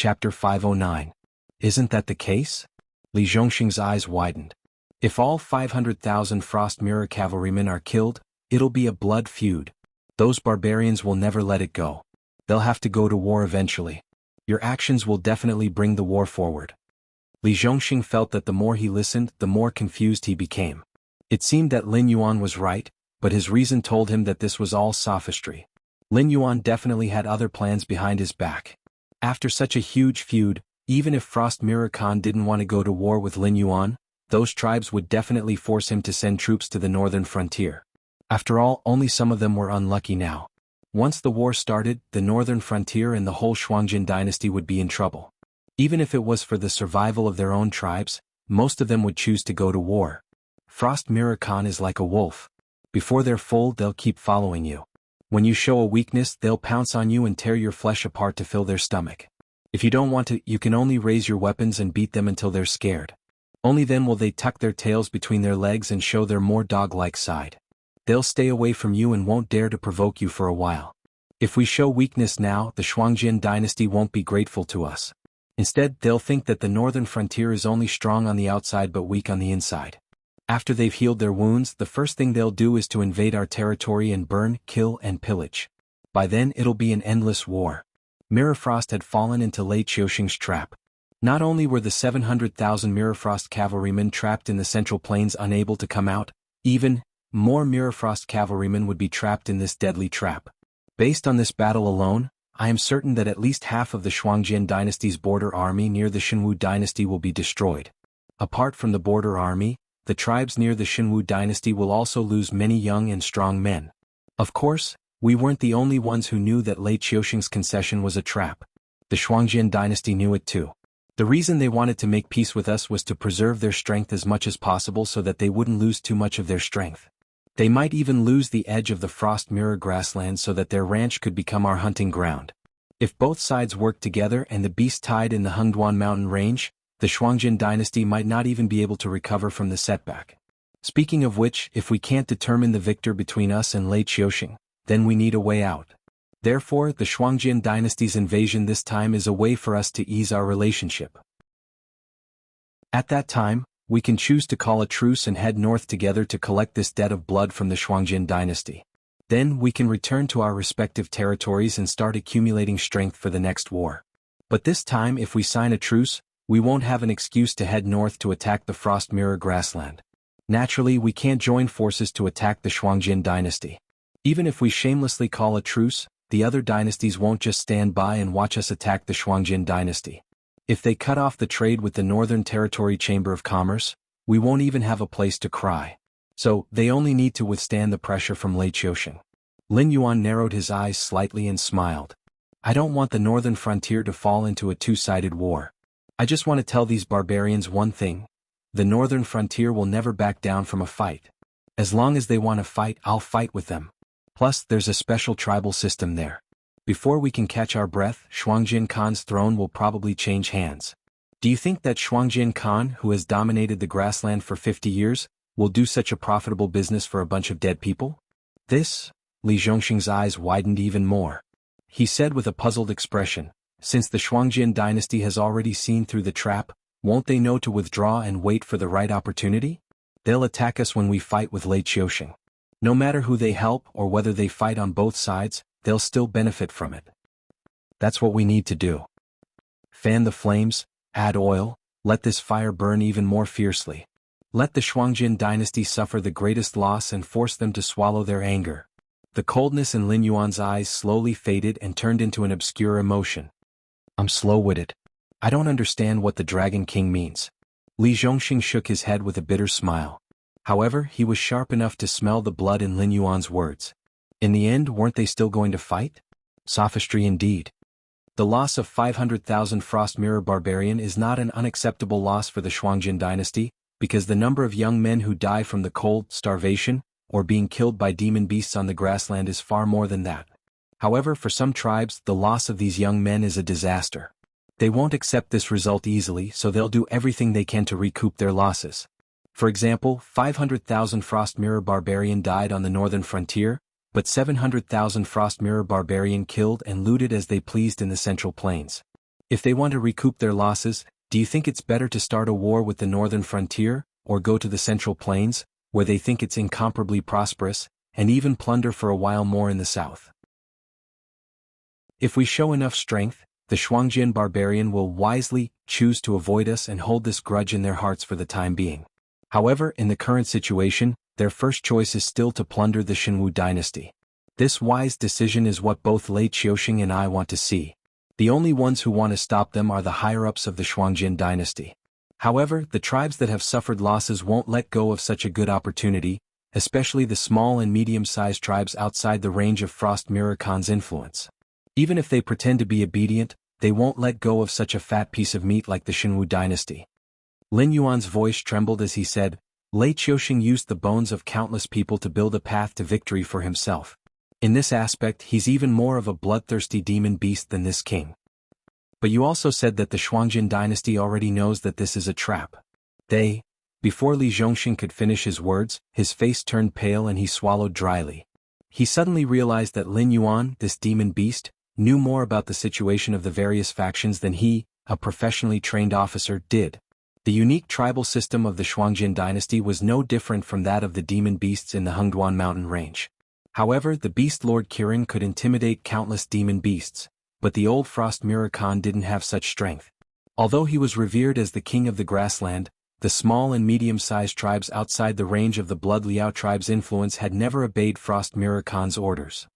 Chapter 509. Isn't that the case? Li Zhongxing's eyes widened. If all 500,000 Frost Mirror cavalrymen are killed, it'll be a blood feud. Those barbarians will never let it go. They'll have to go to war eventually. Your actions will definitely bring the war forward. Li Zhongxing felt that the more he listened, the more confused he became. It seemed that Lin Yuan was right, but his reason told him that this was all sophistry. Lin Yuan definitely had other plans behind his back. After such a huge feud, even if Frost Mirror Khan didn't want to go to war with Lin Yuan, those tribes would definitely force him to send troops to the northern frontier. After all, only some of them were unlucky now. Once the war started, the northern frontier and the whole Shuangjin dynasty would be in trouble. Even if it was for the survival of their own tribes, most of them would choose to go to war. Frost Mirror Khan is like a wolf. Before they're full, they'll keep following you. When you show a weakness, they'll pounce on you and tear your flesh apart to fill their stomach. If you don't want to, you can only raise your weapons and beat them until they're scared. Only then will they tuck their tails between their legs and show their more dog-like side. They'll stay away from you and won't dare to provoke you for a while. If we show weakness now, the Shuangjin dynasty won't be grateful to us. Instead, they'll think that the northern frontier is only strong on the outside but weak on the inside. After they've healed their wounds, the first thing they'll do is to invade our territory and burn, kill, and pillage. By then it'll be an endless war. Mirrorfrost had fallen into Lei Qiuxing's trap. Not only were the 700,000 Mirrorfrost cavalrymen trapped in the Central Plains unable to come out, even more Mirrorfrost cavalrymen would be trapped in this deadly trap. Based on this battle alone, I am certain that at least half of the Shuangjin dynasty's border army near the Xinwu dynasty will be destroyed. Apart from the border army, the tribes near the Xinwu dynasty will also lose many young and strong men. Of course, we weren't the only ones who knew that Lei Qiuxing's concession was a trap. The Shuangjin dynasty knew it too. The reason they wanted to make peace with us was to preserve their strength as much as possible so that they wouldn't lose too much of their strength. They might even lose the edge of the Frost Mirror grassland so that their ranch could become our hunting ground. If both sides worked together and the beast tied in the Hengduan mountain range, the Shuangjin dynasty might not even be able to recover from the setback. Speaking of which, if we can't determine the victor between us and Lei Qiuxing, then we need a way out. Therefore, the Shuangjin dynasty's invasion this time is a way for us to ease our relationship. At that time, we can choose to call a truce and head north together to collect this debt of blood from the Shuangjin dynasty. Then we can return to our respective territories and start accumulating strength for the next war. But this time, if we sign a truce, we won't have an excuse to head north to attack the Frost Mirror grassland. Naturally, we can't join forces to attack the Shuangjin dynasty. Even if we shamelessly call a truce, the other dynasties won't just stand by and watch us attack the Shuangjin dynasty. If they cut off the trade with the Northern Territory Chamber of Commerce, we won't even have a place to cry. So, they only need to withstand the pressure from Lei Qiuxing. Lin Yuan narrowed his eyes slightly and smiled. I don't want the northern frontier to fall into a two-sided war. I just want to tell these barbarians one thing. The northern frontier will never back down from a fight. As long as they want to fight, I'll fight with them. Plus, there's a special tribal system there. Before we can catch our breath, Shuangjin Khan's throne will probably change hands. Do you think that Shuangjin Khan, who has dominated the grassland for 50 years, will do such a profitable business for a bunch of dead people? This? Li Zhongxing's eyes widened even more. He said with a puzzled expression, since the Shuangjin dynasty has already seen through the trap, won't they know to withdraw and wait for the right opportunity? They'll attack us when we fight with Lei Qiuxing. No matter who they help or whether they fight on both sides, they'll still benefit from it. That's what we need to do. Fan the flames, add oil, let this fire burn even more fiercely. Let the Shuangjin dynasty suffer the greatest loss and force them to swallow their anger. The coldness in Lin Yuan's eyes slowly faded and turned into an obscure emotion. I'm slow-witted. I don't understand what the Dragon King means. Li Zhongxing shook his head with a bitter smile. However, he was sharp enough to smell the blood in Lin Yuan's words. In the end, weren't they still going to fight? Sophistry indeed. The loss of 500,000 Frost Mirror Barbarian is not an unacceptable loss for the Shuangjin dynasty, because the number of young men who die from the cold, starvation, or being killed by demon beasts on the grassland is far more than that. However, for some tribes, the loss of these young men is a disaster. They won't accept this result easily, so they'll do everything they can to recoup their losses. For example, 500,000 Frost Mirror Barbarian died on the northern frontier, but 700,000 Frost Mirror Barbarian killed and looted as they pleased in the Central Plains. If they want to recoup their losses, do you think it's better to start a war with the northern frontier, or go to the central plains, where they think it's incomparably prosperous, and even plunder for a while more in the south? If we show enough strength, the Shuangjian barbarian will wisely choose to avoid us and hold this grudge in their hearts for the time being. However, in the current situation, their first choice is still to plunder the Xinwu dynasty. This wise decision is what both Lei Qiuxing and I want to see. The only ones who want to stop them are the higher-ups of the Shuangjian dynasty. However, the tribes that have suffered losses won't let go of such a good opportunity, especially the small and medium-sized tribes outside the range of Frost Mirror Khan's influence. Even if they pretend to be obedient, they won't let go of such a fat piece of meat like the Xinwu dynasty. Lin Yuan's voice trembled as he said, Lei Qiuxing used the bones of countless people to build a path to victory for himself. In this aspect, he's even more of a bloodthirsty demon beast than this king. But you also said that the Shuangjian dynasty already knows that this is a trap. Before Li Zhongxing could finish his words, his face turned pale and he swallowed dryly. He suddenly realized that Lin Yuan, this demon beast, knew more about the situation of the various factions than he, a professionally trained officer, did. The unique tribal system of the Shuangjian dynasty was no different from that of the demon beasts in the Hengduan mountain range. However, the beast lord Kirin could intimidate countless demon beasts, but the old Frost Mirror Khan didn't have such strength. Although he was revered as the king of the grassland, the small and medium-sized tribes outside the range of the Blood Liao tribe's influence had never obeyed Frost Mirror Khan's orders.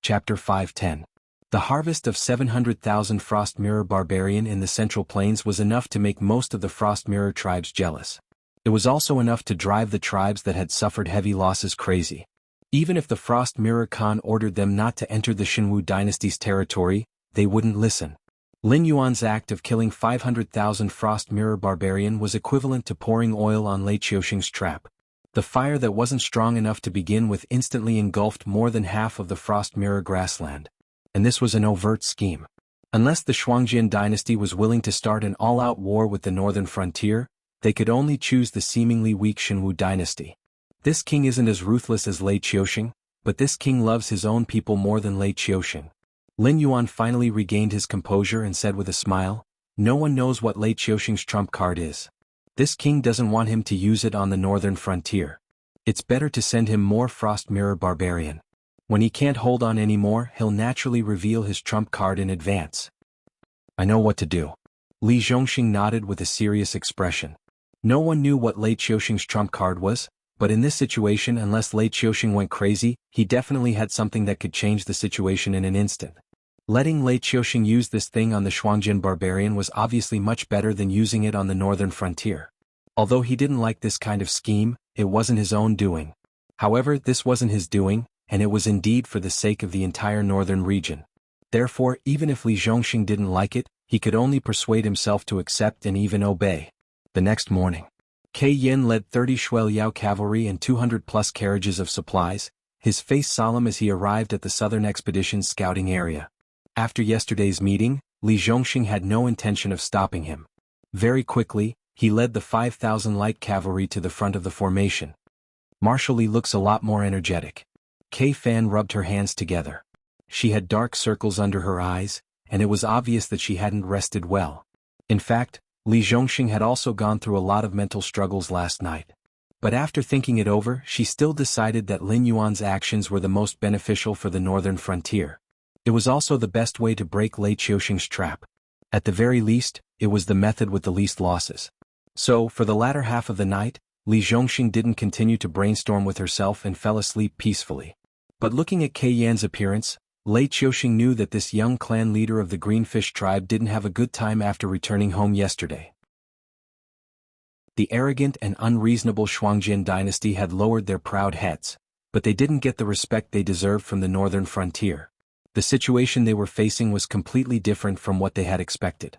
Chapter 510. The harvest of 700,000 Frost Mirror barbarian in the Central Plains was enough to make most of the Frost Mirror tribes jealous. It was also enough to drive the tribes that had suffered heavy losses crazy. Even if the Frost Mirror Khan ordered them not to enter the Xinwu dynasty's territory, they wouldn't listen. Lin Yuan's act of killing 500,000 Frost Mirror barbarian was equivalent to pouring oil on Lei Qiuxing's trap. The fire that wasn't strong enough to begin with instantly engulfed more than half of the Frost Mirror grassland. And this was an overt scheme. Unless the Shuangjian dynasty was willing to start an all-out war with the northern frontier, they could only choose the seemingly weak Xinwu dynasty. This king isn't as ruthless as Lei Qiuxing, but this king loves his own people more than Lei Qiuxing. Lin Yuan finally regained his composure and said with a smile, no one knows what Lei Qiuxing's trump card is. This king doesn't want him to use it on the northern frontier. It's better to send him more Frost Mirror barbarian. When he can't hold on anymore, he'll naturally reveal his trump card in advance. I know what to do. Li Zhongxing nodded with a serious expression. No one knew what Lei Qiuxing's trump card was, but in this situation, unless Lei Qiuxing went crazy, he definitely had something that could change the situation in an instant. Letting Lei Qiuxing use this thing on the Shuangjian barbarian was obviously much better than using it on the northern frontier. Although he didn't like this kind of scheme, it wasn't his own doing. However, this wasn't his doing, and it was indeed for the sake of the entire northern region. Therefore, even if Li Zhongxing didn't like it, he could only persuade himself to accept and even obey. The next morning, Ke Yin led 30 Shueliao cavalry and 200-plus carriages of supplies, his face solemn as he arrived at the Southern Expedition's scouting area. After yesterday's meeting, Li Zhongxing had no intention of stopping him. Very quickly, he led the 5,000 light cavalry to the front of the formation. Marshal Li looks a lot more energetic. Kei Fan rubbed her hands together. She had dark circles under her eyes, and it was obvious that she hadn't rested well. In fact, Li Zhongxing had also gone through a lot of mental struggles last night. But after thinking it over, she still decided that Lin Yuan's actions were the most beneficial for the northern frontier. It was also the best way to break Lei Qiuxing's trap. At the very least, it was the method with the least losses. So, for the latter half of the night, Li Zhongxing didn't continue to brainstorm with herself and fell asleep peacefully. But looking at Kei Yan's appearance, Lei Qiuxing knew that this young clan leader of the Greenfish tribe didn't have a good time after returning home yesterday. The arrogant and unreasonable Shuangjian dynasty had lowered their proud heads, but they didn't get the respect they deserved from the northern frontier. The situation they were facing was completely different from what they had expected.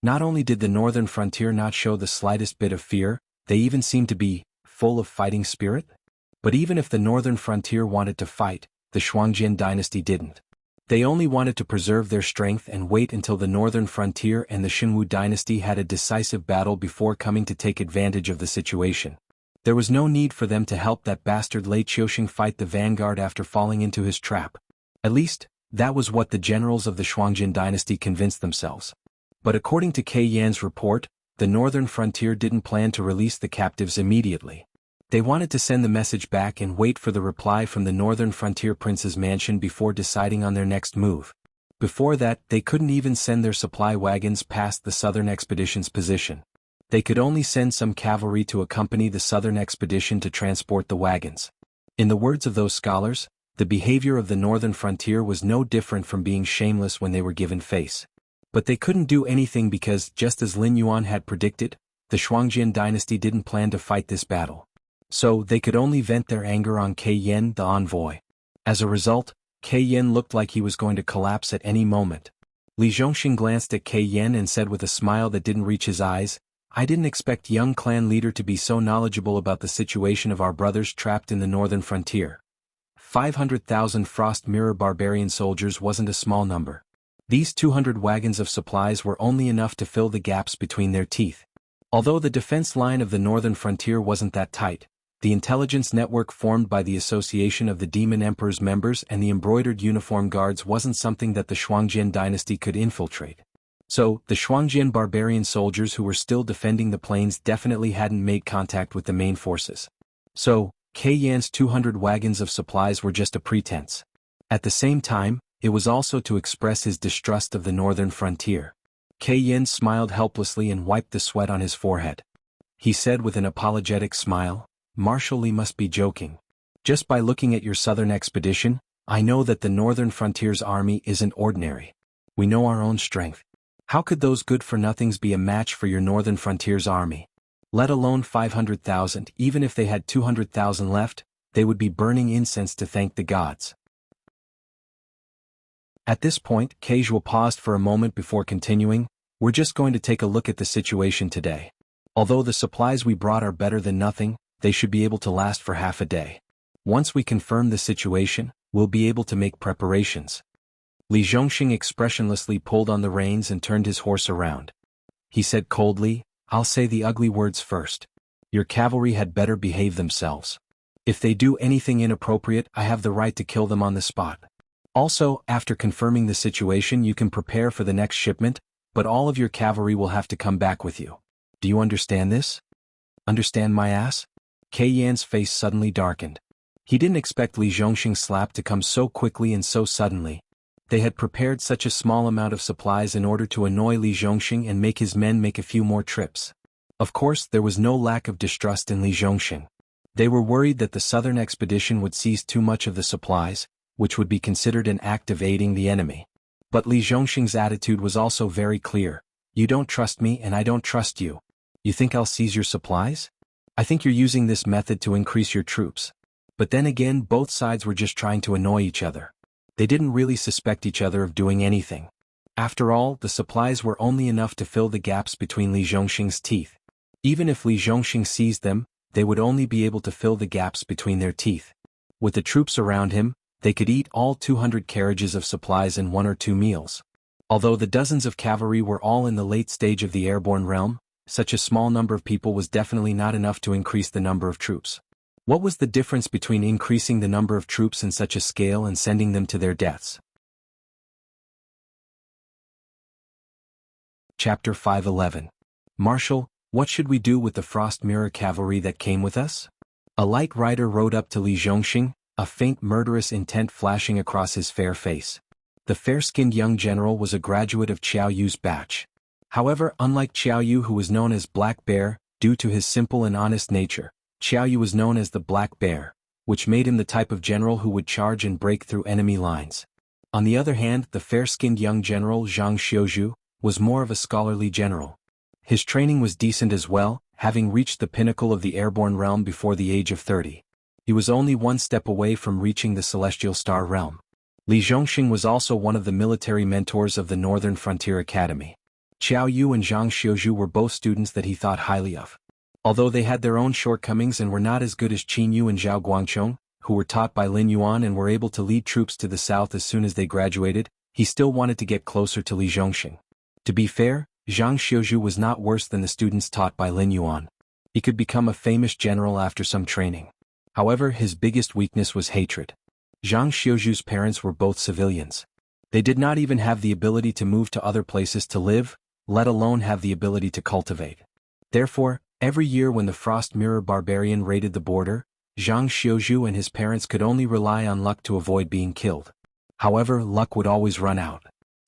Not only did the northern frontier not show the slightest bit of fear, they even seemed to be full of fighting spirit. But even if the northern frontier wanted to fight, the Shuangjian dynasty didn't. They only wanted to preserve their strength and wait until the northern frontier and the Xinwu dynasty had a decisive battle before coming to take advantage of the situation. There was no need for them to help that bastard Lei Qiuxing fight the vanguard after falling into his trap. At least, That was what the generals of the Shuangjin dynasty convinced themselves. But according to Kei Yan's report, the northern frontier didn't plan to release the captives immediately. They wanted to send the message back and wait for the reply from the northern frontier prince's mansion before deciding on their next move. Before that, they couldn't even send their supply wagons past the southern expedition's position. They could only send some cavalry to accompany the southern expedition to transport the wagons. In the words of those scholars, the behavior of the northern frontier was no different from being shameless when they were given face. But they couldn't do anything because, just as Lin Yuan had predicted, the Shuangjin dynasty didn't plan to fight this battle. So, they could only vent their anger on Kei Yan, the envoy. As a result, Kei Yan looked like he was going to collapse at any moment. Li Zhongxing glanced at Kei Yan and said with a smile that didn't reach his eyes, "I didn't expect young clan leader to be so knowledgeable about the situation of our brothers trapped in the northern frontier. 500,000 Frost Mirror barbarian soldiers wasn't a small number. These 200 wagons of supplies were only enough to fill the gaps between their teeth." Although the defense line of the northern frontier wasn't that tight, the intelligence network formed by the Association of the Demon Emperor's members and the embroidered uniform guards wasn't something that the Shuangjin dynasty could infiltrate. So, the Shuangjin barbarian soldiers who were still defending the plains definitely hadn't made contact with the main forces. So, Kei Yan's 200 wagons of supplies were just a pretense. At the same time, it was also to express his distrust of the northern frontier. Kei Yan smiled helplessly and wiped the sweat on his forehead. He said with an apologetic smile, "Marshal Li must be joking. Just by looking at your southern expedition, I know that the northern frontier's army isn't ordinary. We know our own strength. How could those good-for-nothings be a match for your northern frontier's army? Let alone 500,000, even if they had 200,000 left, they would be burning incense to thank the gods." At this point, Kei Zhuo paused for a moment before continuing, "We're just going to take a look at the situation today. Although the supplies we brought are better than nothing, they should be able to last for half a day. Once we confirm the situation, we'll be able to make preparations." Li Zhongxing expressionlessly pulled on the reins and turned his horse around. He said coldly, "I'll say the ugly words first. Your cavalry had better behave themselves. If they do anything inappropriate, I have the right to kill them on the spot. Also, after confirming the situation, you can prepare for the next shipment, but all of your cavalry will have to come back with you. Do you understand this?" "Understand my ass?" Kei Yan's face suddenly darkened. He didn't expect Li Zhongxing's slap to come so quickly and so suddenly. They had prepared such a small amount of supplies in order to annoy Li Zhongxing and make his men make a few more trips. Of course, there was no lack of distrust in Li Zhongxing. They were worried that the southern expedition would seize too much of the supplies, which would be considered an act of aiding the enemy. But Li Zhongxing's attitude was also very clear. "You don't trust me and I don't trust you. You think I'll seize your supplies? I think you're using this method to increase your troops." But then again, both sides were just trying to annoy each other. They didn't really suspect each other of doing anything. After all, the supplies were only enough to fill the gaps between Li Zhongxing's teeth. Even if Li Zhongxing seized them, they would only be able to fill the gaps between their teeth. With the troops around him, they could eat all 200 carriages of supplies in 1 or 2 meals. Although the dozens of cavalry were all in the late stage of the airborne realm, such a small number of people was definitely not enough to increase the number of troops. What was the difference between increasing the number of troops in such a scale and sending them to their deaths? Chapter 511. Marshal, what should we do with the Frost Mirror cavalry that came with us? A light rider rode up to Li Zhongxing, a faint murderous intent flashing across his fair face. The fair-skinned young general was a graduate of Qiao Yu's batch. However, unlike Qiao Yu, who was known as Black Bear, due to his simple and honest nature, Qiao Yu was known as the Black Bear, which made him the type of general who would charge and break through enemy lines. On the other hand, the fair-skinned young general Zhang Xiuzhu was more of a scholarly general. His training was decent as well, having reached the pinnacle of the airborne realm before the age of 30. He was only one step away from reaching the Celestial Star realm. Li Zhongxing was also one of the military mentors of the Northern Frontier Academy. Qiao Yu and Zhang Xiuzhu were both students that he thought highly of. Although they had their own shortcomings and were not as good as Qin Yu and Zhao Guangchong, who were taught by Lin Yuan and were able to lead troops to the south as soon as they graduated, he still wanted to get closer to Li Zhongxing. To be fair, Zhang Xiuzhu was not worse than the students taught by Lin Yuan. He could become a famous general after some training. However, his biggest weakness was hatred. Zhang Xiuzhu's parents were both civilians. They did not even have the ability to move to other places to live, let alone have the ability to cultivate. Therefore, every year when the Frost Mirror Barbarian raided the border, Zhang Xiuzhu and his parents could only rely on luck to avoid being killed. However, luck would always run out.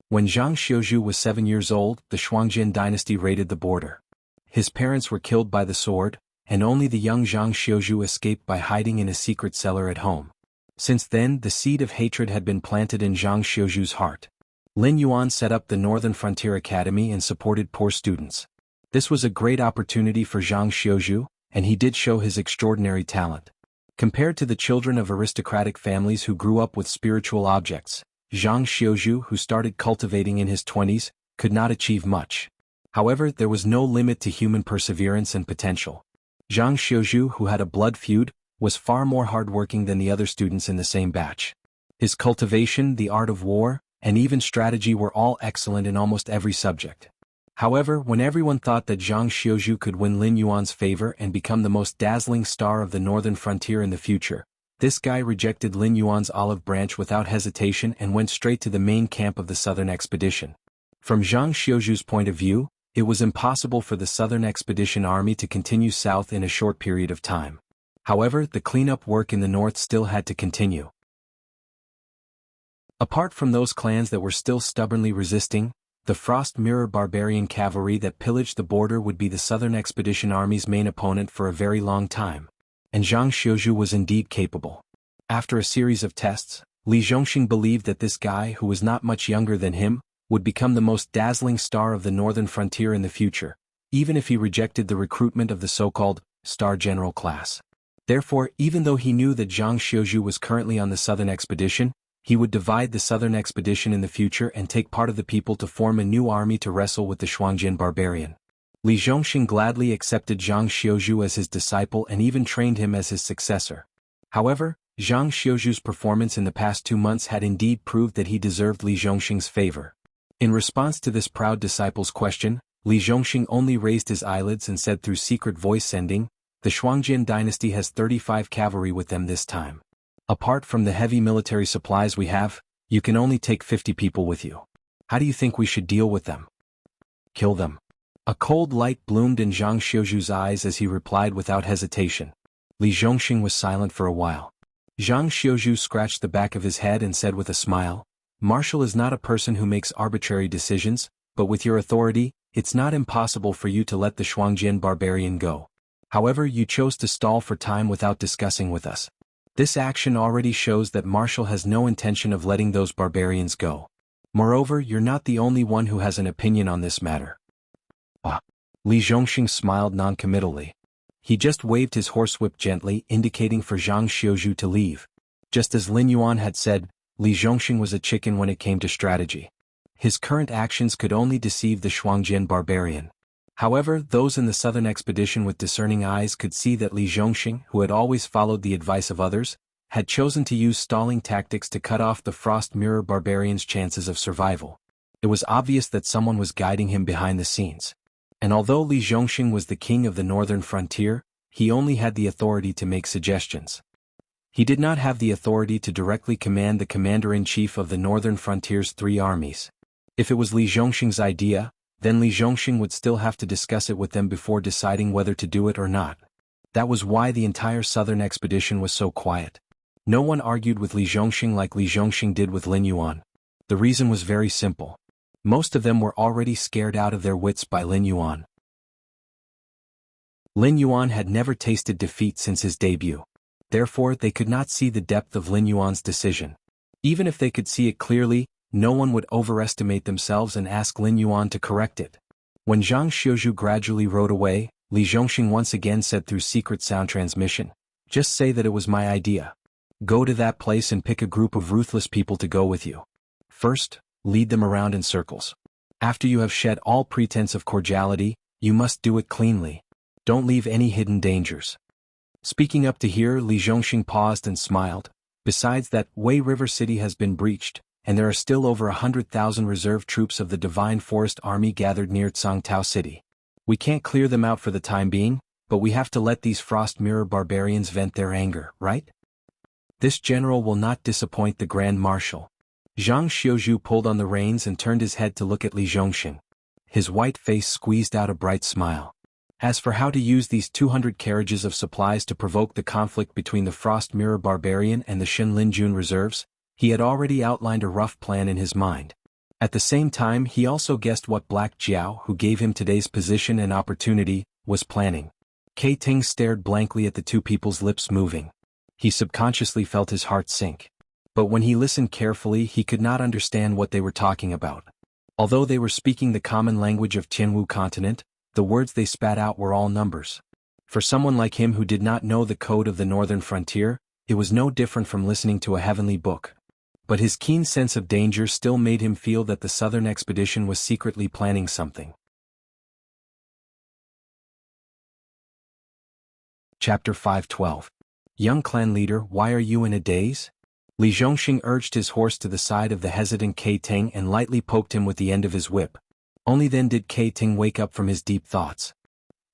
When Zhang Xiuzhu was 7 years old, the Shuangjin dynasty raided the border. His parents were killed by the sword, and only the young Zhang Xiuzhu escaped by hiding in a secret cellar at home. Since then, the seed of hatred had been planted in Zhang Xiuzhu's heart. Lin Yuan set up the Northern Frontier Academy and supported poor students. This was a great opportunity for Zhang Xiuzhu, and he did show his extraordinary talent. Compared to the children of aristocratic families who grew up with spiritual objects, Zhang Xiuzhu, who started cultivating in his 20s, could not achieve much. However, there was no limit to human perseverance and potential. Zhang Xiuzhu, who had a blood feud, was far more hardworking than the other students in the same batch. His cultivation, the art of war, and even strategy were all excellent in almost every subject. However, when everyone thought that Zhang Xiuzhu could win Lin Yuan's favor and become the most dazzling star of the northern frontier in the future, this guy rejected Lin Yuan's olive branch without hesitation and went straight to the main camp of the southern expedition. From Zhang Xiuzhu's point of view, it was impossible for the southern expedition army to continue south in a short period of time. However, the cleanup work in the north still had to continue. Apart from those clans that were still stubbornly resisting, the Frost Mirror Barbarian cavalry that pillaged the border would be the Southern Expedition Army's main opponent for a very long time. And Zhang Xiuzhu was indeed capable. After a series of tests, Li Zhongxing believed that this guy, who was not much younger than him, would become the most dazzling star of the northern frontier in the future, even if he rejected the recruitment of the so-called Star General class. Therefore, even though he knew that Zhang Xiuzhu was currently on the Southern Expedition, he would divide the Southern Expedition in the future and take part of the people to form a new army to wrestle with the Shuangjin barbarian. Li Zhongxing gladly accepted Zhang Xiuzhu as his disciple and even trained him as his successor. However, Zhang Xiuzhu's performance in the past 2 months had indeed proved that he deserved Li Zhongxing's favor. In response to this proud disciple's question, Li Zhongxing only raised his eyelids and said through secret voice sending, "The Shuangjin dynasty has 35 cavalry with them this time. Apart from the heavy military supplies we have, you can only take 50 people with you. How do you think we should deal with them? Kill them." A cold light bloomed in Zhang Xiuzhu's eyes as he replied without hesitation. Li Zhongxing was silent for a while. Zhang Xiuzhu scratched the back of his head and said with a smile, "Marshal is not a person who makes arbitrary decisions, but with your authority, it's not impossible for you to let the Shuangjin barbarian go. However, you chose to stall for time without discussing with us. This action already shows that Marshal has no intention of letting those barbarians go. Moreover, you're not the only one who has an opinion on this matter." Li Zhongxing smiled noncommittally. He just waved his horsewhip gently, indicating for Zhang Xiuzhu to leave. Just as Lin Yuan had said, Li Zhongxing was a chicken when it came to strategy. His current actions could only deceive the Shuangjin barbarian. However, those in the southern expedition with discerning eyes could see that Li Zhongxing, who had always followed the advice of others, had chosen to use stalling tactics to cut off the Frost Mirror barbarian's chances of survival. It was obvious that someone was guiding him behind the scenes. And although Li Zhongxing was the king of the northern frontier, he only had the authority to make suggestions. He did not have the authority to directly command the commander-in-chief of the northern frontier's 3 armies. If it was Li Zhongxing's idea, then Li Zhongxing would still have to discuss it with them before deciding whether to do it or not. That was why the entire southern expedition was so quiet. No one argued with Li Zhongxing like Li Zhongxing did with Lin Yuan. The reason was very simple. Most of them were already scared out of their wits by Lin Yuan. Lin Yuan had never tasted defeat since his debut. Therefore, they could not see the depth of Lin Yuan's decision. Even if they could see it clearly, no one would overestimate themselves and ask Lin Yuan to correct it. When Zhang Xiuzhu gradually rode away, Li Zhongxing once again said through secret sound transmission, "Just say that it was my idea. Go to that place and pick a group of ruthless people to go with you. First, lead them around in circles. After you have shed all pretense of cordiality, you must do it cleanly. Don't leave any hidden dangers." Speaking up to here, Li Zhongxing paused and smiled. Besides that, Wei River City has been breached, and there are still over 100,000 reserve troops of the Divine Forest Army gathered near Tsangtao City. We can't clear them out for the time being, but we have to let these Frost Mirror barbarians vent their anger, right? This general will not disappoint the Grand Marshal. Zhang Xiuzhu pulled on the reins and turned his head to look at Li Zhongxing. His white face squeezed out a bright smile. As for how to use these 200 carriages of supplies to provoke the conflict between the Frost Mirror Barbarian and the Shenlinjun reserves, he had already outlined a rough plan in his mind. At the same time, he also guessed what Black Jiao, who gave him today's position and opportunity, was planning. Kai Ting stared blankly at the two people's lips moving. He subconsciously felt his heart sink. But when he listened carefully, he could not understand what they were talking about. Although they were speaking the common language of Jianghu continent, the words they spat out were all numbers. For someone like him who did not know the code of the northern frontier, it was no different from listening to a heavenly book. But his keen sense of danger still made him feel that the southern expedition was secretly planning something. Chapter 512. Young clan leader, why are you in a daze? Li Zhongxing urged his horse to the side of the hesitant Kai Ting and lightly poked him with the end of his whip. Only then did Kai Ting wake up from his deep thoughts.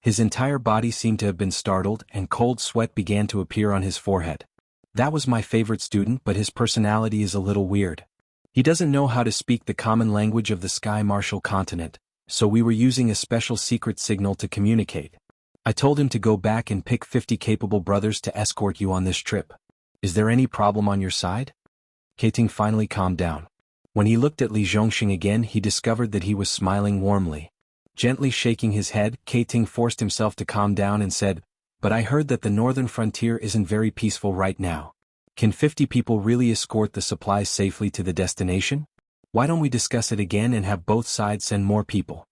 His entire body seemed to have been startled, and cold sweat began to appear on his forehead. That was my favorite student, but his personality is a little weird. He doesn't know how to speak the common language of the Sky Martial continent, so we were using a special secret signal to communicate. I told him to go back and pick 50 capable brothers to escort you on this trip. Is there any problem on your side? Kai Ting finally calmed down. When he looked at Li Zhongxing again, he discovered that he was smiling warmly. Gently shaking his head, Kai Ting forced himself to calm down and said, "But I heard that the northern frontier isn't very peaceful right now. Can 50 people really escort the supplies safely to the destination? Why don't we discuss it again and have both sides send more people?"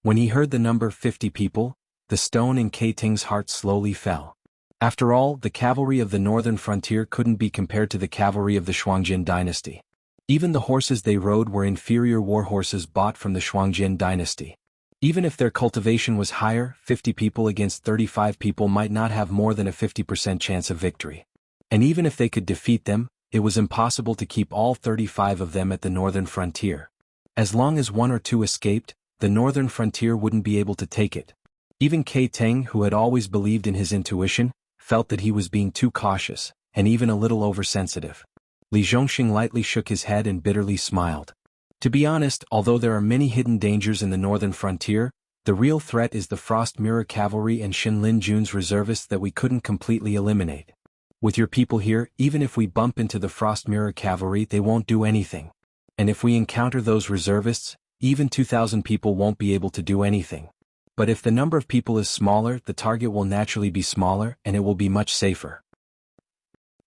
When he heard the number 50 people, the stone in Kai Ting's heart slowly fell. After all, the cavalry of the northern frontier couldn't be compared to the cavalry of the Shuangjin dynasty. Even the horses they rode were inferior war horses bought from the Shuangjin dynasty. Even if their cultivation was higher, 50 people against 35 people might not have more than a 50% chance of victory. And even if they could defeat them, it was impossible to keep all 35 of them at the northern frontier. As long as one or two escaped, the northern frontier wouldn't be able to take it. Even Kai Ting, who had always believed in his intuition, felt that he was being too cautious, and even a little oversensitive. Li Zhongxing lightly shook his head and bitterly smiled. To be honest, although there are many hidden dangers in the northern frontier, the real threat is the Frost Mirror Cavalry and Shenlinjun's reservists that we couldn't completely eliminate. With your people here, even if we bump into the Frost Mirror Cavalry, they won't do anything. And if we encounter those reservists, even 2,000 people won't be able to do anything. But if the number of people is smaller, the target will naturally be smaller, and it will be much safer.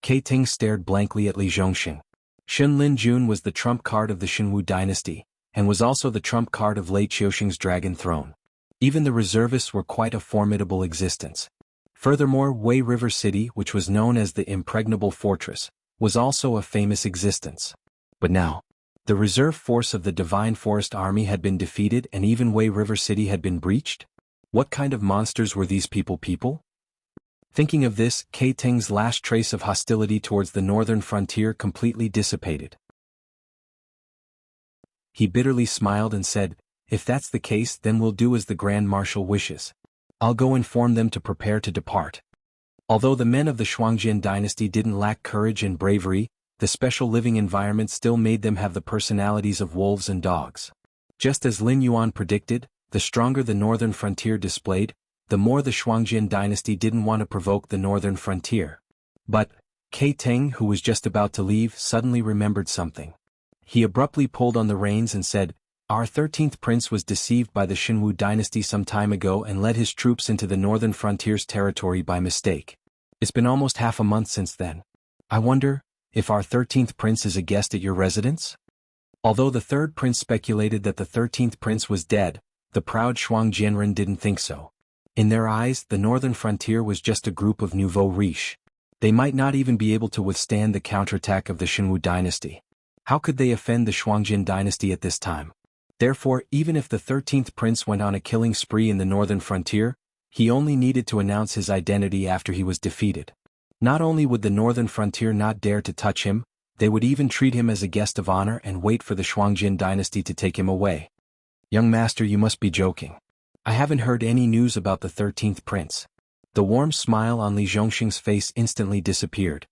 Kai Ting stared blankly at Li Zhongxing. Shenlinjun was the trump card of the Shenwu dynasty, and was also the trump card of Lei Qiuxing's dragon throne. Even the reservists were quite a formidable existence. Furthermore, Wei River City, which was known as the Impregnable Fortress, was also a famous existence. But now, the reserve force of the Divine Forest Army had been defeated and even Wei River City had been breached? What kind of monsters were these people? Thinking of this, Kai Ting's last trace of hostility towards the northern frontier completely dissipated. He bitterly smiled and said, "If that's the case, then we'll do as the Grand Marshal wishes. I'll go inform them to prepare to depart." Although the men of the Shuangjin dynasty didn't lack courage and bravery, the special living environment still made them have the personalities of wolves and dogs. Just as Lin Yuan predicted, the stronger the northern frontier displayed, the more the Shuangjin dynasty didn't want to provoke the northern frontier. But Kai Ting, who was just about to leave, suddenly remembered something. He abruptly pulled on the reins and said, "Our 13th prince was deceived by the Shenwu dynasty some time ago and led his troops into the northern frontier's territory by mistake. It's been almost half a month since then. I wonder if our 13th prince is a guest at your residence?" Although the third prince speculated that the 13th prince was dead, the proud Shuangjianren didn't think so. In their eyes, the northern frontier was just a group of nouveau riche. They might not even be able to withstand the counterattack of the Shenwu dynasty. How could they offend the Shuangjin dynasty at this time? Therefore, even if the 13th prince went on a killing spree in the northern frontier, he only needed to announce his identity after he was defeated. Not only would the northern frontier not dare to touch him, they would even treat him as a guest of honor and wait for the Shuangjin dynasty to take him away. "Young master, you must be joking. I haven't heard any news about the 13th prince." The warm smile on Li Zhongxing's face instantly disappeared.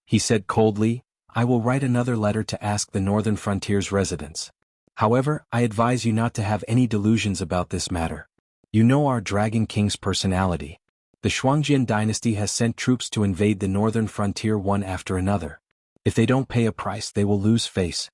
He said coldly, I will write another letter to ask the northern frontier's residents. However, I advise you not to have any delusions about this matter. You know our Dragon King's personality. The Shuangjian dynasty has sent troops to invade the northern frontier one after another. If they don't pay a price, they will lose face.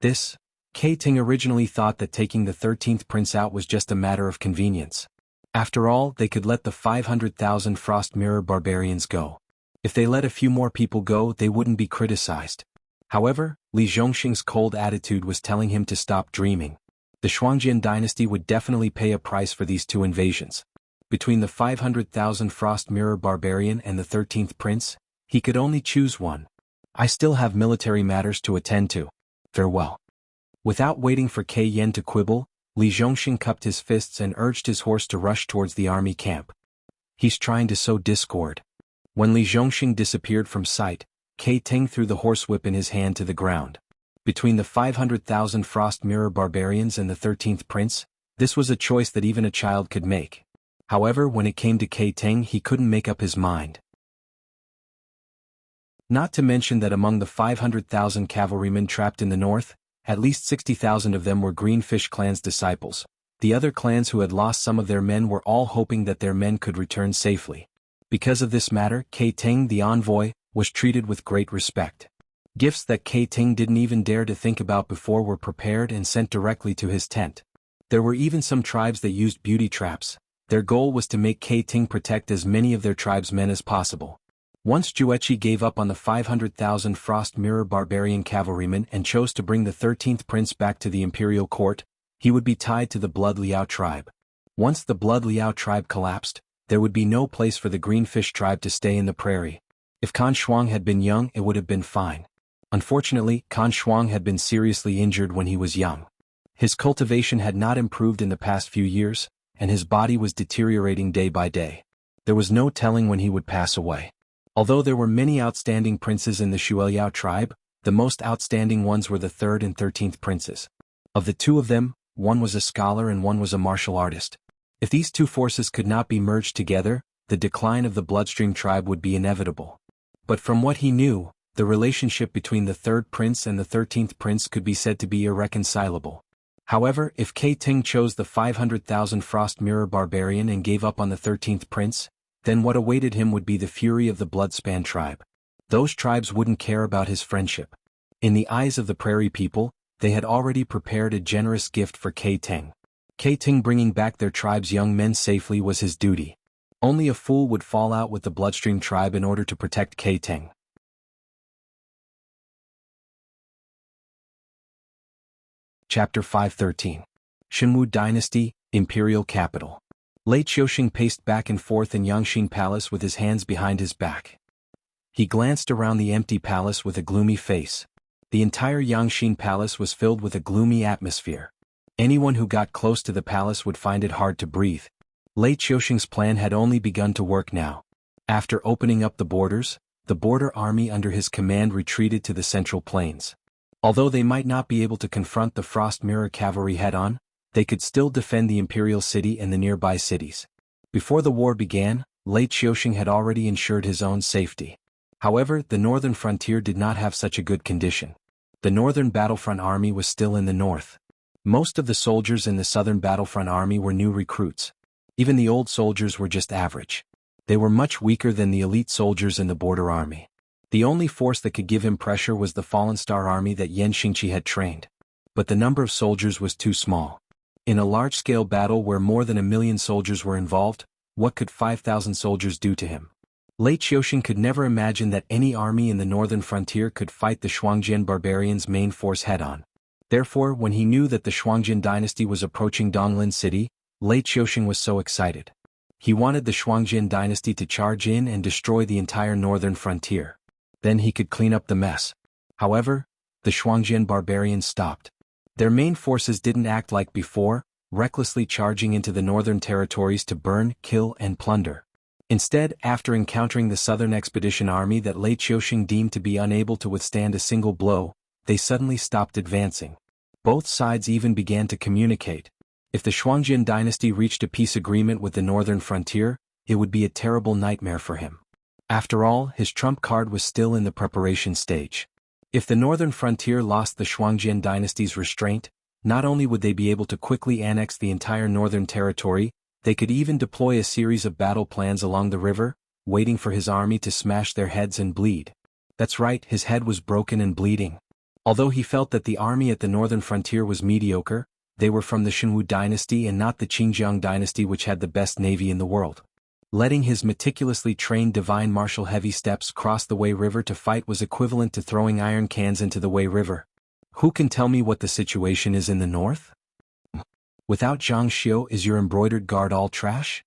This, Kai Ting originally thought that taking the 13th prince out was just a matter of convenience. After all, they could let the 500,000 Frost Mirror barbarians go. If they let a few more people go, they wouldn't be criticized. However, Li Zhongxing's cold attitude was telling him to stop dreaming. The Shuangjian dynasty would definitely pay a price for these two invasions. Between the 500,000 Frost Mirror barbarian and the 13th prince, he could only choose one. I still have military matters to attend to. Farewell. Without waiting for Kai Yen to quibble, Li Zhongxing cupped his fists and urged his horse to rush towards the army camp. He's trying to sow discord. When Li Zhongxing disappeared from sight, Kai Ting threw the horsewhip in his hand to the ground. Between the 500,000 Frost Mirror barbarians and the 13th prince, this was a choice that even a child could make. However, when it came to Kai Ting, he couldn't make up his mind. Not to mention that among the 500,000 cavalrymen trapped in the north, at least 60,000 of them were Greenfish clan's disciples. The other clans who had lost some of their men were all hoping that their men could return safely. Because of this matter, Kai Ting, the envoy, was treated with great respect. Gifts that Kai Ting didn't even dare to think about before were prepared and sent directly to his tent. There were even some tribes that used beauty traps. Their goal was to make Kai Ting protect as many of their tribesmen as possible. Once Jueqi gave up on the 500,000 Frost Mirror barbarian cavalrymen and chose to bring the 13th prince back to the imperial court, he would be tied to the Blood Liao tribe. Once the Blood Liao tribe collapsed, there would be no place for the Greenfish tribe to stay in the prairie. If Kan Shuang had been young, it would have been fine. Unfortunately, Kan Shuang had been seriously injured when he was young. His cultivation had not improved in the past few years, and his body was deteriorating day by day. There was no telling when he would pass away. Although there were many outstanding princes in the Shueliao tribe, the most outstanding ones were the 3rd and 13th princes. Of the two of them, one was a scholar and one was a martial artist. If these two forces could not be merged together, the decline of the Bloodstream tribe would be inevitable. But from what he knew, the relationship between the 3rd prince and the 13th prince could be said to be irreconcilable. However, if Kai Ting chose the 500,000 Frost Mirror barbarian and gave up on the 13th prince, then what awaited him would be the fury of the Bloodspan tribe. Those tribes wouldn't care about his friendship. In the eyes of the prairie people, they had already prepared a generous gift for Kai Ting. Kai Ting bringing back their tribe's young men safely was his duty. Only a fool would fall out with the Bloodstream tribe in order to protect Kai Ting. Chapter 513. Shenwu Dynasty, Imperial Capital. Lei Qiuxing paced back and forth in Yangxin Palace with his hands behind his back. He glanced around the empty palace with a gloomy face. The entire Yangxin Palace was filled with a gloomy atmosphere. Anyone who got close to the palace would find it hard to breathe. Lei Qiuxing's plan had only begun to work now. After opening up the borders, the border army under his command retreated to the Central Plains. Although they might not be able to confront the Frost Mirror cavalry head-on, they could still defend the imperial city and the nearby cities. Before the war began, Lei Qiuxing had already ensured his own safety. However, the northern frontier did not have such a good condition. The northern battlefront army was still in the north. Most of the soldiers in the southern battlefront army were new recruits. Even the old soldiers were just average. They were much weaker than the elite soldiers in the border army. The only force that could give him pressure was the Fallen Star army that Yan Xingqi had trained. But the number of soldiers was too small. In a large-scale battle where more than 1 million soldiers were involved, what could 5,000 soldiers do to him? Lei Qiuxing could never imagine that any army in the northern frontier could fight the Shuangjian barbarians' main force head-on. Therefore, when he knew that the Shuangjian dynasty was approaching Donglin City, Lei Qiuxing was so excited. He wanted the Shuangjian dynasty to charge in and destroy the entire northern frontier. Then he could clean up the mess. However, the Shuangjian barbarians stopped. Their main forces didn't act like before, recklessly charging into the northern territories to burn, kill, and plunder. Instead, after encountering the southern expedition army that Lei Qiuxing deemed to be unable to withstand a single blow, they suddenly stopped advancing. Both sides even began to communicate. If the Shuangjian dynasty reached a peace agreement with the northern frontier, it would be a terrible nightmare for him. After all, his trump card was still in the preparation stage. If the northern frontier lost the Shuangjian dynasty's restraint, not only would they be able to quickly annex the entire northern territory, they could even deploy a series of battle plans along the river, waiting for his army to smash their heads and bleed. That's right, his head was broken and bleeding. Although he felt that the army at the northern frontier was mediocre, they were from the Shenwu dynasty and not the Qinjiang dynasty, which had the best navy in the world. Letting his meticulously trained divine martial heavy steps cross the Wei River to fight was equivalent to throwing iron cans into the Wei River. Who can tell me what the situation is in the north? Without Zhang Xiu, is your embroidered guard all trash?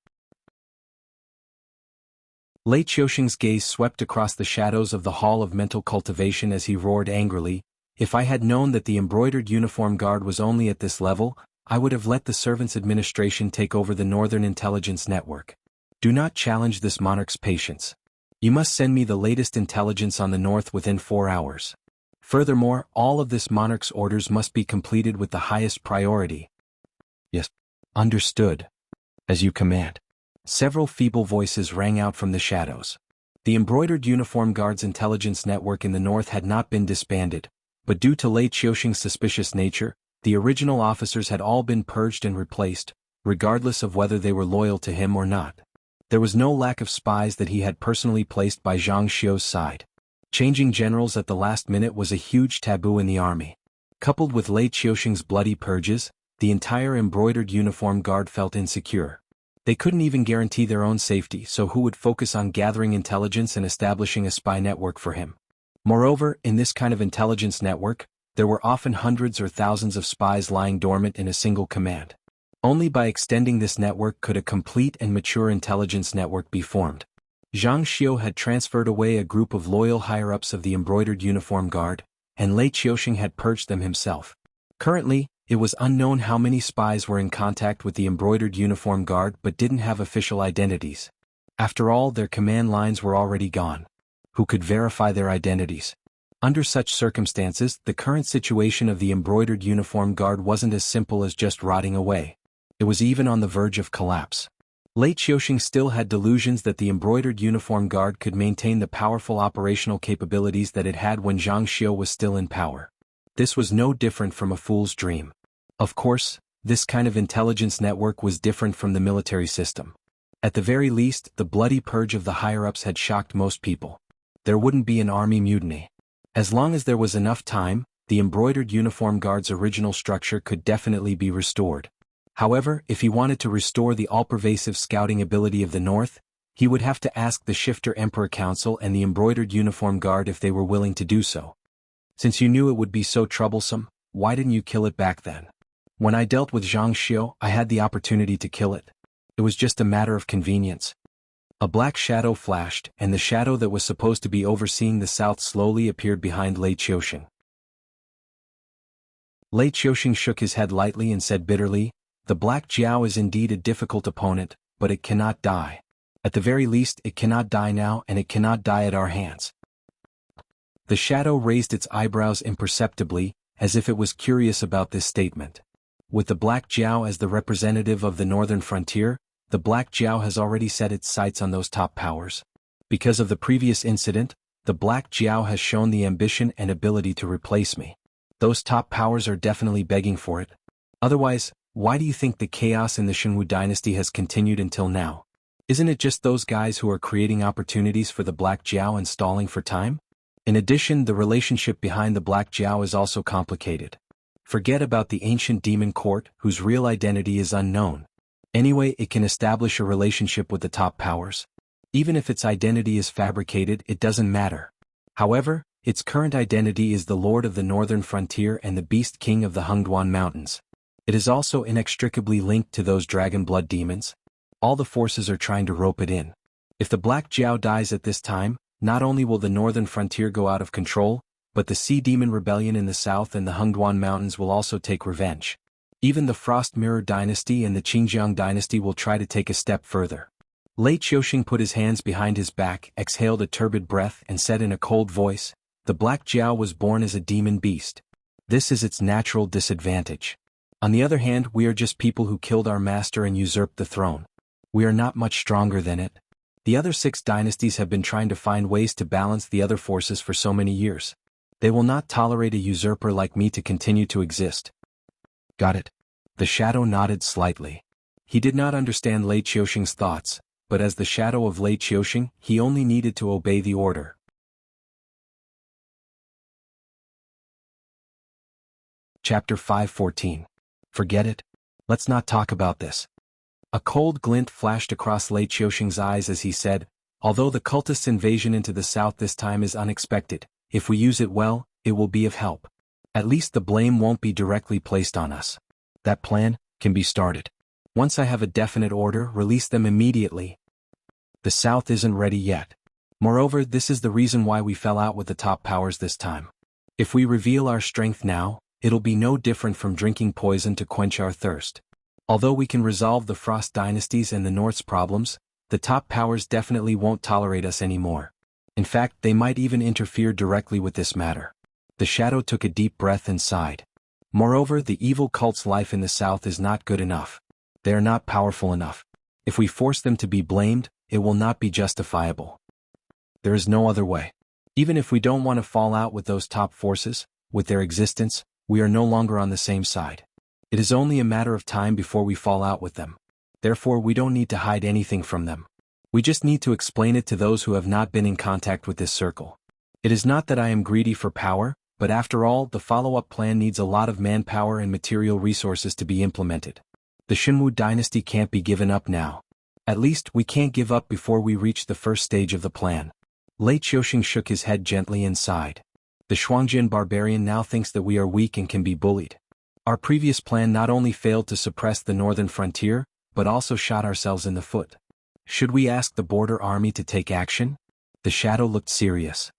Lei Qiusheng's gaze swept across the shadows of the Hall of Mental Cultivation as he roared angrily, "If I had known that the embroidered uniform guard was only at this level, I would have let the Servants' Administration take over the Northern Intelligence Network. Do not challenge this monarch's patience. You must send me the latest intelligence on the north within 4 hours. Furthermore, all of this monarch's orders must be completed with the highest priority." "Yes, understood. As you command." Several feeble voices rang out from the shadows. The embroidered uniform guard's intelligence network in the north had not been disbanded, but due to Lei Qiusheng's suspicious nature, the original officers had all been purged and replaced, regardless of whether they were loyal to him or not. There was no lack of spies that he had personally placed by Zhang Xiu's side. Changing generals at the last minute was a huge taboo in the army. Coupled with Lei Qiusheng's bloody purges, the entire embroidered uniform guard felt insecure. They couldn't even guarantee their own safety, so who would focus on gathering intelligence and establishing a spy network for him? Moreover, in this kind of intelligence network, there were often hundreds or thousands of spies lying dormant in a single command. Only by extending this network could a complete and mature intelligence network be formed. Zhang Xiu had transferred away a group of loyal higher-ups of the embroidered uniform guard, and Lei Qiusheng had purged them himself. Currently, it was unknown how many spies were in contact with the embroidered uniform guard but didn't have official identities. After all, their command lines were already gone. Who could verify their identities? Under such circumstances, the current situation of the embroidered uniform guard wasn't as simple as just rotting away. It was even on the verge of collapse. Lei Qiusheng still had delusions that the embroidered uniform guard could maintain the powerful operational capabilities that it had when Zhang Xiu was still in power. This was no different from a fool's dream. Of course, this kind of intelligence network was different from the military system. At the very least, the bloody purge of the higher-ups had shocked most people. There wouldn't be an army mutiny. As long as there was enough time, the embroidered uniform guard's original structure could definitely be restored. However, if he wanted to restore the all-pervasive scouting ability of the North, he would have to ask the Shifter Emperor Council and the embroidered uniform guard if they were willing to do so. Since you knew it would be so troublesome, why didn't you kill it back then? When I dealt with Zhang Xiu, I had the opportunity to kill it. It was just a matter of convenience. A black shadow flashed, and the shadow that was supposed to be overseeing the south slowly appeared behind Lei Qiusheng. Lei Qiusheng shook his head lightly and said bitterly, "The Black Jiao is indeed a difficult opponent, but it cannot die. At the very least, it cannot die now, and it cannot die at our hands." The shadow raised its eyebrows imperceptibly, as if it was curious about this statement. With the Black Jiao as the representative of the northern frontier, the Black Jiao has already set its sights on those top powers. Because of the previous incident, the Black Jiao has shown the ambition and ability to replace me. Those top powers are definitely begging for it. Otherwise, why do you think the chaos in the Shenwu dynasty has continued until now? Isn't it just those guys who are creating opportunities for the Black Jiao and stalling for time? In addition, the relationship behind the Black Jiao is also complicated. Forget about the ancient demon court, whose real identity is unknown. Anyway, it can establish a relationship with the top powers. Even if its identity is fabricated, it doesn't matter. However, its current identity is the Lord of the Northern Frontier and the Beast King of the Hengduan Mountains. It is also inextricably linked to those dragon blood demons. All the forces are trying to rope it in. If the Black Jiao dies at this time, not only will the Northern Frontier go out of control, but the Sea Demon Rebellion in the south and the Hengduan Mountains will also take revenge. Even the Frost Mirror Dynasty and the Qinjiang Dynasty will try to take a step further. Lei Qiusheng put his hands behind his back, exhaled a turbid breath and said in a cold voice, "The Black Jiao was born as a demon beast. This is its natural disadvantage. On the other hand, we are just people who killed our master and usurped the throne. We are not much stronger than it. The other 6 dynasties have been trying to find ways to balance the other forces for so many years. They will not tolerate a usurper like me to continue to exist. Got it? The shadow nodded slightly. He did not understand Lei Qiuxing's thoughts, but as the shadow of Lei Qiuxing, he only needed to obey the order. Chapter 5:14. Forget it. Let's not talk about this. A cold glint flashed across Lei Qiuxing's eyes as he said, although the cultists' invasion into the south this time is unexpected, if we use it well, it will be of help. At least the blame won't be directly placed on us. That plan can be started. Once I have a definite order, release them immediately. The south isn't ready yet. Moreover, this is the reason why we fell out with the top powers this time. If we reveal our strength now, it'll be no different from drinking poison to quench our thirst. Although we can resolve the Frost dynasties and the North's problems, the top powers definitely won't tolerate us anymore. In fact, they might even interfere directly with this matter. The shadow took a deep breath and sighed. Moreover, the evil cult's life in the south is not good enough. They are not powerful enough. If we force them to be blamed, it will not be justifiable. There is no other way. Even if we don't want to fall out with those top forces, with their existence, we are no longer on the same side. It is only a matter of time before we fall out with them. Therefore, we don't need to hide anything from them. We just need to explain it to those who have not been in contact with this circle. It is not that I am greedy for power, but after all, the follow-up plan needs a lot of manpower and material resources to be implemented. The Jianghu dynasty can't be given up now. At least, we can't give up before we reach the first stage of the plan. Lei Qiuxing shook his head gently and sighed. The Shuangjin barbarian now thinks that we are weak and can be bullied. Our previous plan not only failed to suppress the northern frontier, but also shot ourselves in the foot. Should we ask the border army to take action? The shadow looked serious.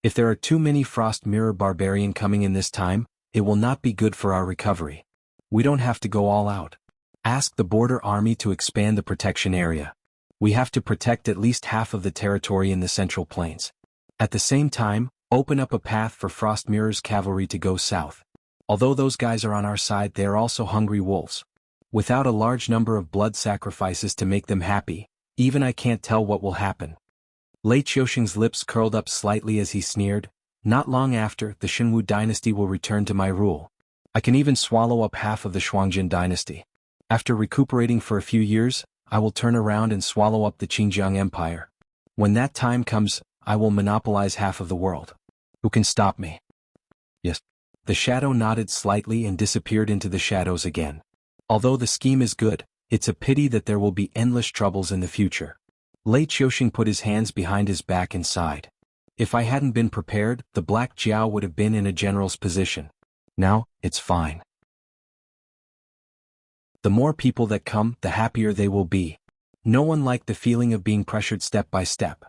If there are too many Frost Mirror barbarian coming in this time, it will not be good for our recovery. We don't have to go all out. Ask the border army to expand the protection area. We have to protect at least half of the territory in the Central Plains. At the same time, open up a path for Frost Mirror's cavalry to go south. Although those guys are on our side, they are also hungry wolves. Without a large number of blood sacrifices to make them happy, even I can't tell what will happen. Lei Qiuxing's lips curled up slightly as he sneered, not long after, the Jianghu dynasty will return to my rule. I can even swallow up half of the Shuangjin dynasty. After recuperating for a few years, I will turn around and swallow up the Qinjiang Empire. When that time comes, I will monopolize half of the world. Who can stop me? Yes. The shadow nodded slightly and disappeared into the shadows again. Although the scheme is good, it's a pity that there will be endless troubles in the future. Lei Qiuxing put his hands behind his back and sighed. If I hadn't been prepared, the Black Jiao would have been in a general's position. Now, it's fine. The more people that come, the happier they will be. No one liked the feeling of being pressured step by step.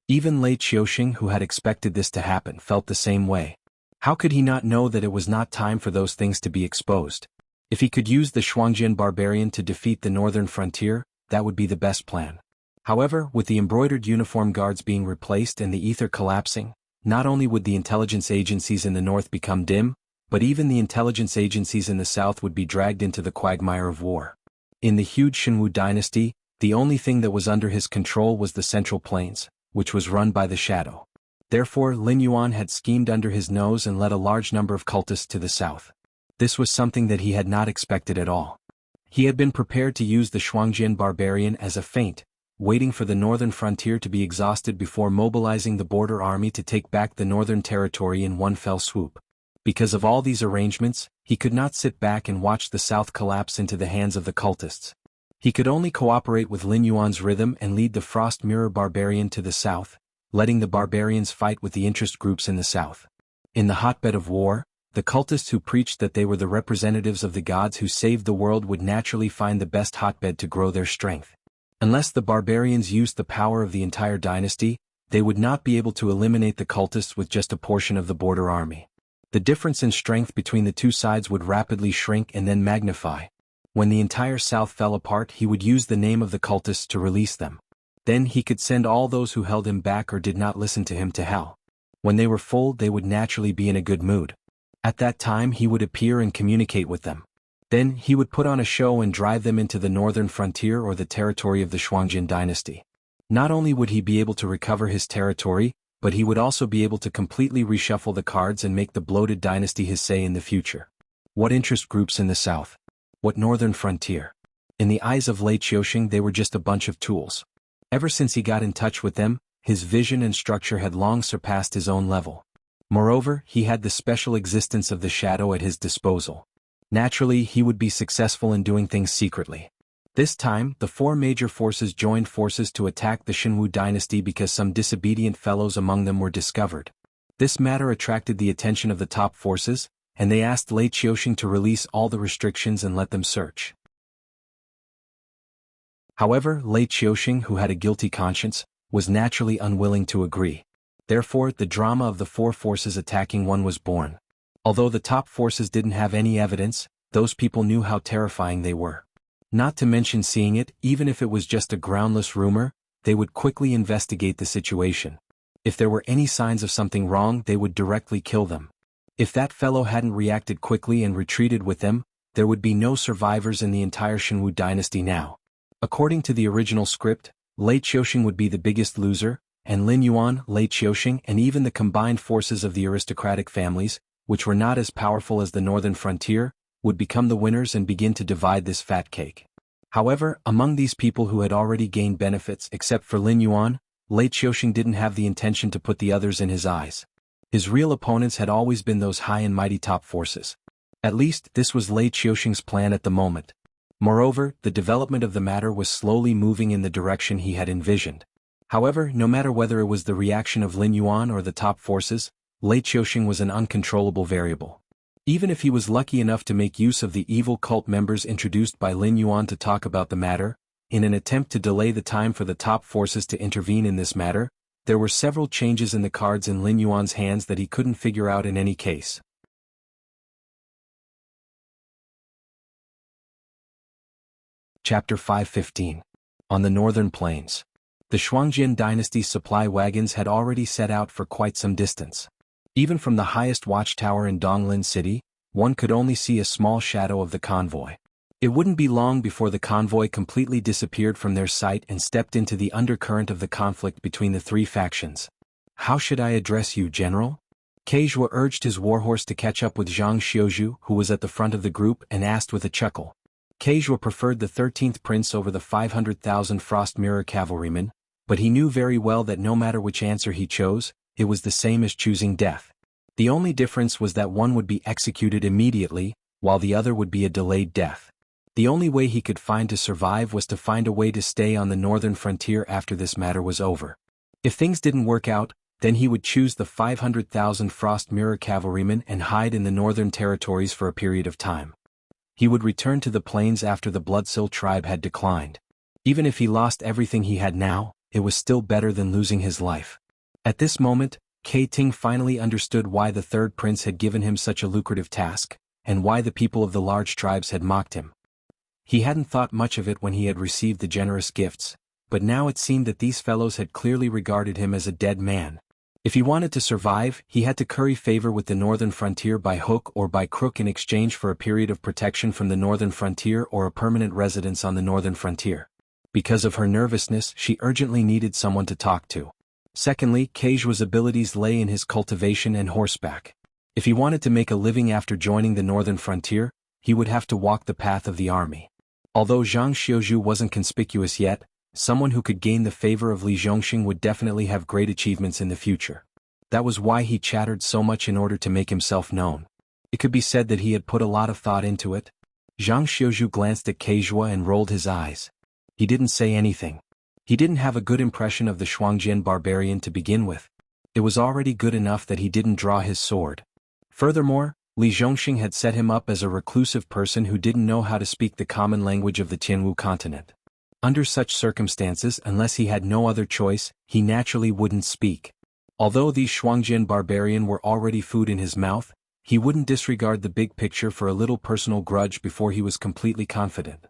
Even Lei Qiuxing, who had expected this to happen, felt the same way. How could he not know that it was not time for those things to be exposed? If he could use the Shuangjin barbarian to defeat the northern frontier, that would be the best plan. However, with the embroidered uniform guards being replaced and the ether collapsing, not only would the intelligence agencies in the north become dim, but even the intelligence agencies in the south would be dragged into the quagmire of war. In the huge Jianghu dynasty, the only thing that was under his control was the Central Plains, which was run by the shadow. Therefore, Lin Yuan had schemed under his nose and led a large number of cultists to the south. This was something that he had not expected at all. He had been prepared to use the Shuangjin barbarian as a feint, waiting for the northern frontier to be exhausted before mobilizing the border army to take back the northern territory in one fell swoop. Because of all these arrangements, he could not sit back and watch the south collapse into the hands of the cultists. He could only cooperate with Lin Yuan's rhythm and lead the Frost Mirror barbarian to the south, letting the barbarians fight with the interest groups in the south. In the hotbed of war, the cultists who preached that they were the representatives of the gods who saved the world would naturally find the best hotbed to grow their strength. Unless the barbarians used the power of the entire dynasty, they would not be able to eliminate the cultists with just a portion of the border army. The difference in strength between the two sides would rapidly shrink and then magnify. When the entire south fell apart, he would use the name of the cultists to release them. Then he could send all those who held him back or did not listen to him to hell. When they were full, they would naturally be in a good mood. At that time he would appear and communicate with them. Then he would put on a show and drive them into the northern frontier or the territory of the Shuangjin dynasty. Not only would he be able to recover his territory, but he would also be able to completely reshuffle the cards and make the bloated dynasty his say in the future. What interest groups in the south? What northern frontier? In the eyes of Lei Qiuxing, they were just a bunch of tools. Ever since he got in touch with them, his vision and structure had long surpassed his own level. Moreover, he had the special existence of the shadow at his disposal. Naturally, he would be successful in doing things secretly. This time, the four major forces joined forces to attack the Jianghu dynasty because some disobedient fellows among them were discovered. This matter attracted the attention of the top forces, and they asked Lei Qiuxing to release all the restrictions and let them search. However, Lei Qiuxing, who had a guilty conscience, was naturally unwilling to agree. Therefore, the drama of the four forces attacking one was born. Although the top forces didn't have any evidence, those people knew how terrifying they were. Not to mention seeing it, even if it was just a groundless rumor, they would quickly investigate the situation. If there were any signs of something wrong, they would directly kill them. If that fellow hadn't reacted quickly and retreated with them, there would be no survivors in the entire Jianghu dynasty now. According to the original script, Lei Qiuxing would be the biggest loser, and Lin Yuan, Lei Qiuxing, and even the combined forces of the aristocratic families, which were not as powerful as the northern frontier, would become the winners and begin to divide this fat cake. However, among these people who had already gained benefits except for Lin Yuan, Lei Qiuxing didn't have the intention to put the others in his eyes. His real opponents had always been those high and mighty top forces. At least, this was Lei Qiuxing's plan at the moment. Moreover, the development of the matter was slowly moving in the direction he had envisioned. However, no matter whether it was the reaction of Lin Yuan or the top forces, Lei Qiuxing was an uncontrollable variable. Even if he was lucky enough to make use of the evil cult members introduced by Lin Yuan to talk about the matter, in an attempt to delay the time for the top forces to intervene in this matter, there were several changes in the cards in Lin Yuan's hands that he couldn't figure out in any case. Chapter 515. On the Northern Plains. The Shuangjian dynasty's supply wagons had already set out for quite some distance. Even from the highest watchtower in Donglin City, one could only see a small shadow of the convoy. It wouldn't be long before the convoy completely disappeared from their sight and stepped into the undercurrent of the conflict between the three factions. "How should I address you, General?" Keizhua urged his warhorse to catch up with Zhang Xiuzhu, who was at the front of the group, and asked with a chuckle. Keizhua preferred the 13th prince over the 500,000 Frost Mirror cavalrymen, but he knew very well that no matter which answer he chose, it was the same as choosing death. The only difference was that one would be executed immediately, while the other would be a delayed death. The only way he could find to survive was to find a way to stay on the northern frontier after this matter was over. If things didn't work out, then he would choose the 500,000 Frost Mirror cavalrymen and hide in the northern territories for a period of time. He would return to the plains after the Bloodsill tribe had declined. Even if he lost everything he had now, it was still better than losing his life. At this moment, Kei Ting finally understood why the third prince had given him such a lucrative task, and why the people of the large tribes had mocked him. He hadn't thought much of it when he had received the generous gifts, but now it seemed that these fellows had clearly regarded him as a dead man. If he wanted to survive, he had to curry favor with the northern frontier by hook or by crook in exchange for a period of protection from the northern frontier or a permanent residence on the northern frontier. Because of her nervousness, she urgently needed someone to talk to. Secondly, Keijua's abilities lay in his cultivation and horseback. If he wanted to make a living after joining the northern frontier, he would have to walk the path of the army. Although Zhang Xiuzhu wasn't conspicuous yet, someone who could gain the favor of Li Zhongxing would definitely have great achievements in the future. That was why he chattered so much in order to make himself known. It could be said that he had put a lot of thought into it. Zhang Xiuzhu glanced at Keijua and rolled his eyes. He didn't say anything. He didn't have a good impression of the Shuangjian barbarian to begin with. It was already good enough that he didn't draw his sword. Furthermore, Li Zhongxing had set him up as a reclusive person who didn't know how to speak the common language of the Jianghu continent. Under such circumstances, unless he had no other choice, he naturally wouldn't speak. Although these Shuangjian barbarian were already food in his mouth, he wouldn't disregard the big picture for a little personal grudge before he was completely confident.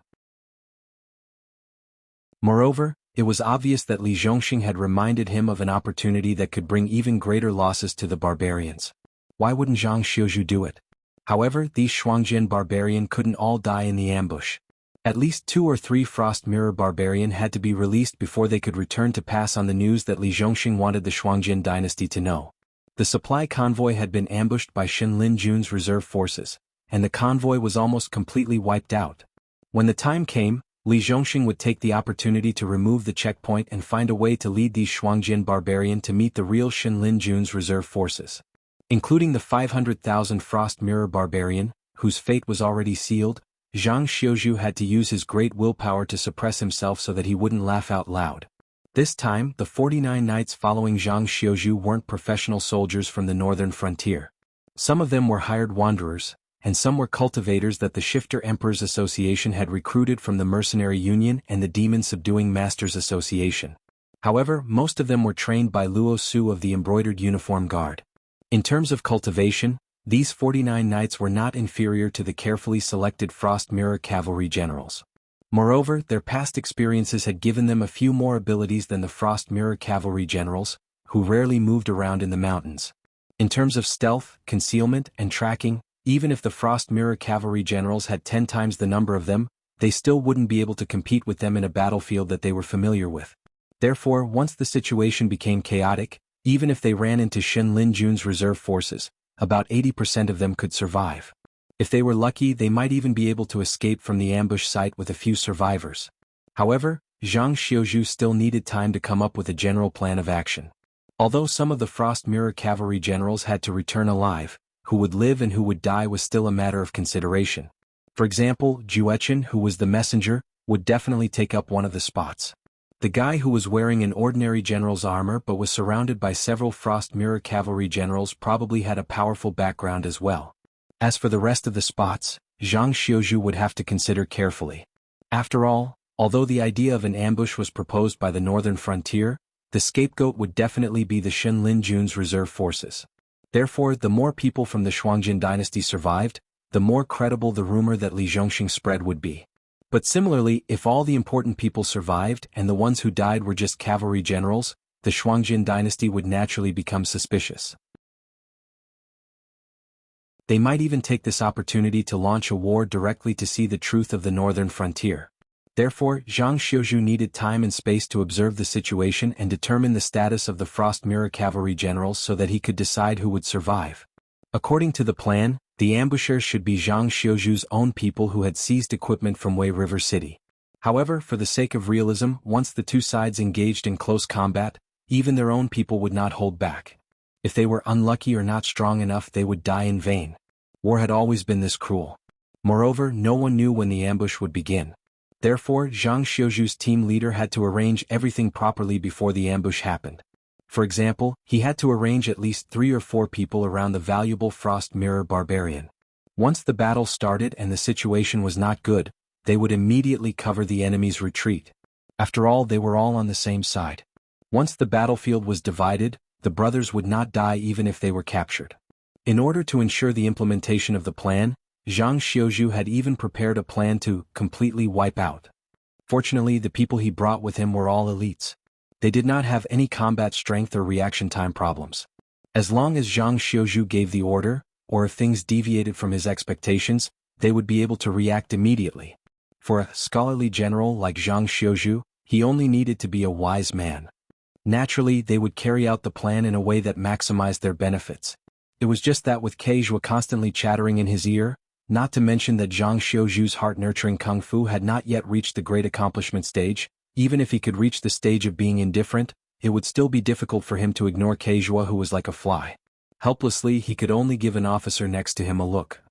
Moreover, it was obvious that Li Zhongxing had reminded him of an opportunity that could bring even greater losses to the barbarians. Why wouldn't Zhang Xiuzhu do it? However, these Shuangjian barbarian couldn't all die in the ambush. At least 2 or 3 Frost Mirror Barbarian had to be released before they could return to pass on the news that Li Zhongxing wanted the Shuangjin dynasty to know. The supply convoy had been ambushed by Shen Linjun's reserve forces, and the convoy was almost completely wiped out. When the time came, Li Zhongxing would take the opportunity to remove the checkpoint and find a way to lead these Shuangjin barbarian to meet the real Shen Linjun's reserve forces. Including the 500,000 Frost Mirror Barbarian, whose fate was already sealed, Zhang Xiuzhu had to use his great willpower to suppress himself so that he wouldn't laugh out loud. This time, the 49 knights following Zhang Xiuzhu weren't professional soldiers from the northern frontier. Some of them were hired wanderers, and some were cultivators that the Shifter Emperors Association had recruited from the Mercenary Union and the Demon Subduing Masters Association. However, most of them were trained by Luo Su of the Embroidered Uniform Guard. In terms of cultivation, these 49 knights were not inferior to the carefully selected Frost Mirror cavalry generals. Moreover, their past experiences had given them a few more abilities than the Frost Mirror cavalry generals, who rarely moved around in the mountains. In terms of stealth, concealment, and tracking, even if the Frost Mirror cavalry generals had 10 times the number of them, they still wouldn't be able to compete with them in a battlefield that they were familiar with. Therefore, once the situation became chaotic, even if they ran into Shen Linjun's reserve forces, about 80% of them could survive. If they were lucky, they might even be able to escape from the ambush site with a few survivors. However, Zhang Xiuzhu still needed time to come up with a general plan of action. Although some of the Frost Mirror cavalry generals had to return alive, who would live and who would die was still a matter of consideration. For example, Juechen, who was the messenger, would definitely take up one of the spots. The guy who was wearing an ordinary general's armor but was surrounded by several Frost Mirror cavalry generals probably had a powerful background as well. As for the rest of the spots, Zhang Xiuzhu would have to consider carefully. After all, although the idea of an ambush was proposed by the northern frontier, the scapegoat would definitely be the Shen Linjun's reserve forces. Therefore, the more people from the Shuangjin dynasty survived, the more credible the rumor that Li Zhongxing spread would be. But similarly, if all the important people survived and the ones who died were just cavalry generals, the Shuangjin dynasty would naturally become suspicious. They might even take this opportunity to launch a war directly to see the truth of the northern frontier. Therefore, Zhang Xiuzhu needed time and space to observe the situation and determine the status of the Frost Mirror cavalry generals so that he could decide who would survive. According to the plan, the ambushers should be Zhang Xiuzhu's own people who had seized equipment from Wei River City. However, for the sake of realism, once the two sides engaged in close combat, even their own people would not hold back. If they were unlucky or not strong enough, they would die in vain. War had always been this cruel. Moreover, no one knew when the ambush would begin. Therefore, Zhang Xiuzhu's team leader had to arrange everything properly before the ambush happened. For example, he had to arrange at least 3 or 4 people around the valuable Frost Mirror Barbarian. Once the battle started and the situation was not good, they would immediately cover the enemy's retreat. After all, they were all on the same side. Once the battlefield was divided, the brothers would not die even if they were captured. In order to ensure the implementation of the plan, Zhang Xiuzhu had even prepared a plan to completely wipe out. Fortunately, the people he brought with him were all elites. They did not have any combat strength or reaction time problems. As long as Zhang Xiuzhu gave the order, or if things deviated from his expectations, they would be able to react immediately. For a scholarly general like Zhang Xiuzhu, he only needed to be a wise man. Naturally, they would carry out the plan in a way that maximized their benefits. It was just that with Keijua constantly chattering in his ear, not to mention that Zhang Xiuzhu's heart-nurturing kung fu had not yet reached the great accomplishment stage. Even if he could reach the stage of being indifferent, it would still be difficult for him to ignore Keijua, who was like a fly. Helplessly, he could only give an officer next to him a look.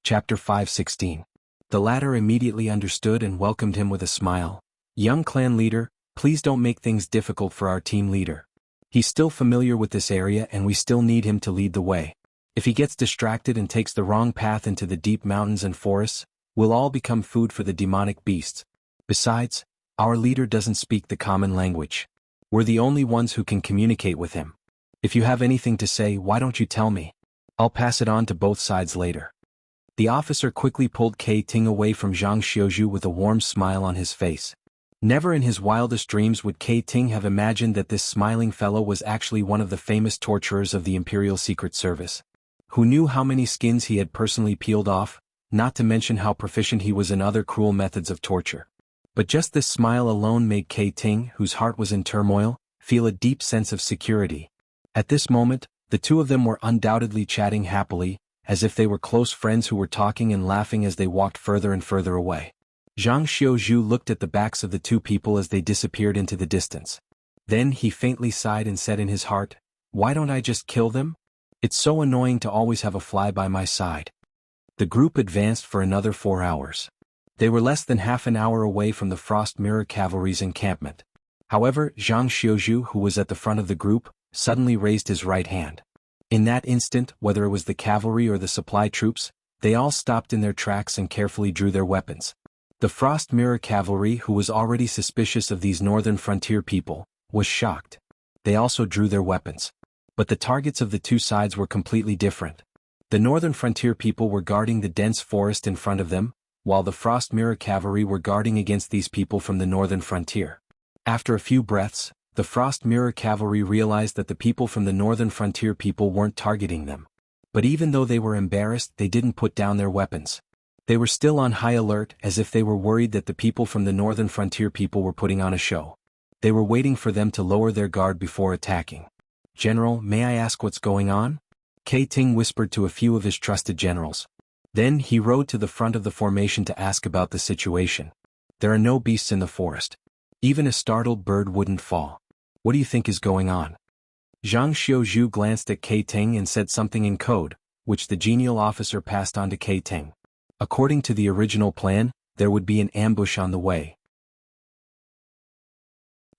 Chapter 5:16. The latter immediately understood and welcomed him with a smile. Young clan leader, please don't make things difficult for our team leader. He's still familiar with this area and we still need him to lead the way. If he gets distracted and takes the wrong path into the deep mountains and forests, we'll all become food for the demonic beasts. Besides, our leader doesn't speak the common language. We're the only ones who can communicate with him. If you have anything to say, why don't you tell me? I'll pass it on to both sides later. The officer quickly pulled Kei Ting away from Zhang Xiuzhu with a warm smile on his face. Never in his wildest dreams would Kei Ting have imagined that this smiling fellow was actually one of the famous torturers of the Imperial Secret Service. who knew how many skins he had personally peeled off, not to mention how proficient he was in other cruel methods of torture. But just this smile alone made Kei Ting, whose heart was in turmoil, feel a deep sense of security. At this moment, the two of them were undoubtedly chatting happily, as if they were close friends who were talking and laughing as they walked further and further away. Zhang Xiaozhu looked at the backs of the two people as they disappeared into the distance. Then he faintly sighed and said in his heart, "Why don't I just kill them? It's so annoying to always have a fly by my side." The group advanced for another 4 hours. They were less than half an hour away from the Frost Mirror Cavalry's encampment. However, Zhang Xiaozhu, who was at the front of the group, suddenly raised his right hand. In that instant, whether it was the cavalry or the supply troops, they all stopped in their tracks and carefully drew their weapons. The Frost Mirror Cavalry, who was already suspicious of these northern frontier people, was shocked. They also drew their weapons. But the targets of the two sides were completely different. The northern frontier people were guarding the dense forest in front of them, while the Frost Mirror Cavalry were guarding against these people from the northern frontier. After a few breaths, the Frost Mirror Cavalry realized that the people from the northern frontier people weren't targeting them. But even though they were embarrassed, they didn't put down their weapons. They were still on high alert, as if they were worried that the people from the northern frontier people were putting on a show. They were waiting for them to lower their guard before attacking. "General, may I ask what's going on?" Kei Ting whispered to a few of his trusted generals. Then he rode to the front of the formation to ask about the situation. "There are no beasts in the forest. Even a startled bird wouldn't fall. What do you think is going on?" Zhang Xiaozhu glanced at Kei Ting and said something in code, which the genial officer passed on to Kei Ting. According to the original plan, there would be an ambush on the way.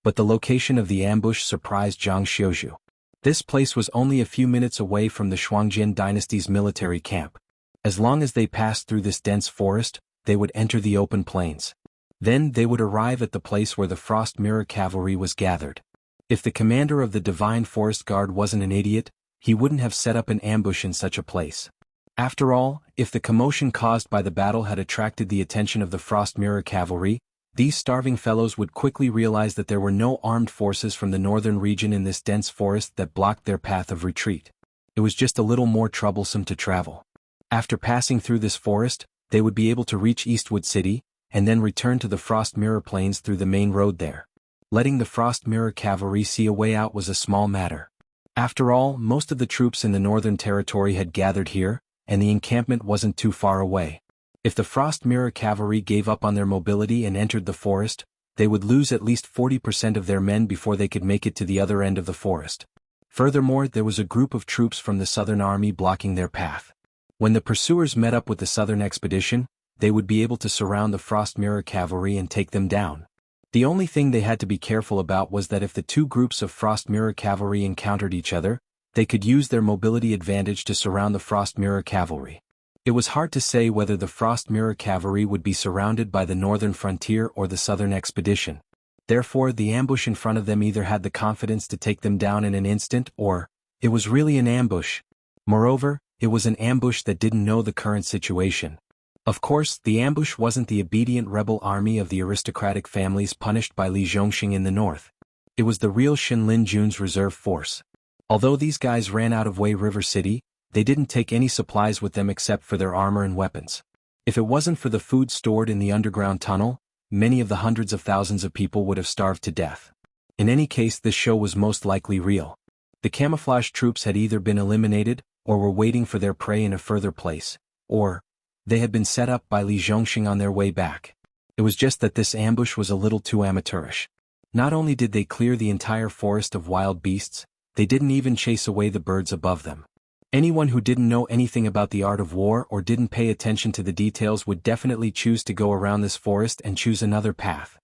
But the location of the ambush surprised Zhang Xiaozhu. This place was only a few minutes away from the Shuangjian dynasty's military camp. As long as they passed through this dense forest, they would enter the open plains. Then they would arrive at the place where the Frost Mirror Cavalry was gathered. If the commander of the Divine Forest Guard wasn't an idiot, he wouldn't have set up an ambush in such a place. After all, if the commotion caused by the battle had attracted the attention of the Frost Mirror Cavalry, these starving fellows would quickly realize that there were no armed forces from the northern region in this dense forest that blocked their path of retreat. It was just a little more troublesome to travel. After passing through this forest, they would be able to reach Eastwood City, and then return to the Frost Mirror Plains through the main road there. Letting the Frost Mirror Cavalry see a way out was a small matter. After all, most of the troops in the northern territory had gathered here, and the encampment wasn't too far away. If the Frost Mirror Cavalry gave up on their mobility and entered the forest, they would lose at least 40% of their men before they could make it to the other end of the forest. Furthermore, there was a group of troops from the Southern Army blocking their path. When the pursuers met up with the Southern Expedition, they would be able to surround the Frost Mirror Cavalry and take them down. The only thing they had to be careful about was that if the two groups of Frost Mirror Cavalry encountered each other, they could use their mobility advantage to surround the Frost Mirror Cavalry. It was hard to say whether the Frost Mirror Cavalry would be surrounded by the northern frontier or the Southern Expedition. Therefore, the ambush in front of them either had the confidence to take them down in an instant or, it was really an ambush. Moreover, it was an ambush that didn't know the current situation. Of course, the ambush wasn't the obedient rebel army of the aristocratic families punished by Li Zhongxing in the north. It was the real Shenlin Jun's reserve force. Although these guys ran out of Wei River City, they didn't take any supplies with them except for their armor and weapons. If it wasn't for the food stored in the underground tunnel, many of the hundreds of thousands of people would have starved to death. In any case, this show was most likely real. The camouflage troops had either been eliminated, or were waiting for their prey in a further place, or they had been set up by Li Zhongxing on their way back. It was just that this ambush was a little too amateurish. Not only did they clear the entire forest of wild beasts, they didn't even chase away the birds above them. Anyone who didn't know anything about the art of war or didn't pay attention to the details would definitely choose to go around this forest and choose another path.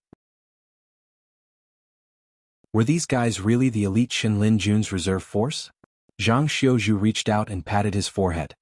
Were these guys really the elite Shenlin Jun's reserve force? Zhang Xiaozhu reached out and patted his forehead.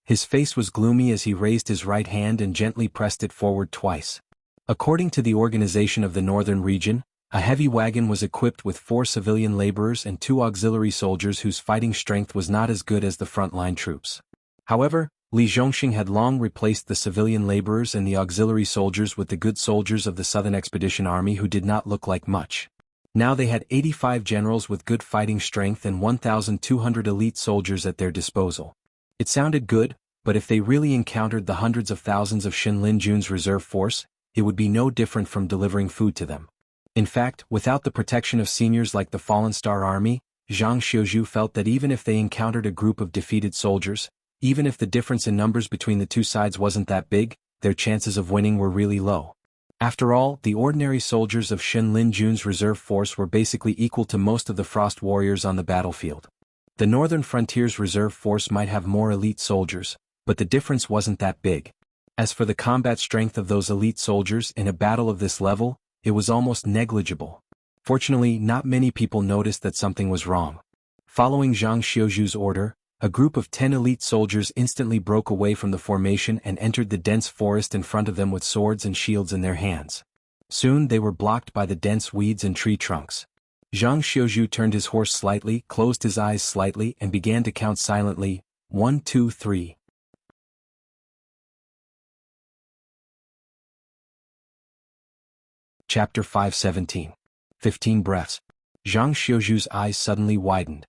His face was gloomy as he raised his right hand and gently pressed it forward twice. According to the organization of the northern region, a heavy wagon was equipped with 4 civilian laborers and 2 auxiliary soldiers whose fighting strength was not as good as the frontline troops. However, Li Zhongxing had long replaced the civilian laborers and the auxiliary soldiers with the good soldiers of the Southern Expedition Army who did not look like much. Now they had 85 generals with good fighting strength and 1,200 elite soldiers at their disposal. It sounded good, but if they really encountered the hundreds of thousands of Shin Lin Jun's reserve force, it would be no different from delivering food to them. In fact, without the protection of seniors like the Fallen Star Army, Zhang Xiuzhu felt that even if they encountered a group of defeated soldiers, even if the difference in numbers between the two sides wasn't that big, their chances of winning were really low. After all, the ordinary soldiers of Shin Lin Jun's reserve force were basically equal to most of the Frost warriors on the battlefield. The Northern Frontier's reserve force might have more elite soldiers, but the difference wasn't that big. As for the combat strength of those elite soldiers in a battle of this level, it was almost negligible. Fortunately, not many people noticed that something was wrong. Following Zhang Xiuzhu's order, a group of 10 elite soldiers instantly broke away from the formation and entered the dense forest in front of them with swords and shields in their hands. Soon they were blocked by the dense weeds and tree trunks. Zhang Xiuzhu turned his horse slightly, closed his eyes slightly and began to count silently, 1, 2, 3. Chapter 5:17. 15 breaths. Zhang Xiuzhu's eyes suddenly widened.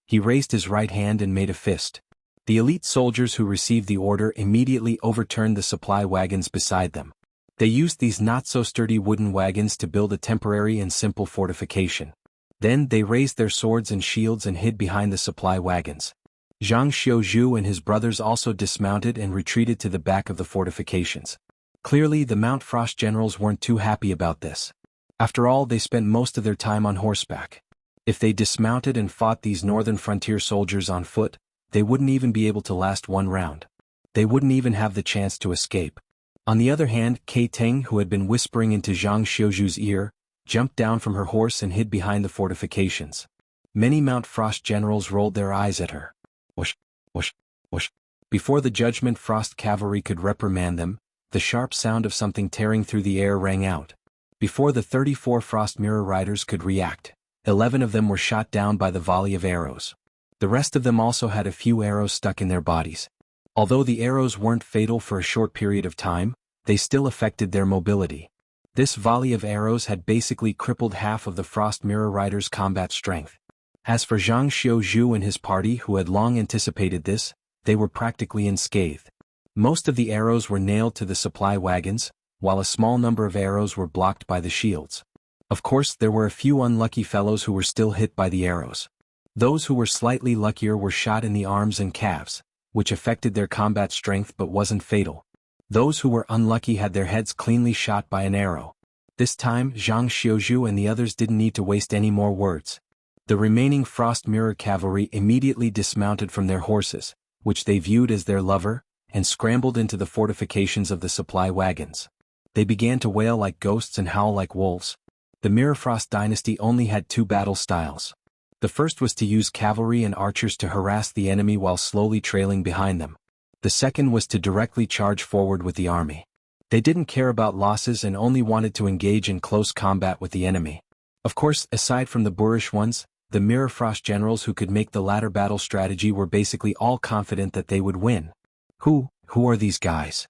He raised his right hand and made a fist. The elite soldiers who received the order immediately overturned the supply wagons beside them. They used these not-so-sturdy wooden wagons to build a temporary and simple fortification. Then they raised their swords and shields and hid behind the supply wagons. Zhang Xiuzhu and his brothers also dismounted and retreated to the back of the fortifications. Clearly, the Mount Frost generals weren't too happy about this. After all, they spent most of their time on horseback. If they dismounted and fought these northern frontier soldiers on foot, they wouldn't even be able to last one round. They wouldn't even have the chance to escape. On the other hand, Kei Teng, who had been whispering into Zhang Xiuzhu's ear, jumped down from her horse and hid behind the fortifications. Many Mount Frost generals rolled their eyes at her. Whoosh, whoosh, whoosh. Before the Judgment Frost cavalry could reprimand them, the sharp sound of something tearing through the air rang out. Before the 34 Frost Mirror Riders could react, 11 of them were shot down by the volley of arrows. The rest of them also had a few arrows stuck in their bodies. Although the arrows weren't fatal for a short period of time, they still affected their mobility. This volley of arrows had basically crippled half of the Frost Mirror Riders' combat strength. As for Zhang Xiuzhu and his party who had long anticipated this, they were practically unscathed. Most of the arrows were nailed to the supply wagons, while a small number of arrows were blocked by the shields. Of course, there were a few unlucky fellows who were still hit by the arrows. Those who were slightly luckier were shot in the arms and calves, which affected their combat strength but wasn't fatal. Those who were unlucky had their heads cleanly shot by an arrow. This time, Zhang Xiuzhu and the others didn't need to waste any more words. The remaining Frost Mirror cavalry immediately dismounted from their horses, which they viewed as their lover, and scrambled into the fortifications of the supply wagons. They began to wail like ghosts and howl like wolves. The Mirror Frost dynasty only had two battle styles. The first was to use cavalry and archers to harass the enemy while slowly trailing behind them. The second was to directly charge forward with the army. They didn't care about losses and only wanted to engage in close combat with the enemy. Of course, aside from the boorish ones, the Mirror Frost generals who could make the latter battle strategy were basically all confident that they would win. Who are these guys?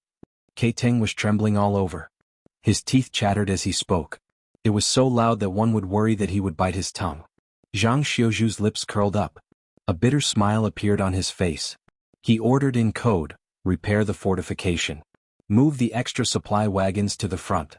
Kei Teng was trembling all over. His teeth chattered as he spoke. It was so loud that one would worry that he would bite his tongue. Zhang Xiuzhu's lips curled up. A bitter smile appeared on his face. He ordered in code, "Repair the fortification. Move the extra supply wagons to the front.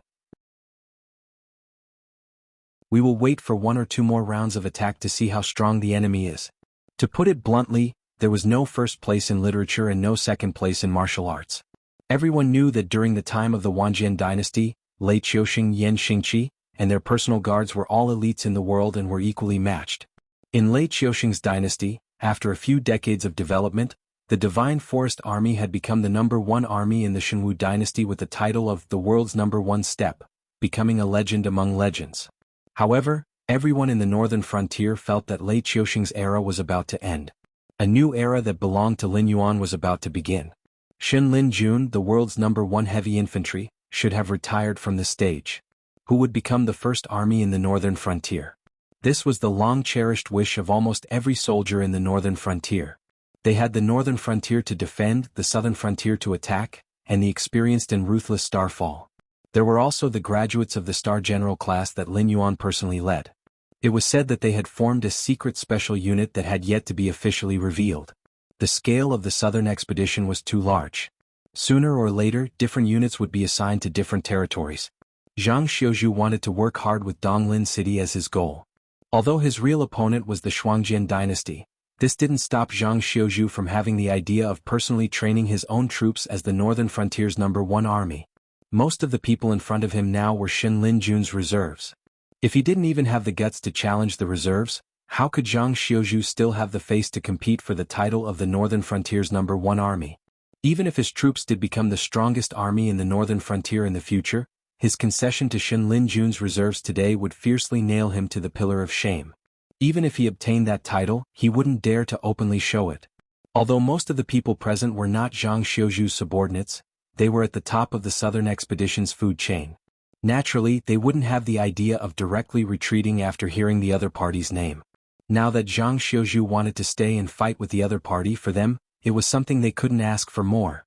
We will wait for 1 or 2 more rounds of attack to see how strong the enemy is." To put it bluntly, there was no first place in literature and no second place in martial arts. Everyone knew that during the time of the Wanjian dynasty, Lei Qiuxing Yan Xingqi, and their personal guards were all elites in the world and were equally matched. In Lei Qiuxing's dynasty, after a few decades of development, the Divine Forest Army had become the #1 army in the Shenwu dynasty with the title of the world's #1 step, becoming a legend among legends. However, everyone in the northern frontier felt that Lei Qiuxing's era was about to end. A new era that belonged to Lin Yuan was about to begin. Shin Lin Jun, the world's #1 heavy infantry, should have retired from the stage. Who would become the first army in the northern frontier? This was the long-cherished wish of almost every soldier in the northern frontier. They had the northern frontier to defend, the southern frontier to attack, and the experienced and ruthless Starfall. There were also the graduates of the Star General class that Lin Yuan personally led. It was said that they had formed a secret special unit that had yet to be officially revealed. The scale of the southern expedition was too large. Sooner or later, different units would be assigned to different territories. Zhang Xiuzhu wanted to work hard with Donglin City as his goal. Although his real opponent was the Shuangjian dynasty, this didn't stop Zhang Xiuzhu from having the idea of personally training his own troops as the Northern Frontier's #1 army. Most of the people in front of him now were Xin Linjun's reserves. If he didn't even have the guts to challenge the reserves, how could Zhang Xiuzhu still have the face to compete for the title of the Northern Frontier's #1 army? Even if his troops did become the strongest army in the Northern Frontier in the future, his concession to Xin Linjun's reserves today would fiercely nail him to the pillar of shame. Even if he obtained that title, he wouldn't dare to openly show it. Although most of the people present were not Zhang Xiuzhu's subordinates, they were at the top of the southern expedition's food chain. Naturally, they wouldn't have the idea of directly retreating after hearing the other party's name. Now that Zhang Xiuzhu wanted to stay and fight with the other party, for them, it was something they couldn't ask for more.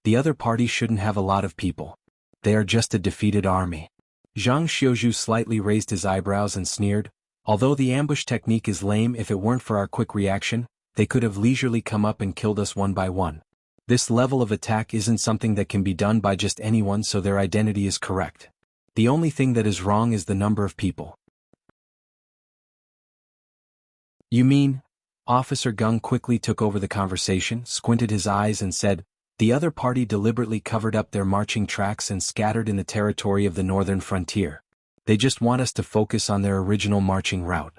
The other party shouldn't have a lot of people. They are just a defeated army. Zhang Xiuzhu slightly raised his eyebrows and sneered, although the ambush technique is lame, if it weren't for our quick reaction, they could have leisurely come up and killed us one by one. This level of attack isn't something that can be done by just anyone, so their identity is correct. The only thing that is wrong is the number of people. You mean? Officer Gung quickly took over the conversation, squinted his eyes and said, the other party deliberately covered up their marching tracks and scattered in the territory of the Northern Frontier. They just want us to focus on their original marching route.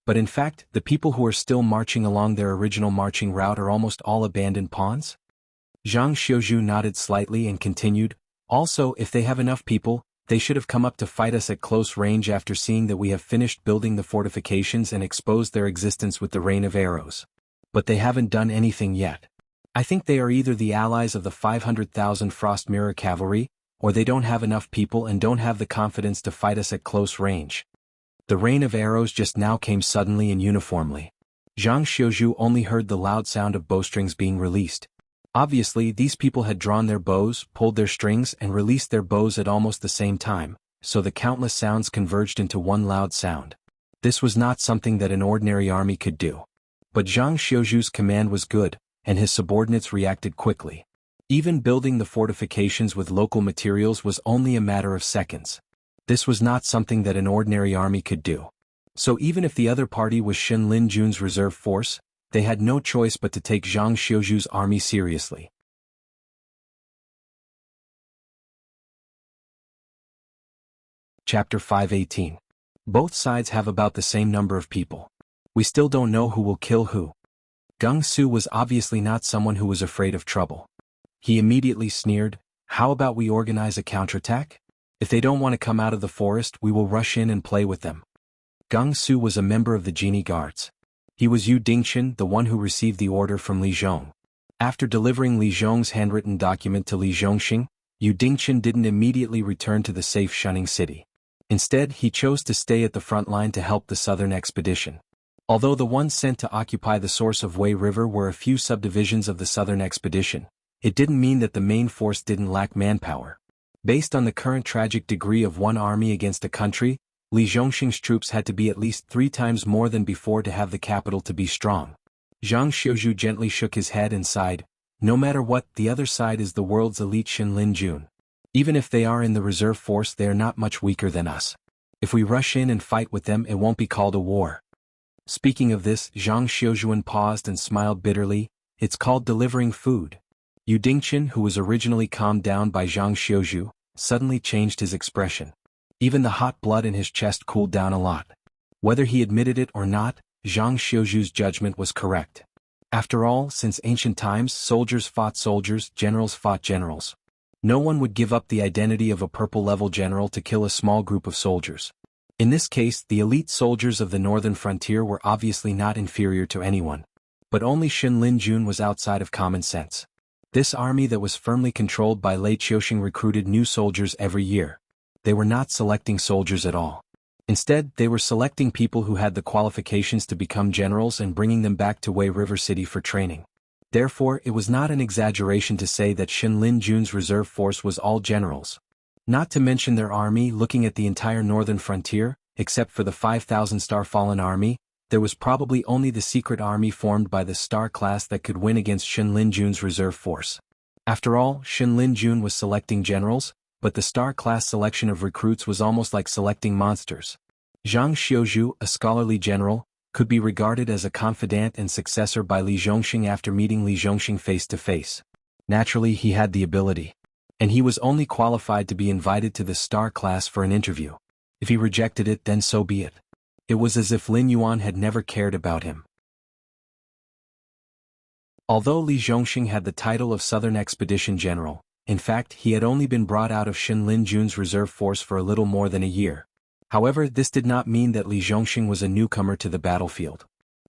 But in fact, the people who are still marching along their original marching route are almost all abandoned pawns? Zhang Xiuzhu nodded slightly and continued, also, if they have enough people, they should have come up to fight us at close range after seeing that we have finished building the fortifications and exposed their existence with the rain of arrows. But they haven't done anything yet. I think they are either the allies of the 500,000 Frost Mirror Cavalry, or they don't have enough people and don't have the confidence to fight us at close range. The rain of arrows just now came suddenly and uniformly. Zhang Xiuzhu only heard the loud sound of bowstrings being released. Obviously, these people had drawn their bows, pulled their strings, and released their bows at almost the same time, so the countless sounds converged into one loud sound. This was not something that an ordinary army could do. But Zhang Xiuzhu's command was good, and his subordinates reacted quickly. Even building the fortifications with local materials was only a matter of seconds. This was not something that an ordinary army could do. So even if the other party was Xin Linjun's reserve force, they had no choice but to take Zhang Xiuzhu's army seriously. Chapter 518. Both sides have about the same number of people. We still don't know who will kill who. Gung Su was obviously not someone who was afraid of trouble. He immediately sneered, how about we organize a counterattack? If they don't want to come out of the forest, we will rush in and play with them. Gung Su was a member of the Genie Guards. He was Yu Dingqian, the one who received the order from Li Zhong. After delivering Li Zhong's handwritten document to Li Zhongxing, Yu Dingqian didn't immediately return to the safe Shunning City. Instead, he chose to stay at the front line to help the southern expedition. Although the ones sent to occupy the source of Wei River were a few subdivisions of the southern expedition, it didn't mean that the main force didn't lack manpower. Based on the current tragic degree of one army against a country, Li Zhongxing's troops had to be at least 3 times more than before to have the capital to be strong. Zhang Xiuzhu gently shook his head and sighed, no matter what, the other side is the world's elite Xin Linjun. Even if they are in the reserve force, they are not much weaker than us. If we rush in and fight with them, it won't be called a war. Speaking of this, Zhang Xiuzhuan paused and smiled bitterly, it's called delivering food. Yu Dingqian, who was originally calmed down by Zhang Xiuzhu, suddenly changed his expression. Even the hot blood in his chest cooled down a lot. Whether he admitted it or not, Zhang Xiuzhu's judgment was correct. After all, since ancient times, soldiers fought soldiers, generals fought generals. No one would give up the identity of a purple-level general to kill a small group of soldiers. In this case, the elite soldiers of the northern frontier were obviously not inferior to anyone. But only Xin Linjun was outside of common sense. This army that was firmly controlled by Lei Qiuxing recruited new soldiers every year. They were not selecting soldiers at all. Instead, they were selecting people who had the qualifications to become generals and bringing them back to Wei River City for training. Therefore, it was not an exaggeration to say that Xin Linjun's reserve force was all generals. Not to mention their army, looking at the entire northern frontier, except for the 5,000 Star Fallen army, there was probably only the secret army formed by the star class that could win against Shen Linjun's reserve force. After all, Shen Linjun was selecting generals, but the star class selection of recruits was almost like selecting monsters. Zhang Xiuzhu, a scholarly general, could be regarded as a confidant and successor by Li Zhongxing after meeting Li Zhongxing face to face. Naturally, he had the ability. And he was only qualified to be invited to the star class for an interview. If he rejected it, then so be it. It was as if Lin Yuan had never cared about him. Although Li Zhongxing had the title of Southern Expedition General, in fact he had only been brought out of Shen Linjun's reserve force for a little more than a year. However, this did not mean that Li Zhongxing was a newcomer to the battlefield.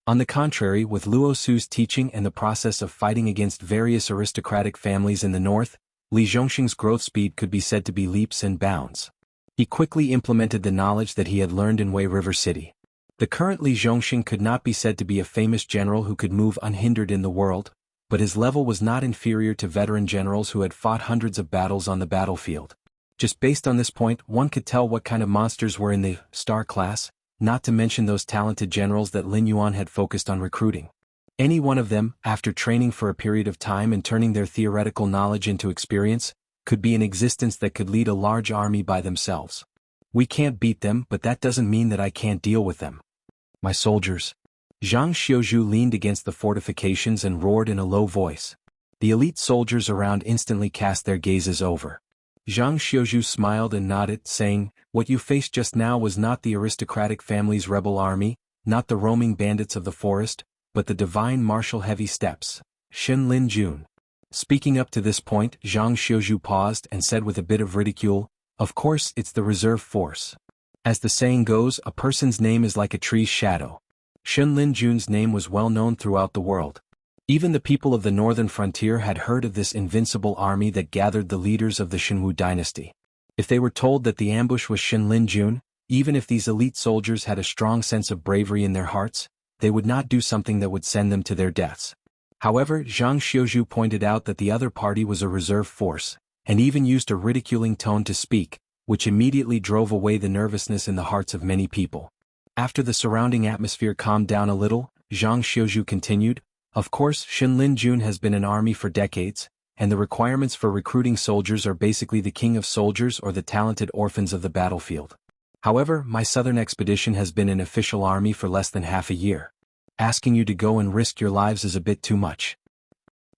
On the contrary, with Luo Su's teaching and the process of fighting against various aristocratic families in the north, Li Zhongxing's growth speed could be said to be leaps and bounds. He quickly implemented the knowledge that he had learned in Wei River City. The current Li Zhongxing could not be said to be a famous general who could move unhindered in the world, but his level was not inferior to veteran generals who had fought hundreds of battles on the battlefield. Just based on this point, one could tell what kind of monsters were in the star class, not to mention those talented generals that Lin Yuan had focused on recruiting. Any one of them, after training for a period of time and turning their theoretical knowledge into experience, could be in existence that could lead a large army by themselves. We can't beat them, but that doesn't mean that I can't deal with them. My soldiers. Zhang Xiuzhu leaned against the fortifications and roared in a low voice. The elite soldiers around instantly cast their gazes over. Zhang Xiuzhu smiled and nodded, saying, "What you faced just now was not the aristocratic family's rebel army, not the roaming bandits of the forest, but the divine martial heavy steps, Shen Linjun." Speaking up to this point, Zhang Xiuzhu paused and said with a bit of ridicule, "Of course it's the reserve force. As the saying goes, a person's name is like a tree's shadow." Shen Linjun's name was well known throughout the world. Even the people of the northern frontier had heard of this invincible army that gathered the leaders of the Shenwu dynasty. If they were told that the ambush was Shen Linjun, even if these elite soldiers had a strong sense of bravery in their hearts, they would not do something that would send them to their deaths. However, Zhang Xiuzhu pointed out that the other party was a reserve force, and even used a ridiculing tone to speak, which immediately drove away the nervousness in the hearts of many people. After the surrounding atmosphere calmed down a little, Zhang Xiuzhu continued, "Of course, Shen Linjun has been an army for decades, and the requirements for recruiting soldiers are basically the king of soldiers or the talented orphans of the battlefield. However, my southern expedition has been an official army for less than half a year. Asking you to go and risk your lives is a bit too much."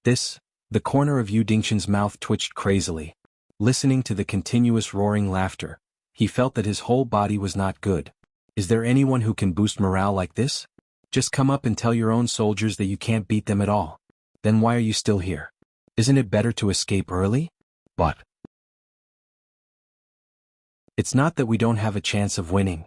The corner of Yu Dingxin's mouth twitched crazily. Listening to the continuous roaring laughter, he felt that his whole body was not good. Is there anyone who can boost morale like this? Just come up and tell your own soldiers that you can't beat them at all. Then why are you still here? Isn't it better to escape early? But it's not that we don't have a chance of winning.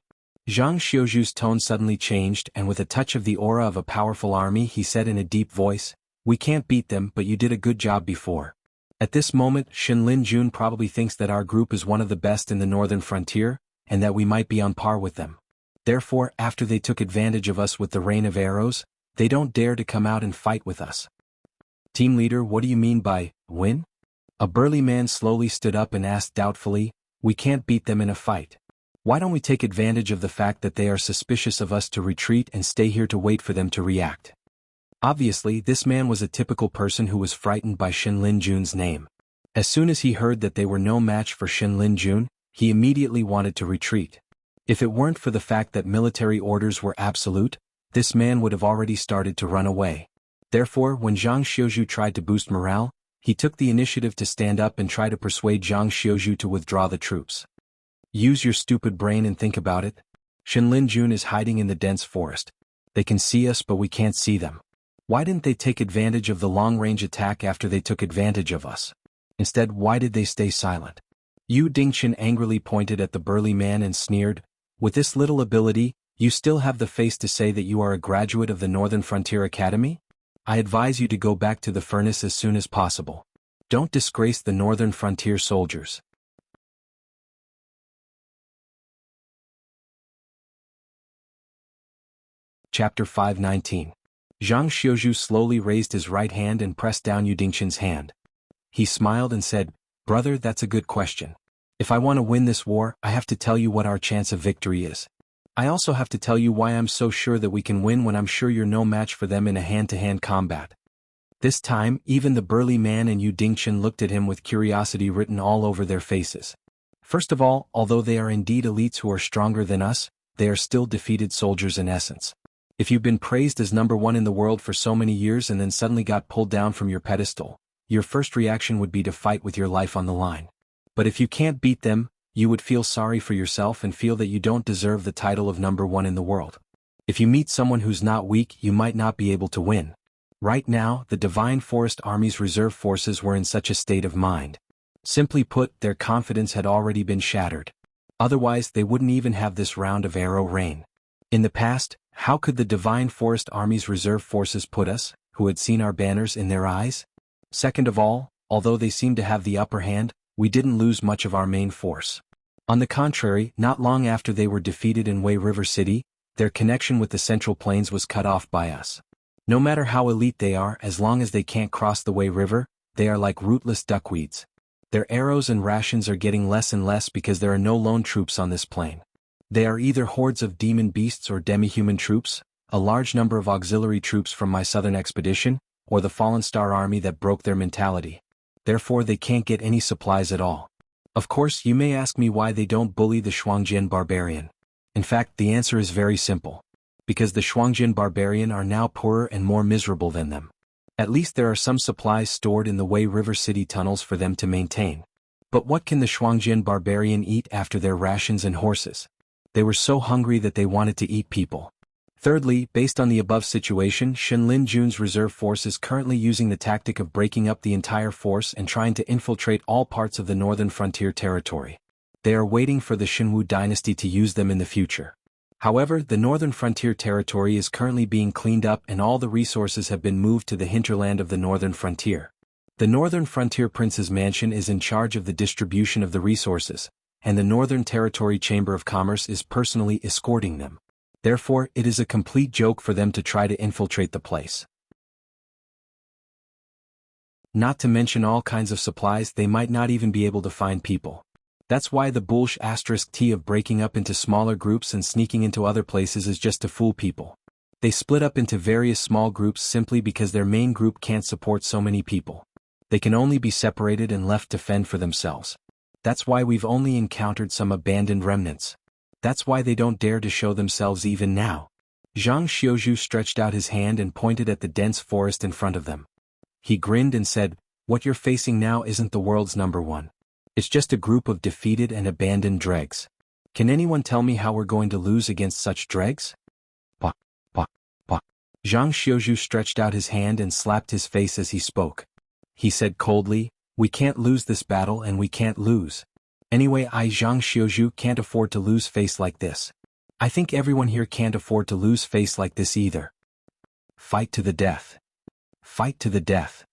Zhang Xiuzhu's tone suddenly changed, and with a touch of the aura of a powerful army he said in a deep voice, "We can't beat them, but you did a good job before. At this moment, Shen Linjun probably thinks that our group is one of the best in the northern frontier, and that we might be on par with them. Therefore, after they took advantage of us with the rain of arrows, they don't dare to come out and fight with us." "Team leader, what do you mean by win?" A burly man slowly stood up and asked doubtfully, "We can't beat them in a fight. Why don't we take advantage of the fact that they are suspicious of us to retreat and stay here to wait for them to react?" Obviously, this man was a typical person who was frightened by Shen Linjun's name. As soon as he heard that they were no match for Shen Linjun, he immediately wanted to retreat. If it weren't for the fact that military orders were absolute, this man would have already started to run away. Therefore, when Zhang Xiuzhu tried to boost morale, he took the initiative to stand up and try to persuade Zhang Xiuzhu to withdraw the troops. "Use your stupid brain and think about it. Shen Linjun is hiding in the dense forest. They can see us, but we can't see them. Why didn't they take advantage of the long-range attack after they took advantage of us? Instead, why did they stay silent?" Yu Dingxin angrily pointed at the burly man and sneered, "With this little ability, you still have the face to say that you are a graduate of the Northern Frontier Academy? I advise you to go back to the furnace as soon as possible. Don't disgrace the Northern Frontier soldiers." Chapter 519. Zhang Xiuzhu slowly raised his right hand and pressed down Yu Dingxin's hand. He smiled and said, "Brother, that's a good question. If I want to win this war, I have to tell you what our chance of victory is. I also have to tell you why I'm so sure that we can win when I'm sure you're no match for them in a hand-to-hand combat. This time, even the burly man and Yu Dingchen looked at him with curiosity written all over their faces. First of all, although they are indeed elites who are stronger than us, they are still defeated soldiers in essence. If you've been praised as number one in the world for so many years and then suddenly got pulled down from your pedestal, your first reaction would be to fight with your life on the line. But if you can't beat them, you would feel sorry for yourself and feel that you don't deserve the title of number one in the world. If you meet someone who's not weak, you might not be able to win. Right now, the Divine Forest Army's reserve forces were in such a state of mind. Simply put, their confidence had already been shattered. Otherwise, they wouldn't even have this round of arrow rain. In the past, how could the Divine Forest Army's reserve forces put us, who had seen our banners, in their eyes? Second of all, although they seemed to have the upper hand, we didn't lose much of our main force. On the contrary, not long after they were defeated in Wei River City, their connection with the Central Plains was cut off by us. No matter how elite they are, as long as they can't cross the Wei River, they are like rootless duckweeds. Their arrows and rations are getting less and less because there are no lone troops on this plain. They are either hordes of demon beasts or demi-human troops, a large number of auxiliary troops from my southern expedition, or the Fallen Star Army that broke their mentality. Therefore they can't get any supplies at all. Of course, you may ask me why they don't bully the Shuangjian barbarian. In fact, the answer is very simple. Because the Shuangjian barbarian are now poorer and more miserable than them. At least there are some supplies stored in the Wei River City tunnels for them to maintain. But what can the Shuangjian barbarian eat after their rations and horses? They were so hungry that they wanted to eat people. Thirdly, based on the above situation, Shenlin Jun's reserve force is currently using the tactic of breaking up the entire force and trying to infiltrate all parts of the northern frontier territory. They are waiting for the Shenwu dynasty to use them in the future. However, the northern frontier territory is currently being cleaned up and all the resources have been moved to the hinterland of the northern frontier. The northern frontier prince's mansion is in charge of the distribution of the resources, and the Northern Territory Chamber of Commerce is personally escorting them. Therefore, it is a complete joke for them to try to infiltrate the place. Not to mention all kinds of supplies, they might not even be able to find people. That's why the bullsh *T of breaking up into smaller groups and sneaking into other places is just to fool people. They split up into various small groups simply because their main group can't support so many people. They can only be separated and left to fend for themselves. That's why we've only encountered some abandoned remnants. That's why they don't dare to show themselves even now. Zhang Xiuzhu stretched out his hand and pointed at the dense forest in front of them. He grinned and said, "What you're facing now isn't the world's number one. It's just a group of defeated and abandoned dregs. Can anyone tell me how we're going to lose against such dregs?" Pa, pa, pa. Zhang Xiuzhu stretched out his hand and slapped his face as he spoke. He said coldly, "We can't lose this battle and we can't lose. Anyway, Zhang Xiuzhu can't afford to lose face like this. I think everyone here can't afford to lose face like this either. Fight to the death. Fight to the death."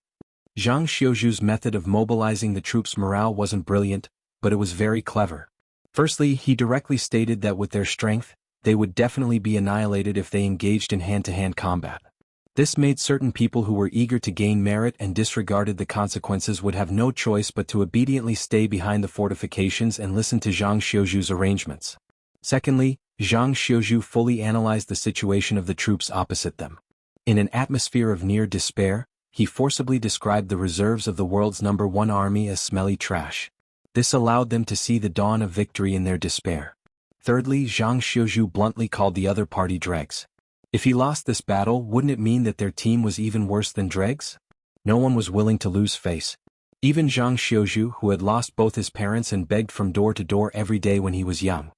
Zhang Xiuzhu's method of mobilizing the troops' morale wasn't brilliant, but it was very clever. Firstly, he directly stated that with their strength, they would definitely be annihilated if they engaged in hand-to-hand combat. This made certain people who were eager to gain merit and disregarded the consequences would have no choice but to obediently stay behind the fortifications and listen to Zhang Xiuzhu's arrangements. Secondly, Zhang Xiuzhu fully analyzed the situation of the troops opposite them. In an atmosphere of near despair, he forcibly described the reserves of the world's number one army as smelly trash. This allowed them to see the dawn of victory in their despair. Thirdly, Zhang Xiuzhu bluntly called the other party dregs. If he lost this battle, wouldn't it mean that their team was even worse than dregs? No one was willing to lose face. Even Zhang Xiuzhu, who had lost both his parents and begged from door to door every day when he was young.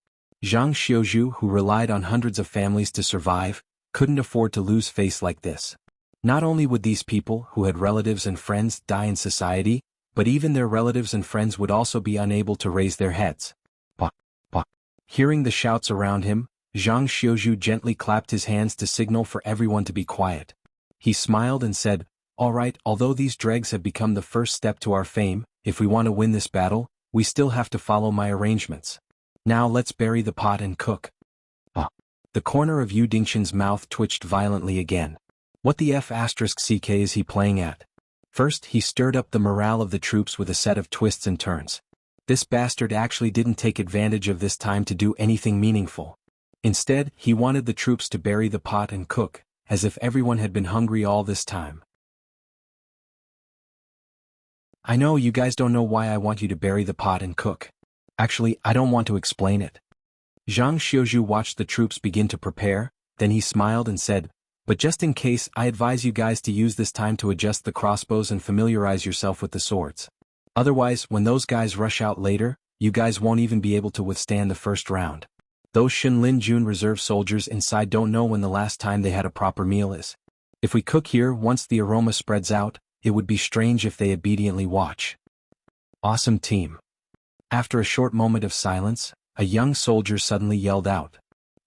Zhang Xiuzhu, who relied on hundreds of families to survive, couldn't afford to lose face like this. Not only would these people, who had relatives and friends, die in society, but even their relatives and friends would also be unable to raise their heads. Pa, pa. Hearing the shouts around him, Zhang Xiuzhu gently clapped his hands to signal for everyone to be quiet. He smiled and said, "All right, although these dregs have become the first step to our fame, if we want to win this battle, we still have to follow my arrangements. Now let's bury the pot and cook." The corner of Yu Dingchen's mouth twitched violently again. What the F***ck is he playing at? First, he stirred up the morale of the troops with a set of twists and turns. This bastard actually didn't take advantage of this time to do anything meaningful. Instead, he wanted the troops to bury the pot and cook, as if everyone had been hungry all this time. I know you guys don't know why I want you to bury the pot and cook. Actually, I don't want to explain it. Zhang Xiuzhu watched the troops begin to prepare, then he smiled and said, but just in case, I advise you guys to use this time to adjust the crossbows and familiarize yourself with the swords. Otherwise, when those guys rush out later, you guys won't even be able to withstand the first round. Those Shinlin Jun reserve soldiers inside don't know when the last time they had a proper meal is. If we cook here once the aroma spreads out, it would be strange if they obediently watch. Awesome team. After a short moment of silence, a young soldier suddenly yelled out.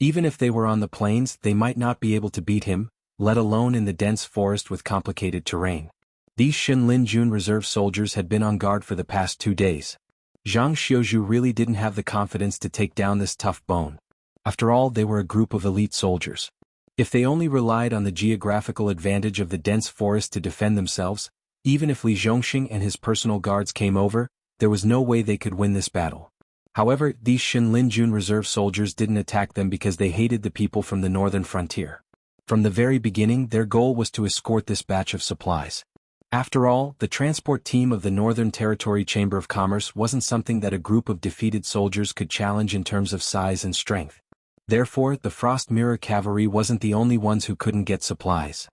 Even if they were on the plains, they might not be able to beat him, let alone in the dense forest with complicated terrain. These Shinlin Jun reserve soldiers had been on guard for the past 2 days. Zhang Xiuzhu really didn't have the confidence to take down this tough bone. After all, they were a group of elite soldiers. If they only relied on the geographical advantage of the dense forest to defend themselves, even if Li Zhongxing and his personal guards came over, there was no way they could win this battle. However, these Shinlin Jun reserve soldiers didn't attack them because they hated the people from the northern frontier. From the very beginning, their goal was to escort this batch of supplies. After all, the transport team of the Northern Territory Chamber of Commerce wasn't something that a group of defeated soldiers could challenge in terms of size and strength. Therefore, the Frost Mirror Cavalry wasn't the only ones who couldn't get supplies.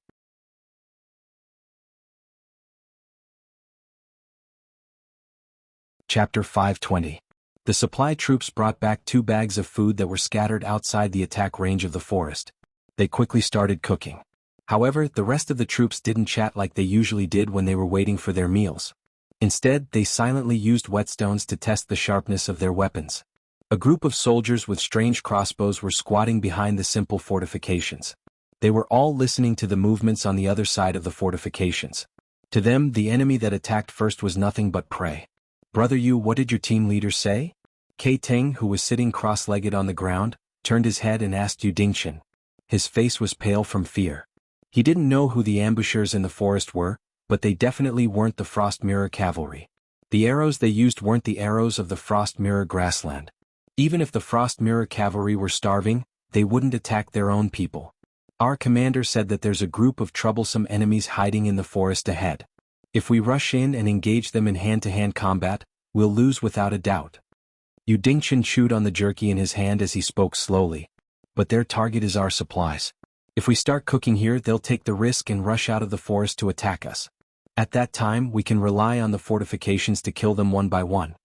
Chapter 520. The supply troops brought back 2 bags of food that were scattered outside the attack range of the forest. They quickly started cooking. However, the rest of the troops didn't chat like they usually did when they were waiting for their meals. Instead, they silently used whetstones to test the sharpness of their weapons. A group of soldiers with strange crossbows were squatting behind the simple fortifications. They were all listening to the movements on the other side of the fortifications. To them, the enemy that attacked first was nothing but prey. Brother Yu, what did your team leader say? Kai Ting, who was sitting cross-legged on the ground, turned his head and asked Yu Dingchen. His face was pale from fear. He didn't know who the ambushers in the forest were, but they definitely weren't the Frost Mirror Cavalry. The arrows they used weren't the arrows of the Frost Mirror grassland. Even if the Frost Mirror Cavalry were starving, they wouldn't attack their own people. Our commander said that there's a group of troublesome enemies hiding in the forest ahead. If we rush in and engage them in hand-to-hand combat, we'll lose without a doubt. Yu Dingchen chewed on the jerky in his hand as he spoke slowly. But their target is our supplies. If we start cooking here, they'll take the risk and rush out of the forest to attack us. At that time, we can rely on the fortifications to kill them one by one.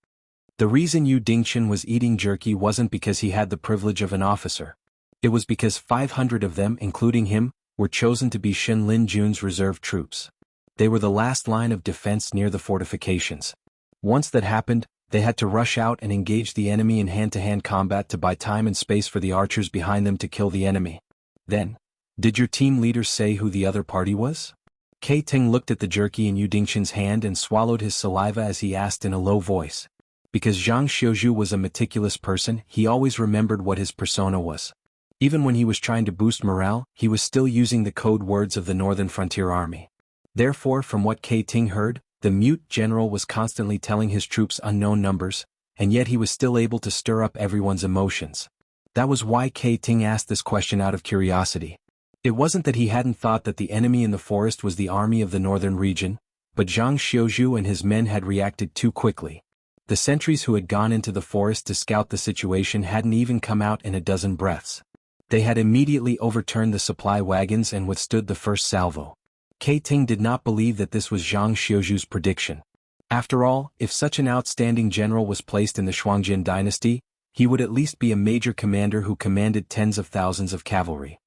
The reason Yu Dingchen was eating jerky wasn't because he had the privilege of an officer. It was because 500 of them, including him, were chosen to be Shinlin Jun's reserve troops. They were the last line of defense near the fortifications. Once that happened, they had to rush out and engage the enemy in hand-to-hand combat to buy time and space for the archers behind them to kill the enemy. Then, did your team leader say who the other party was? Kai Ting looked at the jerky in Yu Dingchen's hand and swallowed his saliva as he asked in a low voice. Because Zhang Xiuzhu was a meticulous person, he always remembered what his persona was. Even when he was trying to boost morale, he was still using the code words of the Northern Frontier Army. Therefore, from what Kai Ting heard, the mute general was constantly telling his troops unknown numbers, and yet he was still able to stir up everyone's emotions. That was why Kai Ting asked this question out of curiosity. It wasn't that he hadn't thought that the enemy in the forest was the army of the northern region, but Zhang Xiuzhu and his men had reacted too quickly. The sentries who had gone into the forest to scout the situation hadn't even come out in a dozen breaths. They had immediately overturned the supply wagons and withstood the first salvo. Kai Ting did not believe that this was Zhang Xiuzhu's prediction. After all, if such an outstanding general was placed in the Shuangjin dynasty, he would at least be a major commander who commanded tens of thousands of cavalry.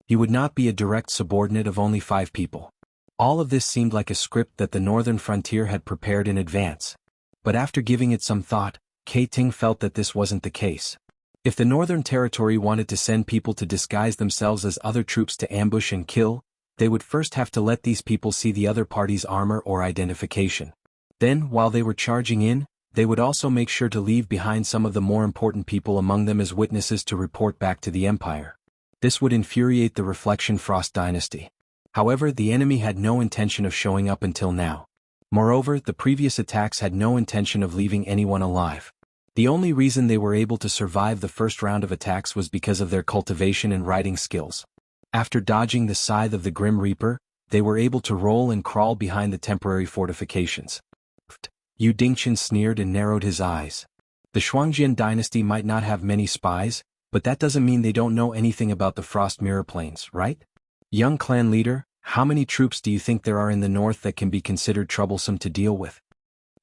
He would not be a direct subordinate of only 5 people. All of this seemed like a script that the northern frontier had prepared in advance. But after giving it some thought, Kai Ting felt that this wasn't the case. If the Northern Territory wanted to send people to disguise themselves as other troops to ambush and kill, they would first have to let these people see the other party's armor or identification. Then, while they were charging in, they would also make sure to leave behind some of the more important people among them as witnesses to report back to the Empire. This would infuriate the Reflection Frost dynasty. However, the enemy had no intention of showing up until now. Moreover, the previous attacks had no intention of leaving anyone alive. The only reason they were able to survive the first round of attacks was because of their cultivation and riding skills. After dodging the scythe of the Grim Reaper, they were able to roll and crawl behind the temporary fortifications. Yu Dingchen sneered and narrowed his eyes. The Shuangjian dynasty might not have many spies, but that doesn't mean they don't know anything about the Frost Mirror Plains, right? Young clan leader, how many troops do you think there are in the north that can be considered troublesome to deal with?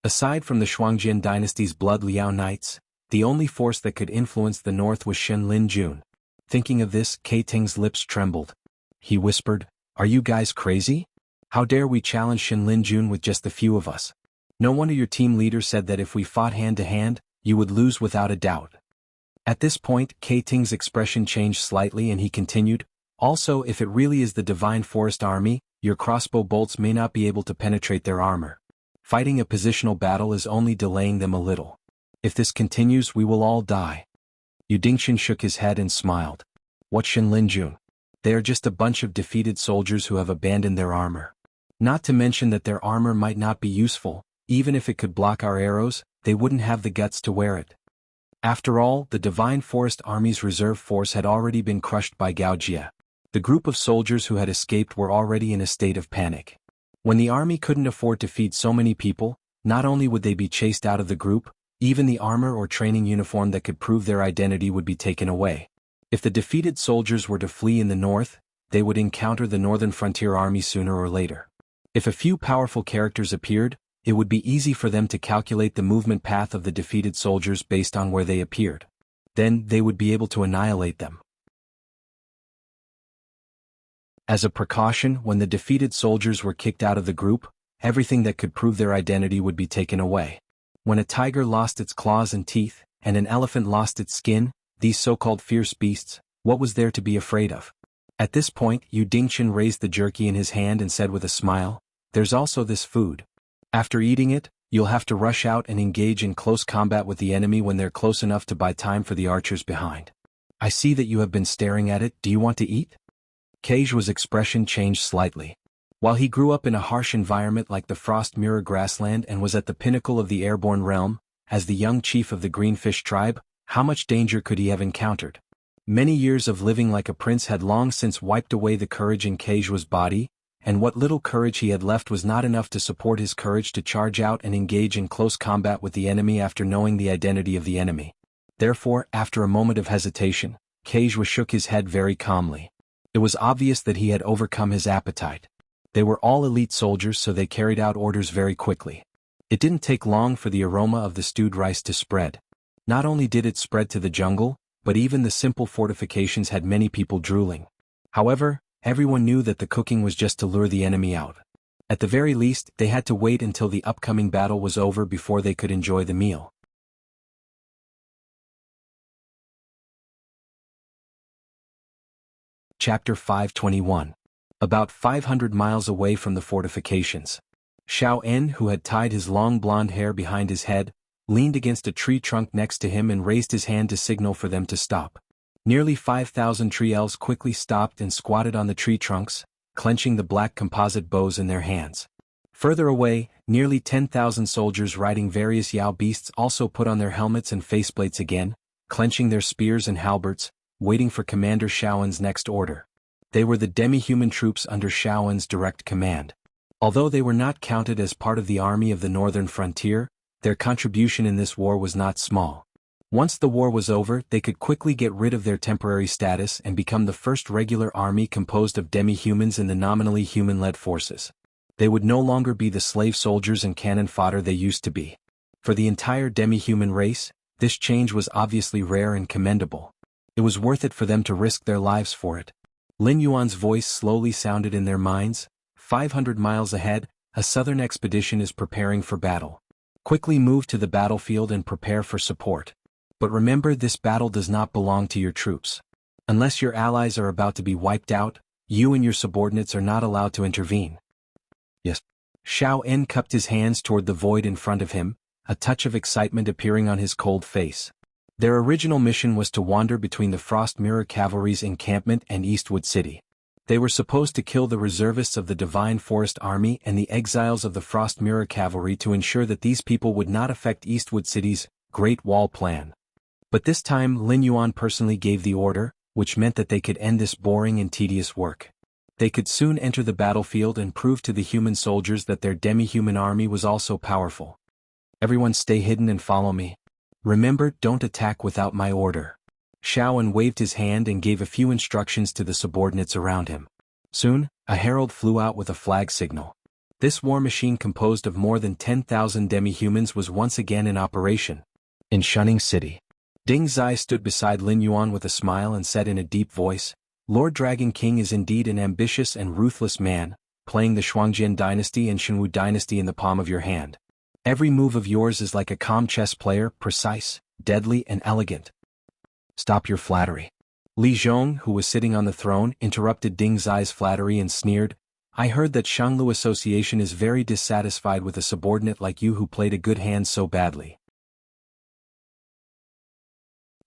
Aside from the Shuangjian dynasty's Blood Liao Knights, the only force that could influence the north was Shen Lin Jun. Thinking of this, Kai Ting's lips trembled. He whispered, "Are you guys crazy? How dare we challenge Shen Lin Jun with just a few of us? No wonder your team leader said that if we fought hand to hand, you would lose without a doubt." At this point, Kai Ting's expression changed slightly and he continued, "Also, if it really is the Divine Forest Army, your crossbow bolts may not be able to penetrate their armor. Fighting a positional battle is only delaying them a little. If this continues, we will all die." Yu Dingchen shook his head and smiled. "What Shen Lin Jun? They are just a bunch of defeated soldiers who have abandoned their armor. Not to mention that their armor might not be useful. Even if it could block our arrows, they wouldn't have the guts to wear it." After all, the Divine Forest Army's reserve force had already been crushed by Gao Jie. The group of soldiers who had escaped were already in a state of panic. When the army couldn't afford to feed so many people, not only would they be chased out of the group, even the armor or training uniform that could prove their identity would be taken away. If the defeated soldiers were to flee in the north, they would encounter the Northern Frontier Army sooner or later. If a few powerful characters appeared, it would be easy for them to calculate the movement path of the defeated soldiers based on where they appeared. Then they would be able to annihilate them. As a precaution, when the defeated soldiers were kicked out of the group, everything that could prove their identity would be taken away. When a tiger lost its claws and teeth, and an elephant lost its skin, these so-called fierce beasts, what was there to be afraid of? At this point, Yu Dingchen raised the jerky in his hand and said with a smile, "There's also this food. After eating it, you'll have to rush out and engage in close combat with the enemy when they're close enough to buy time for the archers behind. I see that you have been staring at it. Do you want to eat?" Kaiju's expression changed slightly. While he grew up in a harsh environment like the Frost Mirror grassland and was at the pinnacle of the airborne realm, as the young chief of the Greenfish tribe, how much danger could he have encountered? Many years of living like a prince had long since wiped away the courage in Kaiju's body, and what little courage he had left was not enough to support his courage to charge out and engage in close combat with the enemy after knowing the identity of the enemy. Therefore, after a moment of hesitation, Kaiju shook his head very calmly. It was obvious that he had overcome his appetite. They were all elite soldiers, so they carried out orders very quickly. It didn't take long for the aroma of the stewed rice to spread. Not only did it spread to the jungle, but even the simple fortifications had many people drooling. However, everyone knew that the cooking was just to lure the enemy out. At the very least, they had to wait until the upcoming battle was over before they could enjoy the meal. Chapter 521. About 500 miles away from the fortifications. Xiao En, who had tied his long blonde hair behind his head, leaned against a tree trunk next to him and raised his hand to signal for them to stop. Nearly 5,000 tree elves quickly stopped and squatted on the tree trunks, clenching the black composite bows in their hands. Further away, nearly 10,000 soldiers riding various Yao beasts also put on their helmets and faceplates again, clenching their spears and halberds, waiting for Commander Xiaoen's next order. They were the demi-human troops under Xiaoen's direct command. Although they were not counted as part of the army of the northern frontier, their contribution in this war was not small. Once the war was over, they could quickly get rid of their temporary status and become the first regular army composed of demi-humans in the nominally human-led forces. They would no longer be the slave soldiers and cannon fodder they used to be. For the entire demi-human race, this change was obviously rare and commendable. It was worth it for them to risk their lives for it. Lin Yuan's voice slowly sounded in their minds. 500 miles ahead, a southern expedition is preparing for battle. Quickly move to the battlefield and prepare for support. But remember, this battle does not belong to your troops. Unless your allies are about to be wiped out, you and your subordinates are not allowed to intervene. Yes. Xiao En cupped his hands toward the void in front of him, a touch of excitement appearing on his cold face. Their original mission was to wander between the Frost Mirror Cavalry's encampment and Eastwood City. They were supposed to kill the reservists of the Divine Forest Army and the exiles of the Frost Mirror Cavalry to ensure that these people would not affect Eastwood City's Great Wall Plan. But this time Lin Yuan personally gave the order, which meant that they could end this boring and tedious work. They could soon enter the battlefield and prove to the human soldiers that their demi-human army was also powerful. Everyone stay hidden and follow me. Remember, don't attack without my order. Shaoan waved his hand and gave a few instructions to the subordinates around him. Soon, a herald flew out with a flag signal. This war machine composed of more than 10,000 demi-humans was once again in operation. In Shunning City. Ding Zai stood beside Lin Yuan with a smile and said in a deep voice, Lord Dragon King is indeed an ambitious and ruthless man, playing the Shuangjian dynasty and Shenwu dynasty in the palm of your hand. Every move of yours is like a calm chess player, precise, deadly and elegant. Stop your flattery. Li Zhong, who was sitting on the throne, interrupted Ding Zai's flattery and sneered, I heard that Xianglu Association is very dissatisfied with a subordinate like you who played a good hand so badly.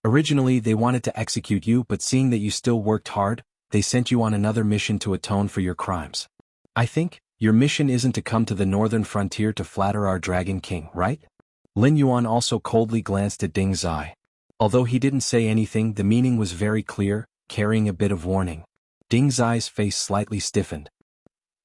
Originally they wanted to execute you, but seeing that you still worked hard, they sent you on another mission to atone for your crimes. I think, your mission isn't to come to the northern frontier to flatter our Dragon King, right? Lin Yuan also coldly glanced at Ding Zai. Although he didn't say anything, the meaning was very clear, carrying a bit of warning. Ding Zai's face slightly stiffened.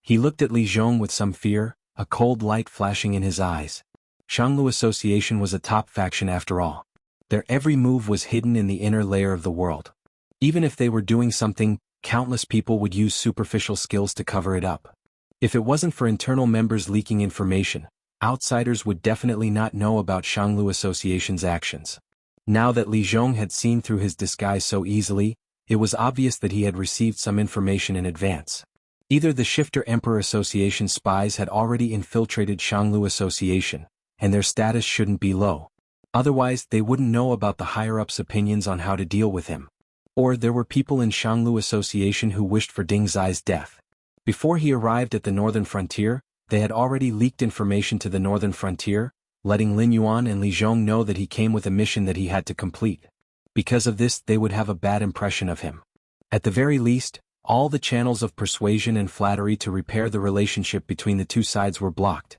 He looked at Li Zhong with some fear, a cold light flashing in his eyes. Xianglu Association was a top faction after all. Their every move was hidden in the inner layer of the world. Even if they were doing something, countless people would use superficial skills to cover it up. If it wasn't for internal members leaking information, outsiders would definitely not know about Xianglu Association's actions. Now that Li Zhong had seen through his disguise so easily, it was obvious that he had received some information in advance. Either the Shifter Emperor Association spies had already infiltrated Xianglu Association, and their status shouldn't be low. Otherwise, they wouldn't know about the higher-ups' opinions on how to deal with him. Or there were people in Xianglu Association who wished for Ding Zai's death. Before he arrived at the northern frontier, they had already leaked information to the northern frontier, letting Lin Yuan and Li Zhong know that he came with a mission that he had to complete. Because of this, they would have a bad impression of him. At the very least, all the channels of persuasion and flattery to repair the relationship between the two sides were blocked.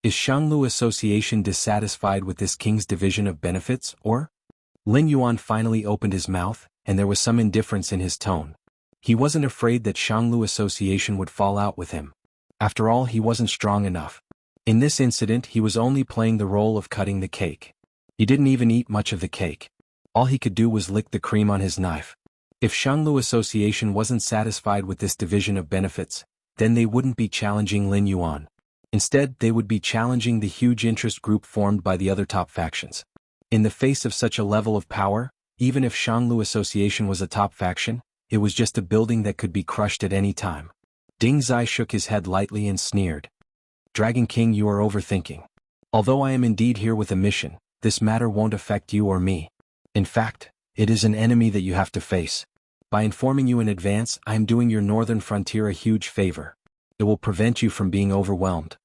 Is Xianglu Association dissatisfied with this king's division of benefits, or? Lin Yuan finally opened his mouth, and there was some indifference in his tone. He wasn't afraid that Xianglu Association would fall out with him. After all, he wasn't strong enough. In this incident, he was only playing the role of cutting the cake. He didn't even eat much of the cake. All he could do was lick the cream on his knife. If Xianglu Association wasn't satisfied with this division of benefits, then they wouldn't be challenging Lin Yuan. Instead, they would be challenging the huge interest group formed by the other top factions. In the face of such a level of power, even if Xianglu Association was a top faction, it was just a building that could be crushed at any time. Ding Zai shook his head lightly and sneered. Dragon King, you are overthinking. Although I am indeed here with a mission, this matter won't affect you or me. In fact, it is an enemy that you have to face. By informing you in advance, I am doing your northern frontier a huge favor. It will prevent you from being overwhelmed.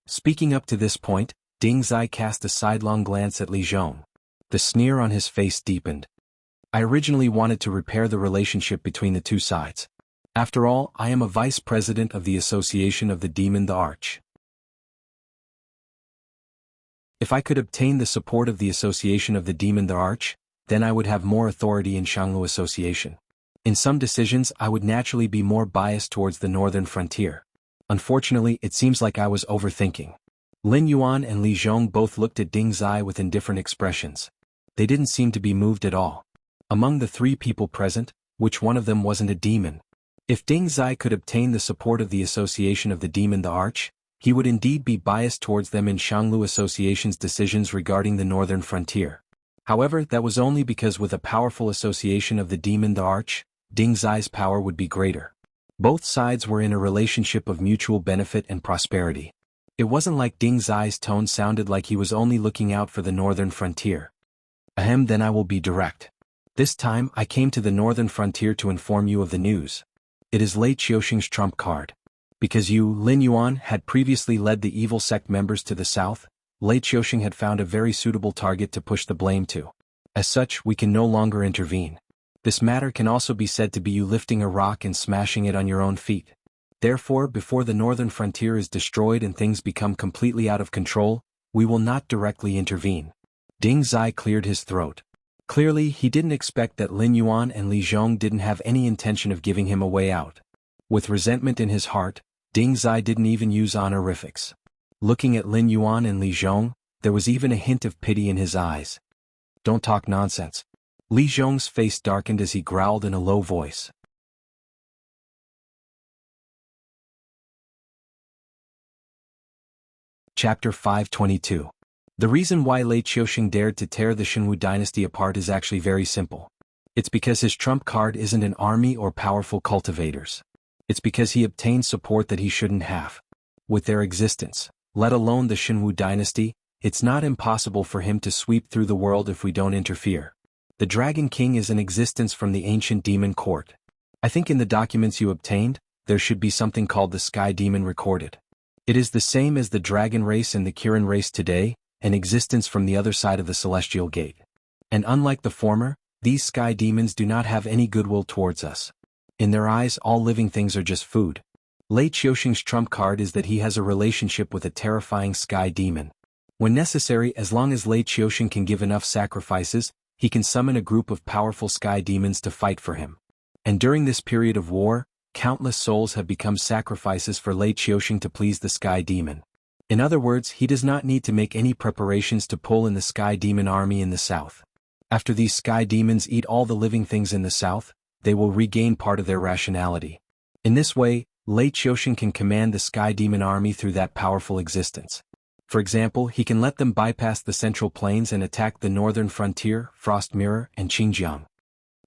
Speaking up to this point, Ding Zai cast a sidelong glance at Li Zhong. The sneer on his face deepened. I originally wanted to repair the relationship between the two sides. After all, I am a vice president of the Association of the Demon the Arch. If I could obtain the support of the Association of the Demon the Arch, then I would have more authority in Xianglu Association. In some decisions, I would naturally be more biased towards the northern frontier. Unfortunately, it seems like I was overthinking. Lin Yuan and Li Zhong both looked at Ding Zai with indifferent expressions. They didn't seem to be moved at all. Among the three people present, which one of them wasn't a demon? If Ding Zai could obtain the support of the Association of the Demon the Arch, he would indeed be biased towards them in Xianglu Association's decisions regarding the northern frontier. However, that was only because with a powerful association of the Demon the Arch, Ding Zai's power would be greater. Both sides were in a relationship of mutual benefit and prosperity. It wasn't like Ding Zai's tone sounded like he was only looking out for the northern frontier. Ahem, then I will be direct. This time, I came to the northern frontier to inform you of the news. It is Lei Qiuxing's trump card. Because you, Lin Yuan, had previously led the evil sect members to the south, Lei Qiuxing had found a very suitable target to push the blame to. As such, we can no longer intervene. This matter can also be said to be you lifting a rock and smashing it on your own feet. Therefore, before the northern frontier is destroyed and things become completely out of control, we will not directly intervene. Ding Zai cleared his throat. Clearly, he didn't expect that Lin Yuan and Li Zhong didn't have any intention of giving him a way out. With resentment in his heart, Ding Zai didn't even use honorifics. Looking at Lin Yuan and Li Zhong, there was even a hint of pity in his eyes. Don't talk nonsense. Li Zhong's face darkened as he growled in a low voice. Chapter 522. The reason why Lei Qiuxing dared to tear the Xinwu dynasty apart is actually very simple. It's because his trump card isn't an army or powerful cultivators. It's because he obtained support that he shouldn't have. With their existence, let alone the Xinwu dynasty, it's not impossible for him to sweep through the world if we don't interfere. The Dragon King is in existence from the ancient demon court. I think in the documents you obtained, there should be something called the Sky Demon recorded. It is the same as the Dragon race and the Kirin race today, an existence from the other side of the Celestial Gate. And unlike the former, these Sky Demons do not have any goodwill towards us. In their eyes, all living things are just food. Lei Qiuxing's trump card is that he has a relationship with a terrifying Sky Demon. When necessary, as long as Lei Qiuxing can give enough sacrifices, he can summon a group of powerful Sky Demons to fight for him. And during this period of war, countless souls have become sacrifices for Lei Qiuxing to please the Sky Demon. In other words, he does not need to make any preparations to pull in the Sky Demon army in the south. After these Sky Demons eat all the living things in the south, they will regain part of their rationality. In this way, Lei Qiuxing can command the Sky Demon army through that powerful existence. For example, he can let them bypass the central plains and attack the northern frontier, Frost Mirror, and Xinjiang.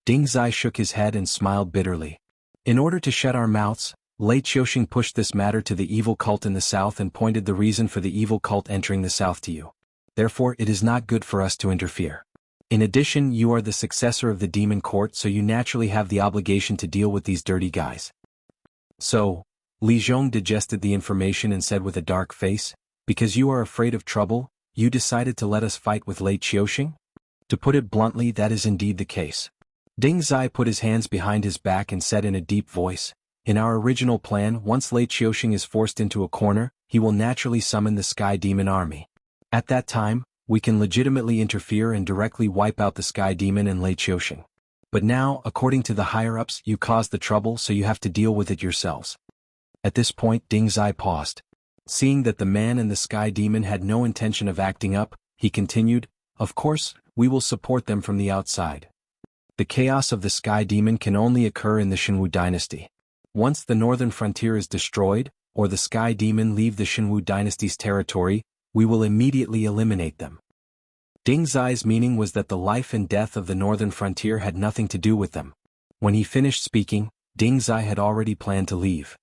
Ding Zai shook his head and smiled bitterly. In order to shut our mouths, Lei Qiuxing pushed this matter to the evil cult in the south and pointed the reason for the evil cult entering the south to you. Therefore, it is not good for us to interfere. In addition, you are the successor of the demon court, so you naturally have the obligation to deal with these dirty guys. So, Li Zhong digested the information and said with a dark face, because you are afraid of trouble, you decided to let us fight with Lei Qiuxing? To put it bluntly, that is indeed the case. Ding Zai put his hands behind his back and said in a deep voice, in our original plan, once Lei Qiuxing is forced into a corner, he will naturally summon the Sky Demon army. At that time, we can legitimately interfere and directly wipe out the Sky Demon and Lei Qiuxing. But now, according to the higher-ups, you caused the trouble, so you have to deal with it yourselves. At this point, Ding Zai paused. Seeing that the man and the Sky Demon had no intention of acting up, he continued, of course, we will support them from the outside. The chaos of the Sky Demon can only occur in the Xinwu dynasty. Once the northern frontier is destroyed, or the Sky Demon leave the Xinwu dynasty's territory, we will immediately eliminate them. Ding Zai's meaning was that the life and death of the northern frontier had nothing to do with them. When he finished speaking, Ding Zai had already planned to leave.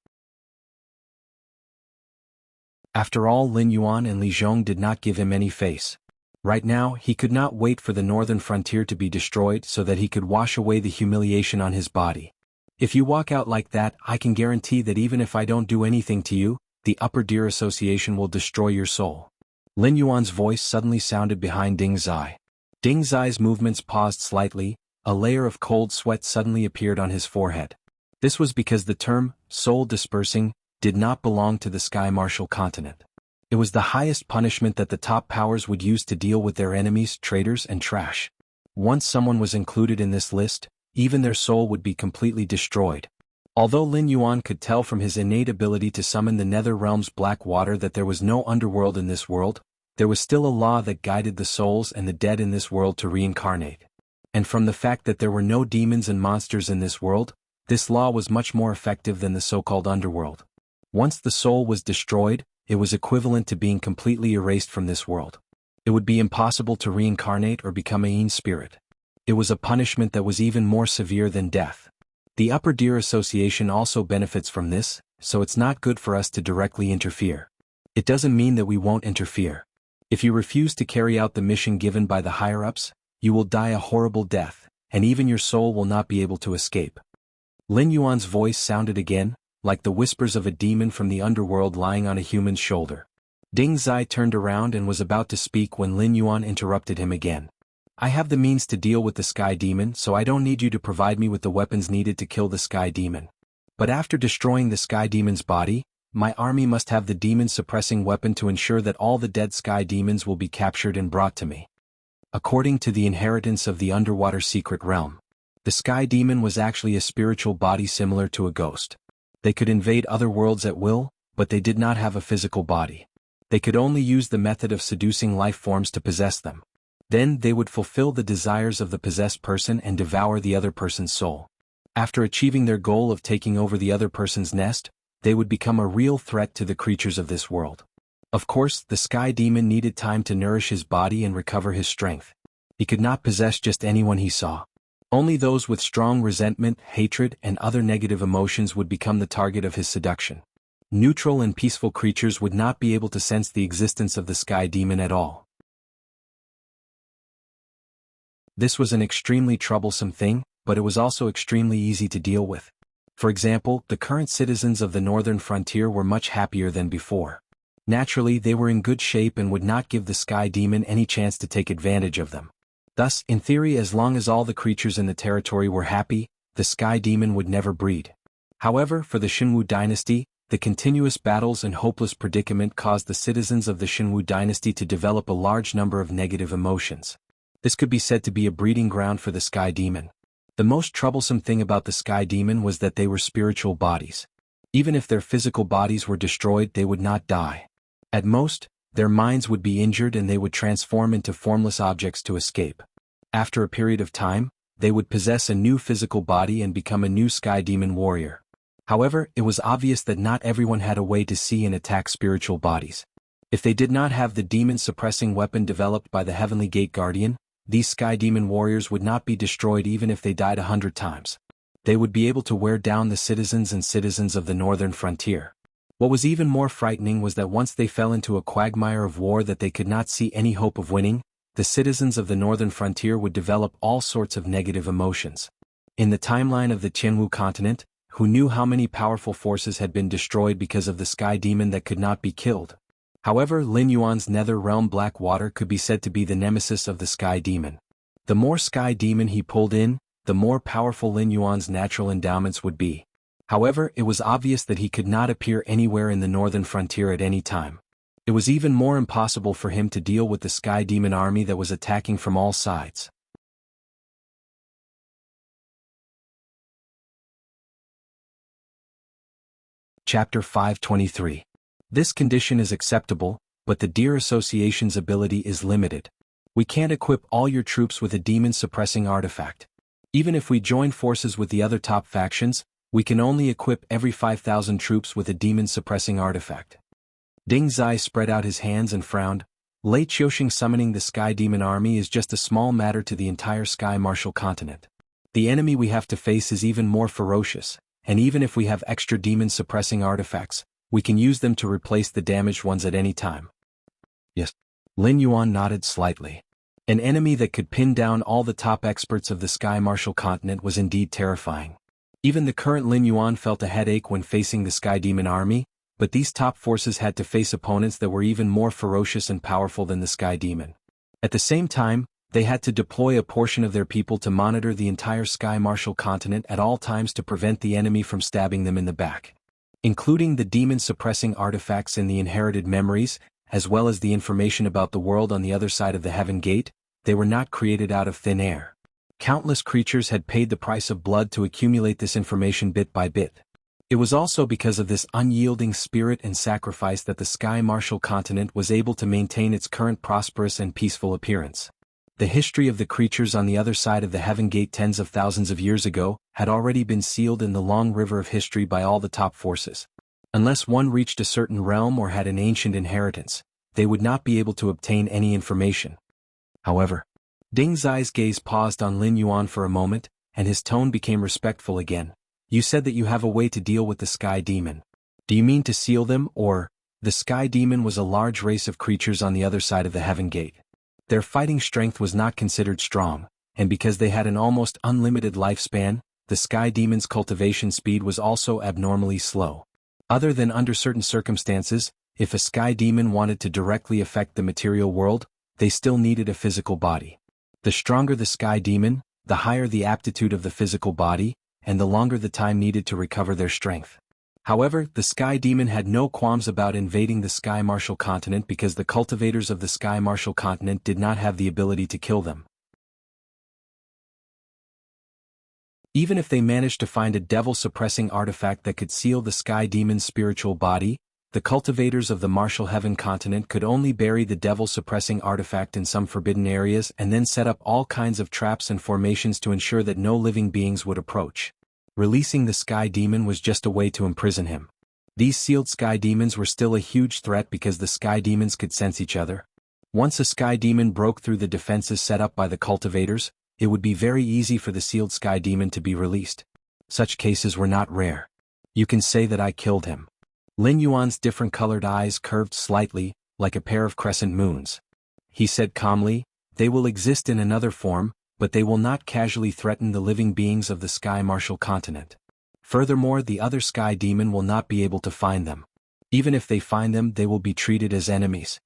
After all, Lin Yuan and Li Zhong did not give him any face. Right now, he could not wait for the northern frontier to be destroyed so that he could wash away the humiliation on his body. If you walk out like that, I can guarantee that even if I don't do anything to you, the Upper Deer Association will destroy your soul. Lin Yuan's voice suddenly sounded behind Ding Zai. Ding Zai's movements paused slightly, a layer of cold sweat suddenly appeared on his forehead. This was because the term, soul dispersing, did not belong to the Sky Martial continent. It was the highest punishment that the top powers would use to deal with their enemies, traitors, and trash. Once someone was included in this list, even their soul would be completely destroyed. Although Lin Yuan could tell from his innate ability to summon the Nether Realm's black water that there was no underworld in this world, there was still a law that guided the souls and the dead in this world to reincarnate. And from the fact that there were no demons and monsters in this world, this law was much more effective than the so-called underworld. Once the soul was destroyed, it was equivalent to being completely erased from this world. It would be impossible to reincarnate or become a Yin spirit. It was a punishment that was even more severe than death. The Upper Deer Association also benefits from this, so it's not good for us to directly interfere. It doesn't mean that we won't interfere. If you refuse to carry out the mission given by the higher-ups, you will die a horrible death, and even your soul will not be able to escape. Lin Yuan's voice sounded again, like the whispers of a demon from the underworld lying on a human's shoulder. Ding Zai turned around and was about to speak when Lin Yuan interrupted him again. I have the means to deal with the Sky Demon, so I don't need you to provide me with the weapons needed to kill the Sky Demon. But after destroying the Sky Demon's body, my army must have the demon-suppressing weapon to ensure that all the dead Sky Demons will be captured and brought to me. According to the inheritance of the underwater secret realm, the sky demon was actually a spiritual body similar to a ghost. They could invade other worlds at will, but they did not have a physical body. They could only use the method of seducing life forms to possess them. Then they would fulfill the desires of the possessed person and devour the other person's soul. After achieving their goal of taking over the other person's nest, they would become a real threat to the creatures of this world. Of course, the sky demon needed time to nourish his body and recover his strength. He could not possess just anyone he saw. Only those with strong resentment, hatred, and other negative emotions would become the target of his seduction. Neutral and peaceful creatures would not be able to sense the existence of the sky demon at all. This was an extremely troublesome thing, but it was also extremely easy to deal with. For example, the current citizens of the northern frontier were much happier than before. Naturally, they were in good shape and would not give the sky demon any chance to take advantage of them. Thus, in theory, as long as all the creatures in the territory were happy, the sky demon would never breed. However, for the Jianghu dynasty, the continuous battles and hopeless predicament caused the citizens of the Jianghu dynasty to develop a large number of negative emotions. This could be said to be a breeding ground for the sky demon. The most troublesome thing about the sky demon was that they were spiritual bodies. Even if their physical bodies were destroyed, they would not die. At most, their minds would be injured and they would transform into formless objects to escape. After a period of time, they would possess a new physical body and become a new sky demon warrior. However, it was obvious that not everyone had a way to see and attack spiritual bodies. If they did not have the demon-suppressing weapon developed by the Heavenly Gate Guardian, these sky demon warriors would not be destroyed even if they died 100 times. They would be able to wear down the citizens of the northern frontier. What was even more frightening was that once they fell into a quagmire of war that they could not see any hope of winning, the citizens of the northern frontier would develop all sorts of negative emotions. In the timeline of the Jianghu continent, who knew how many powerful forces had been destroyed because of the sky demon that could not be killed? However, Lin Yuan's nether realm black water could be said to be the nemesis of the sky demon. The more sky demon he pulled in, the more powerful Lin Yuan's natural endowments would be. However, it was obvious that he could not appear anywhere in the northern frontier at any time. It was even more impossible for him to deal with the sky demon army that was attacking from all sides. Chapter 523. This condition is acceptable, but the Deer Association's ability is limited. We can't equip all your troops with a demon-suppressing artifact. Even if we join forces with the other top factions, we can only equip every 5,000 troops with a demon-suppressing artifact. Ding Zai spread out his hands and frowned. Lei Qiuxing summoning the Sky Demon Army is just a small matter to the entire Sky Martial continent. The enemy we have to face is even more ferocious, and even if we have extra demon-suppressing artifacts, we can use them to replace the damaged ones at any time. Yes. Lin Yuan nodded slightly. An enemy that could pin down all the top experts of the Sky Martial continent was indeed terrifying. Even the current Lin Yuan felt a headache when facing the Sky Demon Army, but these top forces had to face opponents that were even more ferocious and powerful than the Sky Demon. At the same time, they had to deploy a portion of their people to monitor the entire Sky Martial continent at all times to prevent the enemy from stabbing them in the back. Including the demon-suppressing artifacts in the inherited memories, as well as the information about the world on the other side of the Heaven Gate, they were not created out of thin air. Countless creatures had paid the price of blood to accumulate this information bit by bit. It was also because of this unyielding spirit and sacrifice that the Sky Martial continent was able to maintain its current prosperous and peaceful appearance. The history of the creatures on the other side of the Heaven Gate tens of thousands of years ago had already been sealed in the long river of history by all the top forces. Unless one reached a certain realm or had an ancient inheritance, they would not be able to obtain any information. However, Ding Zai's gaze paused on Lin Yuan for a moment, and his tone became respectful again. You said that you have a way to deal with the Sky Demon. Do you mean to seal them, or? The Sky Demon was a large race of creatures on the other side of the Heaven Gate. Their fighting strength was not considered strong, and because they had an almost unlimited lifespan, the Sky Demon's cultivation speed was also abnormally slow. Other than under certain circumstances, if a Sky Demon wanted to directly affect the material world, they still needed a physical body. The stronger the Sky Demon, the higher the aptitude of the physical body, and the longer the time needed to recover their strength. However, the Sky Demon had no qualms about invading the Sky Martial Continent because the cultivators of the Sky Martial Continent did not have the ability to kill them. Even if they managed to find a devil-suppressing artifact that could seal the Sky Demon's spiritual body, the cultivators of the Martial Heaven Continent could only bury the devil-suppressing artifact in some forbidden areas and then set up all kinds of traps and formations to ensure that no living beings would approach. Releasing the Sky Demon was just a way to imprison him. These sealed Sky Demons were still a huge threat because the Sky Demons could sense each other. Once a Sky Demon broke through the defenses set up by the cultivators, it would be very easy for the sealed Sky Demon to be released. Such cases were not rare. You can say that I killed him. Lin Yuan's different colored eyes curved slightly, like a pair of crescent moons. He said calmly, "They will exist in another form, but they will not casually threaten the living beings of the Sky Martial Continent. Furthermore, the other Sky Demon will not be able to find them. Even if they find them, they will be treated as enemies."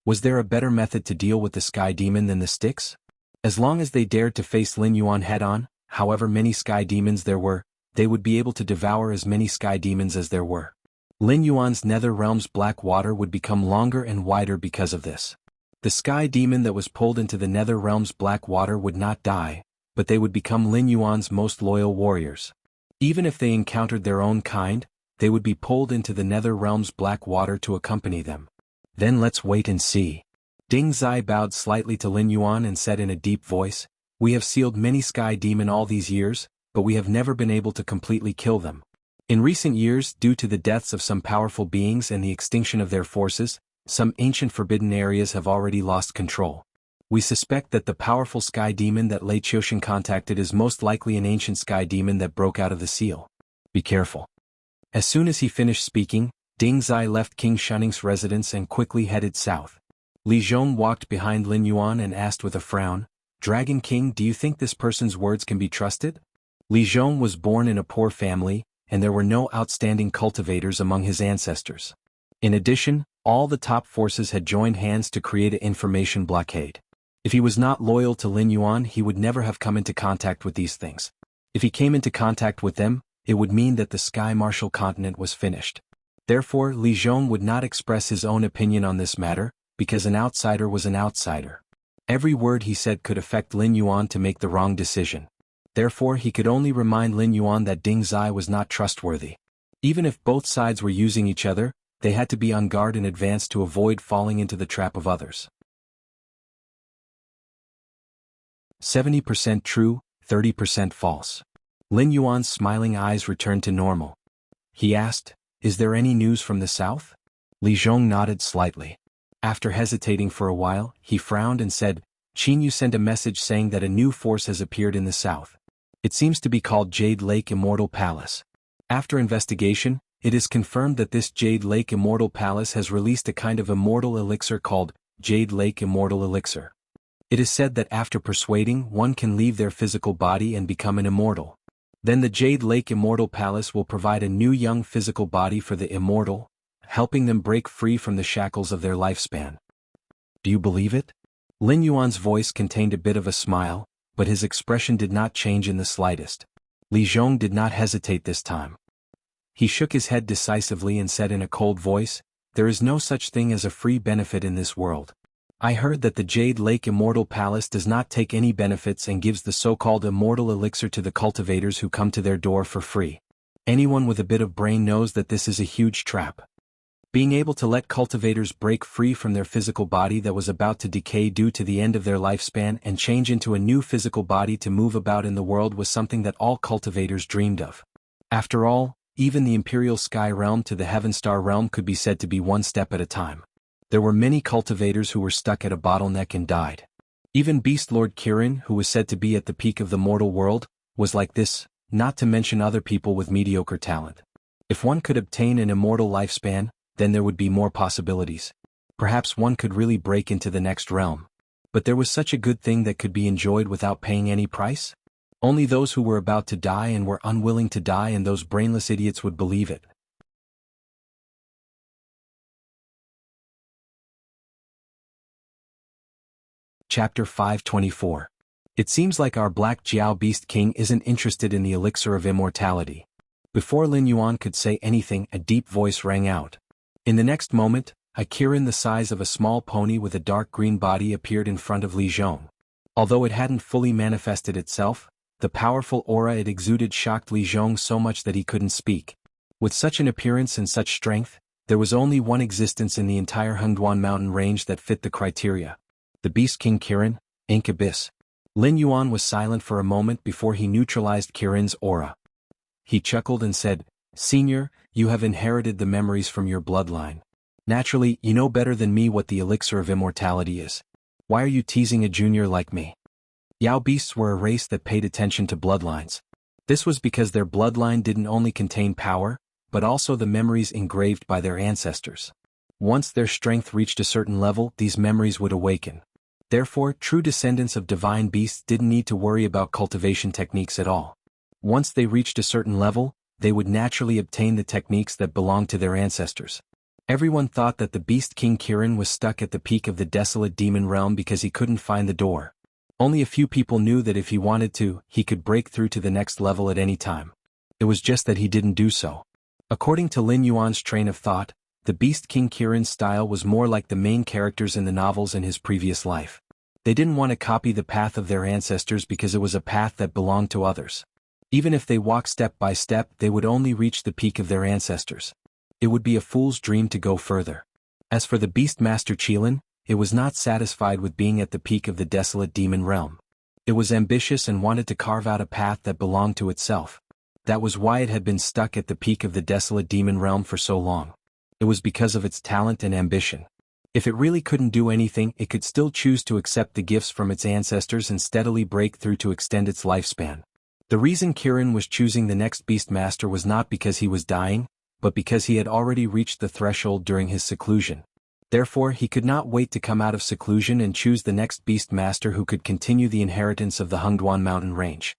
Was there a better method to deal with the Sky Demon than the sticks? As long as they dared to face Lin Yuan head-on, however many Sky Demons there were, they would be able to devour as many Sky Demons as there were. Lin Yuan's Nether Realm's black water would become longer and wider because of this. The Sky Demon that was pulled into the Nether Realm's black water would not die, but they would become Lin Yuan's most loyal warriors. Even if they encountered their own kind, they would be pulled into the Nether Realm's black water to accompany them. Then let's wait and see. Ding Zai bowed slightly to Lin Yuan and said in a deep voice, "We have sealed many Sky Demon all these years, but we have never been able to completely kill them. In recent years, due to the deaths of some powerful beings and the extinction of their forces, some ancient forbidden areas have already lost control. We suspect that the powerful Sky Demon that Lei Qiuxian contacted is most likely an ancient Sky Demon that broke out of the seal. Be careful." As soon as he finished speaking, Ding Zai left King Shunning's residence and quickly headed south. Li Zhong walked behind Lin Yuan and asked with a frown, "Dragon King, do you think this person's words can be trusted?" Li Zhong was born in a poor family, and there were no outstanding cultivators among his ancestors. In addition, all the top forces had joined hands to create an information blockade. If he was not loyal to Lin Yuan, he would never have come into contact with these things. If he came into contact with them, it would mean that the Sky Martial Continent was finished. Therefore, Li Zhong would not express his own opinion on this matter, because an outsider was an outsider. Every word he said could affect Lin Yuan to make the wrong decision. Therefore, he could only remind Lin Yuan that Ding Zai was not trustworthy. Even if both sides were using each other, they had to be on guard in advance to avoid falling into the trap of others. 70% true, 30% false. Lin Yuan's smiling eyes returned to normal. He asked, "Is there any news from the south?" Li Zhong nodded slightly. After hesitating for a while, he frowned and said, "Qin Yu sent a message saying that a new force has appeared in the south. It seems to be called Jade Lake Immortal Palace. After investigation, it is confirmed that this Jade Lake Immortal Palace has released a kind of immortal elixir called Jade Lake Immortal Elixir. It is said that after persuading, one can leave their physical body and become an immortal. Then the Jade Lake Immortal Palace will provide a new young physical body for the immortal, helping them break free from the shackles of their lifespan. Do you believe it?" Lin Yuan's voice contained a bit of a smile, but his expression did not change in the slightest. Li Zhong did not hesitate this time. He shook his head decisively and said in a cold voice, "There is no such thing as a free benefit in this world. I heard that the Jade Lake Immortal Palace does not take any benefits and gives the so-called immortal elixir to the cultivators who come to their door for free. Anyone with a bit of brain knows that this is a huge trap. Being able to let cultivators break free from their physical body that was about to decay due to the end of their lifespan and change into a new physical body to move about in the world was something that all cultivators dreamed of. After all, even the Imperial Sky Realm to the Heaven Star Realm could be said to be one step at a time. There were many cultivators who were stuck at a bottleneck and died. Even Beast Lord Kirin, who was said to be at the peak of the mortal world, was like this, not to mention other people with mediocre talent. If one could obtain an immortal lifespan, then there would be more possibilities. Perhaps one could really break into the next realm. But there was such a good thing that could be enjoyed without paying any price? Only those who were about to die and were unwilling to die and those brainless idiots would believe it. Chapter 524. It seems like our Black Jiao Beast King isn't interested in the elixir of immortality. Before Lin Yuan could say anything, a deep voice rang out. In the next moment, a Kirin the size of a small pony with a dark green body appeared in front of Li Zhong. Although it hadn't fully manifested itself, the powerful aura it exuded shocked Li Zhong so much that he couldn't speak. With such an appearance and such strength, there was only one existence in the entire Hengduan mountain range that fit the criteria. The Beast King Kirin, Ink Abyss. Lin Yuan was silent for a moment before he neutralized Kirin's aura. He chuckled and said, "Senior, you have inherited the memories from your bloodline. Naturally, you know better than me what the elixir of immortality is. Why are you teasing a junior like me?" Yao beasts were a race that paid attention to bloodlines. This was because their bloodline didn't only contain power, but also the memories engraved by their ancestors. Once their strength reached a certain level, these memories would awaken. Therefore, true descendants of divine beasts didn't need to worry about cultivation techniques at all. Once they reached a certain level, they would naturally obtain the techniques that belonged to their ancestors. Everyone thought that the Beast King Kirin was stuck at the peak of the desolate demon realm because he couldn't find the door. Only a few people knew that if he wanted to, he could break through to the next level at any time. It was just that he didn't do so. According to Lin Yuan's train of thought, the Beast King Kirin's style was more like the main characters in the novels in his previous life. They didn't want to copy the path of their ancestors because it was a path that belonged to others. Even if they walked step by step, they would only reach the peak of their ancestors. It would be a fool's dream to go further. As for the Beastmaster Qilin, it was not satisfied with being at the peak of the desolate demon realm. It was ambitious and wanted to carve out a path that belonged to itself. That was why it had been stuck at the peak of the desolate demon realm for so long. It was because of its talent and ambition. If it really couldn't do anything, it could still choose to accept the gifts from its ancestors and steadily break through to extend its lifespan. The reason Kirin was choosing the next Beastmaster was not because he was dying, but because he had already reached the threshold during his seclusion. Therefore, he could not wait to come out of seclusion and choose the next Beastmaster who could continue the inheritance of the Hengduan mountain range.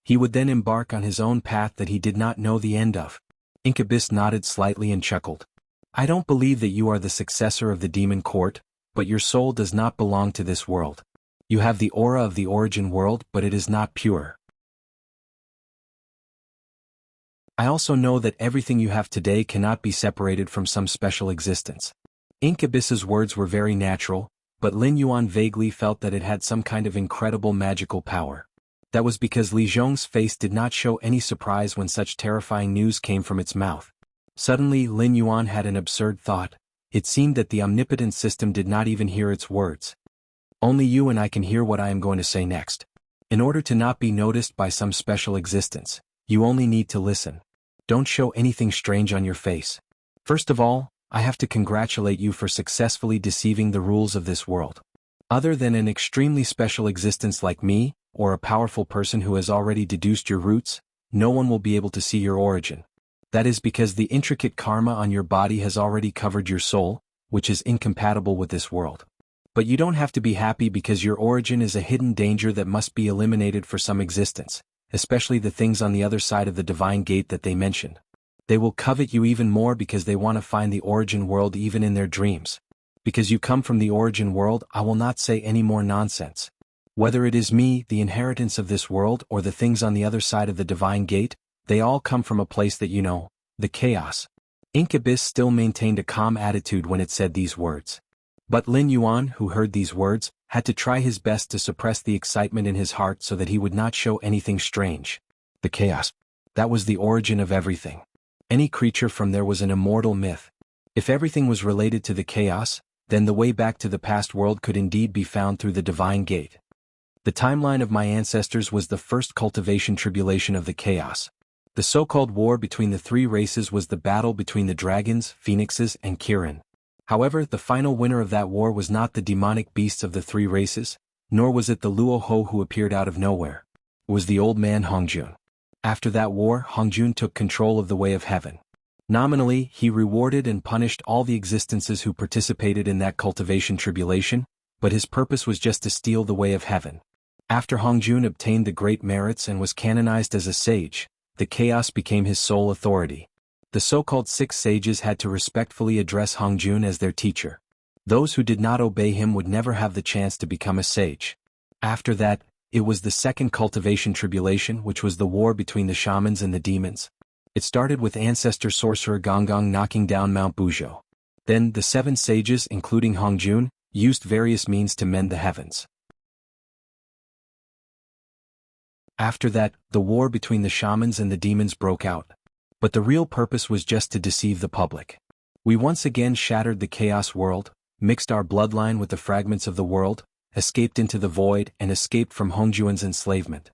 He would then embark on his own path that he did not know the end of. Ink Abyss nodded slightly and chuckled. "I don't believe that you are the successor of the demon court, but your soul does not belong to this world. You have the aura of the origin world, but it is not pure. I also know that everything you have today cannot be separated from some special existence." Ink Abyss's words were very natural, but Lin Yuan vaguely felt that it had some kind of incredible magical power. That was because Li Zhong's face did not show any surprise when such terrifying news came from its mouth. Suddenly, Lin Yuan had an absurd thought. It seemed that the omnipotent system did not even hear its words. Only you and I can hear what I am going to say next. In order to not be noticed by some special existence, you only need to listen. Don't show anything strange on your face. First of all, I have to congratulate you for successfully deceiving the rules of this world. Other than an extremely special existence like me, or a powerful person who has already deduced your roots, no one will be able to see your origin. That is because the intricate karma on your body has already covered your soul, which is incompatible with this world. But you don't have to be happy because your origin is a hidden danger that must be eliminated for some existence, especially the things on the other side of the divine gate that they mentioned. They will covet you even more because they want to find the origin world even in their dreams. Because you come from the origin world, I will not say any more nonsense. Whether it is me, the inheritance of this world, or the things on the other side of the divine gate, they all come from a place that you know, the chaos. Ink Abyss still maintained a calm attitude when it said these words. But Lin Yuan, who heard these words, had to try his best to suppress the excitement in his heart so that he would not show anything strange. The chaos. That was the origin of everything. Any creature from there was an immortal myth. If everything was related to the chaos, then the way back to the past world could indeed be found through the divine gate. The timeline of my ancestors was the first cultivation tribulation of the chaos. The so-called war between the three races was the battle between the dragons, phoenixes, and Kirin. However, the final winner of that war was not the demonic beasts of the three races, nor was it the Luo Ho who appeared out of nowhere. It was the old man Hongjun. After that war, Hongjun took control of the Way of Heaven. Nominally, he rewarded and punished all the existences who participated in that cultivation tribulation, but his purpose was just to steal the Way of Heaven. After Hongjun obtained the great merits and was canonized as a sage, the chaos became his sole authority. The so-called six sages had to respectfully address Hongjun as their teacher. Those who did not obey him would never have the chance to become a sage. After that, it was the second cultivation tribulation, which was the war between the shamans and the demons. It started with ancestor sorcerer Gonggong knocking down Mount Buzhou. Then, the 7 sages, including Hongjun, used various means to mend the heavens. After that, the war between the shamans and the demons broke out. But the real purpose was just to deceive the public. We once again shattered the chaos world, mixed our bloodline with the fragments of the world, escaped into the void and escaped from Hongjuan's enslavement.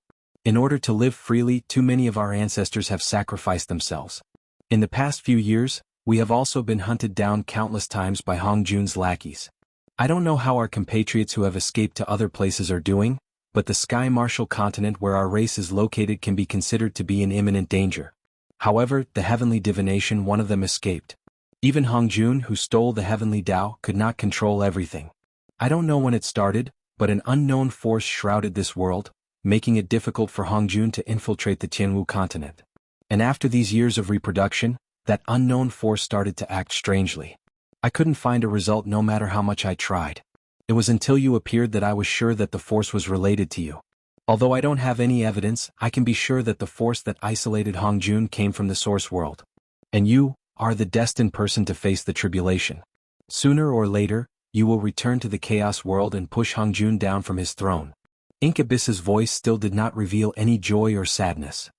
In order to live freely, too many of our ancestors have sacrificed themselves. In the past few years, we have also been hunted down countless times by Hongjun's lackeys. I don't know how our compatriots who have escaped to other places are doing, but the Sky Martial continent where our race is located can be considered to be in imminent danger. However, the heavenly divination, one of them escaped. Even Hongjun, who stole the heavenly Tao, could not control everything. I don't know when it started, but an unknown force shrouded this world, making it difficult for Hongjun to infiltrate the Jianghu continent. And after these years of reproduction, that unknown force started to act strangely. I couldn't find a result no matter how much I tried. It was until you appeared that I was sure that the force was related to you. Although I don't have any evidence, I can be sure that the force that isolated Hongjun came from the source world. And you are the destined person to face the tribulation. Sooner or later, you will return to the chaos world and push Hongjun down from his throne. Incubus's voice still did not reveal any joy or sadness.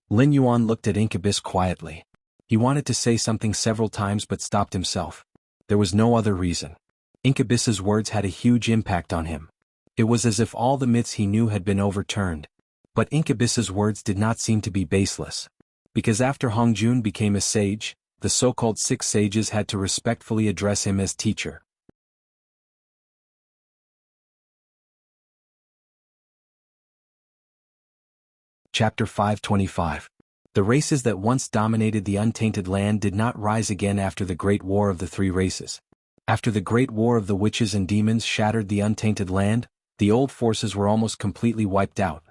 Lin Yuan looked at Incubus quietly. He wanted to say something several times but stopped himself. There was no other reason. Incubus's words had a huge impact on him. It was as if all the myths he knew had been overturned. But Incubus's words did not seem to be baseless. Because after Hongjun became a sage, the so-called 6 sages had to respectfully address him as teacher. Chapter 525. The races that once dominated the untainted land did not rise again after the Great War of the 3 races. After the Great War of the witches and demons shattered the untainted land, the old forces were almost completely wiped out.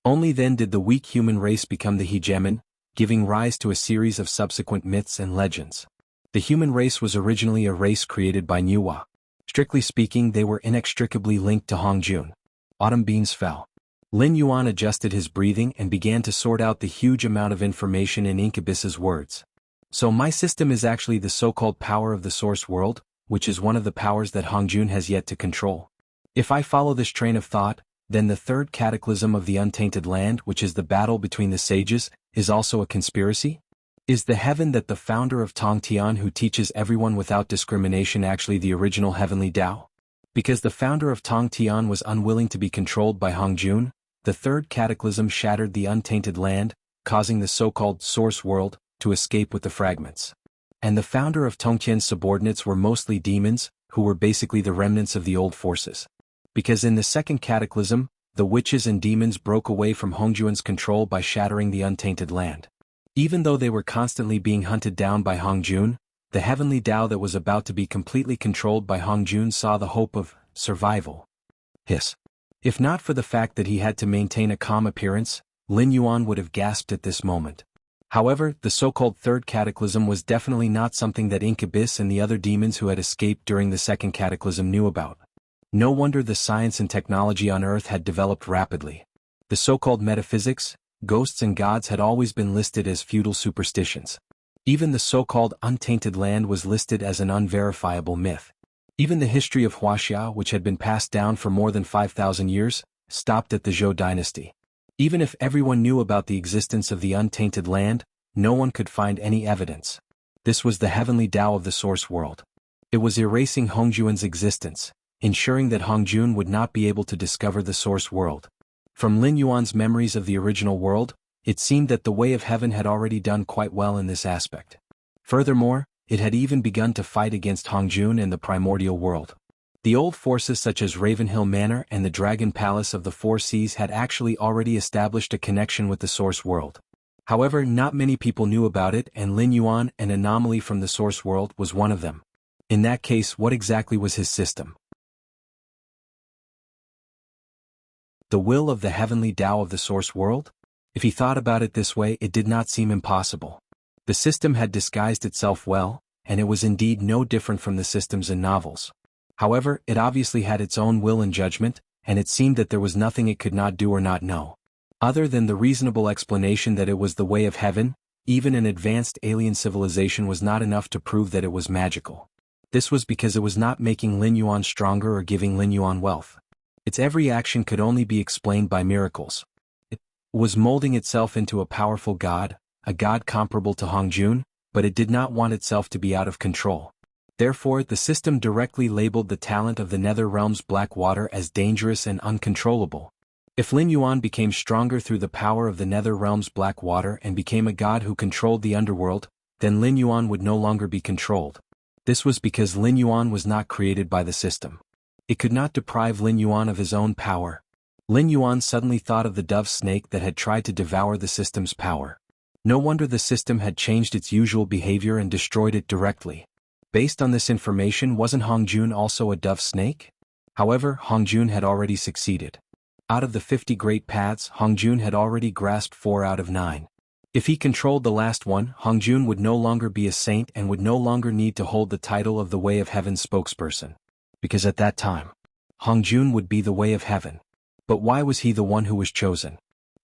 Only then did the weak human race become the hegemon, giving rise to a series of subsequent myths and legends. The human race was originally a race created by Nuwa. Strictly speaking, they were inextricably linked to Hongjun. Autumn beans fell. Lin Yuan adjusted his breathing and began to sort out the huge amount of information in Incubus's words. So my system is actually the so-called power of the source world, which is one of the powers that Hongjun has yet to control. If I follow this train of thought, then the 3rd cataclysm of the untainted land, which is the battle between the sages, is also a conspiracy? Is the heaven that the founder of Tongtian who teaches everyone without discrimination actually the original heavenly Tao? Because the founder of Tongtian was unwilling to be controlled by Hongjun, the 3rd cataclysm shattered the untainted land, causing the so-called source world to escape with the fragments. And the founder of Tongtian's subordinates were mostly demons, who were basically the remnants of the old forces. Because in the 2nd cataclysm, the witches and demons broke away from Hongjuan's control by shattering the untainted land. Even though they were constantly being hunted down by Hongjun, the heavenly Tao that was about to be completely controlled by Hongjun saw the hope of survival. Hiss. If not for the fact that he had to maintain a calm appearance, Lin Yuan would have gasped at this moment. However, the so-called 3rd cataclysm was definitely not something that Incubus and the other demons who had escaped during the 2nd cataclysm knew about. No wonder the science and technology on Earth had developed rapidly. The so-called metaphysics, ghosts and gods had always been listed as feudal superstitions. Even the so-called untainted land was listed as an unverifiable myth. Even the history of Wuxia, which had been passed down for more than 5,000 years, stopped at the Zhou dynasty. Even if everyone knew about the existence of the untainted land, no one could find any evidence. This was the heavenly Tao of the source world. It was erasing Hongjuan's existence, ensuring that Hongjun would not be able to discover the source world. From Lin Yuan's memories of the original world, it seemed that the way of heaven had already done quite well in this aspect. Furthermore, it had even begun to fight against Hongjun and the primordial world. The old forces such as Ravenhill Manor and the Dragon Palace of the Four Seas had actually already established a connection with the source world. However, not many people knew about it, and Lin Yuan, an anomaly from the source world, was one of them. In that case, what exactly was his system? The will of the heavenly Tao of the source world? If he thought about it this way, it did not seem impossible. The system had disguised itself well, and it was indeed no different from the systems in novels. However, it obviously had its own will and judgment, and it seemed that there was nothing it could not do or not know. Other than the reasonable explanation that it was the way of heaven, Even an advanced alien civilization was not enough to prove that it was magical. This was because it was not making Lin Yuan stronger or giving Lin Yuan wealth. Its every action could only be explained by miracles. It was molding itself into a powerful god, a god comparable to Hongjun, but it did not want itself to be out of control. Therefore, the system directly labeled the talent of the Nether Realm's black water as dangerous and uncontrollable. If Lin Yuan became stronger through the power of the Nether Realm's black water and became a god who controlled the underworld, then Lin Yuan would no longer be controlled. This was because Lin Yuan was not created by the system. It could not deprive Lin Yuan of his own power. Lin Yuan suddenly thought of the dove snake that had tried to devour the system's power. No wonder the system had changed its usual behavior and destroyed it directly. Based on this information, wasn't Hongjun also a dove snake? However, Hongjun had already succeeded. Out of the 50 great paths, Hongjun had already grasped 4 out of 9. If he controlled the last one, Hongjun would no longer be a saint and would no longer need to hold the title of the Way of Heaven's spokesperson. Because at that time, Hongjun would be the Way of Heaven. But why was he the one who was chosen?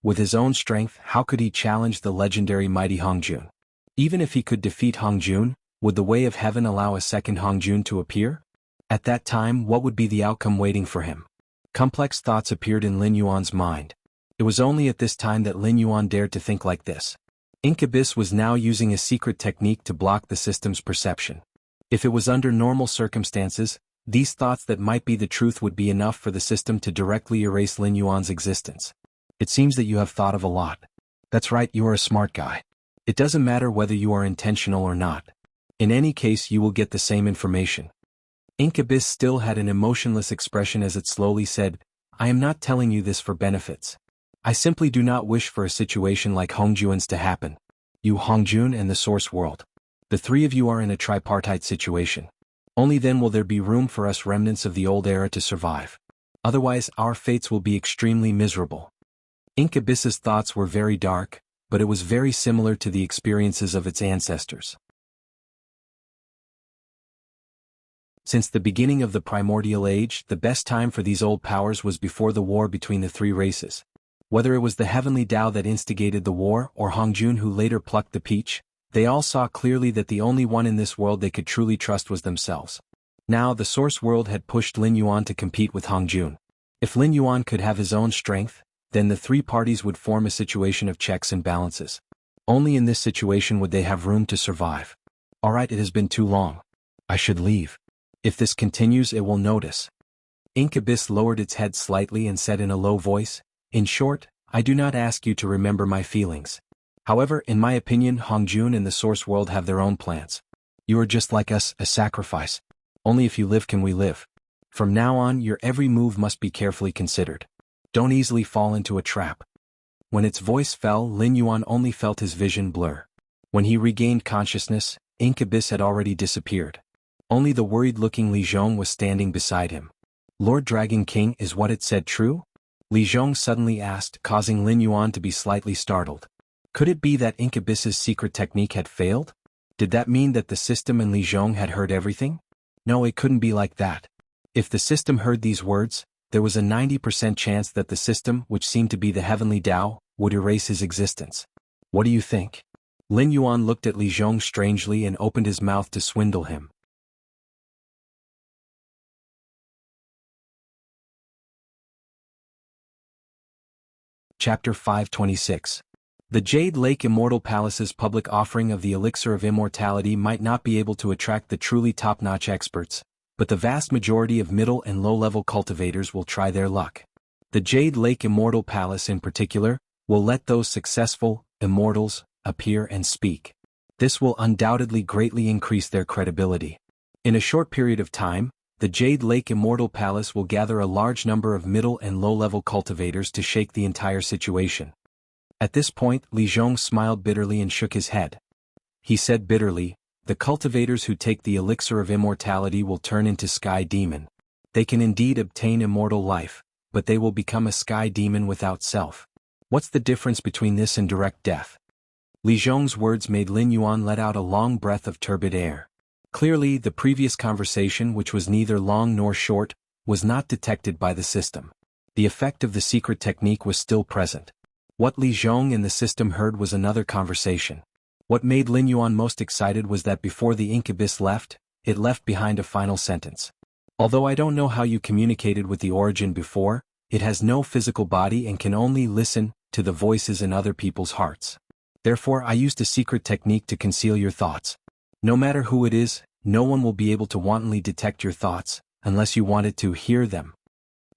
With his own strength, how could he challenge the legendary mighty Hongjun? Even if he could defeat Hongjun, would the Way of Heaven allow a second Hongjun to appear? At that time, what would be the outcome waiting for him? Complex thoughts appeared in Lin Yuan's mind. It was only at this time that Lin Yuan dared to think like this. Incubus was now using a secret technique to block the system's perception. If it was under normal circumstances, these thoughts that might be the truth would be enough for the system to directly erase Lin Yuan's existence. It seems that you have thought of a lot. That's right, you are a smart guy. It doesn't matter whether you are intentional or not. In any case, you will get the same information. Incubus still had an emotionless expression as it slowly said, I am not telling you this for benefits. I simply do not wish for a situation like Hongjun's to happen. You, Hongjun, and the Source World. The 3 of you are in a tripartite situation. Only then will there be room for us remnants of the old era to survive. Otherwise, our fates will be extremely miserable. Incubus's thoughts were very dark, but it was very similar to the experiences of its ancestors. Since the beginning of the primordial age, the best time for these old powers was before the war between the 3 races. Whether it was the heavenly Tao that instigated the war or Hongjun who later plucked the peach, they all saw clearly that the only one in this world they could truly trust was themselves. Now the Source World had pushed Lin Yuan to compete with Hongjun. If Lin Yuan could have his own strength, then the 3 parties would form a situation of checks and balances. Only in this situation would they have room to survive. Alright, it has been too long. I should leave. If this continues, it will notice. Incubus lowered its head slightly and said in a low voice, in short, I do not ask you to remember my feelings. However, in my opinion, Hongjun and the Source World have their own plans. You are just like us, a sacrifice. Only if you live can we live. From now on, your every move must be carefully considered. Don't easily fall into a trap. When its voice fell, Lin Yuan only felt his vision blur. When he regained consciousness, Incubus had already disappeared. Only the worried-looking Li Zhong was standing beside him. Lord Dragon King, is what it said true? Li Zhong suddenly asked, causing Lin Yuan to be slightly startled. Could it be that Incubus's secret technique had failed? Did that mean that the system and Li Zhong had heard everything? No, it couldn't be like that. If the system heard these words, there was a 90% chance that the system, which seemed to be the heavenly Tao, would erase his existence. What do you think? Lin Yuan looked at Li Zhong strangely and opened his mouth to swindle him. Chapter 526. The Jade Lake Immortal Palace's public offering of the elixir of immortality might not be able to attract the truly top-notch experts, but the vast majority of middle and low-level cultivators will try their luck. The Jade Lake Immortal Palace in particular, will let those successful immortals appear and speak. This will undoubtedly greatly increase their credibility. In a short period of time, the Jade Lake Immortal Palace will gather a large number of middle and low-level cultivators to shake the entire situation. At this point, Li Zhong smiled bitterly and shook his head. He said bitterly, the cultivators who take the elixir of immortality will turn into sky demon. They can indeed obtain immortal life, but they will become a sky demon without self. What's the difference between this and direct death? Li Zhong's words made Lin Yuan let out a long breath of turbid air. Clearly, the previous conversation, which was neither long nor short, was not detected by the system. The effect of the secret technique was still present. What Li Zhong and the system heard was another conversation. What made Lin Yuan most excited was that before the incubus left, it left behind a final sentence. Although I don't know how you communicated with the origin before, it has no physical body and can only listen to the voices in other people's hearts. Therefore I used a secret technique to conceal your thoughts. No matter who it is, no one will be able to wantonly detect your thoughts, unless you wanted to hear them.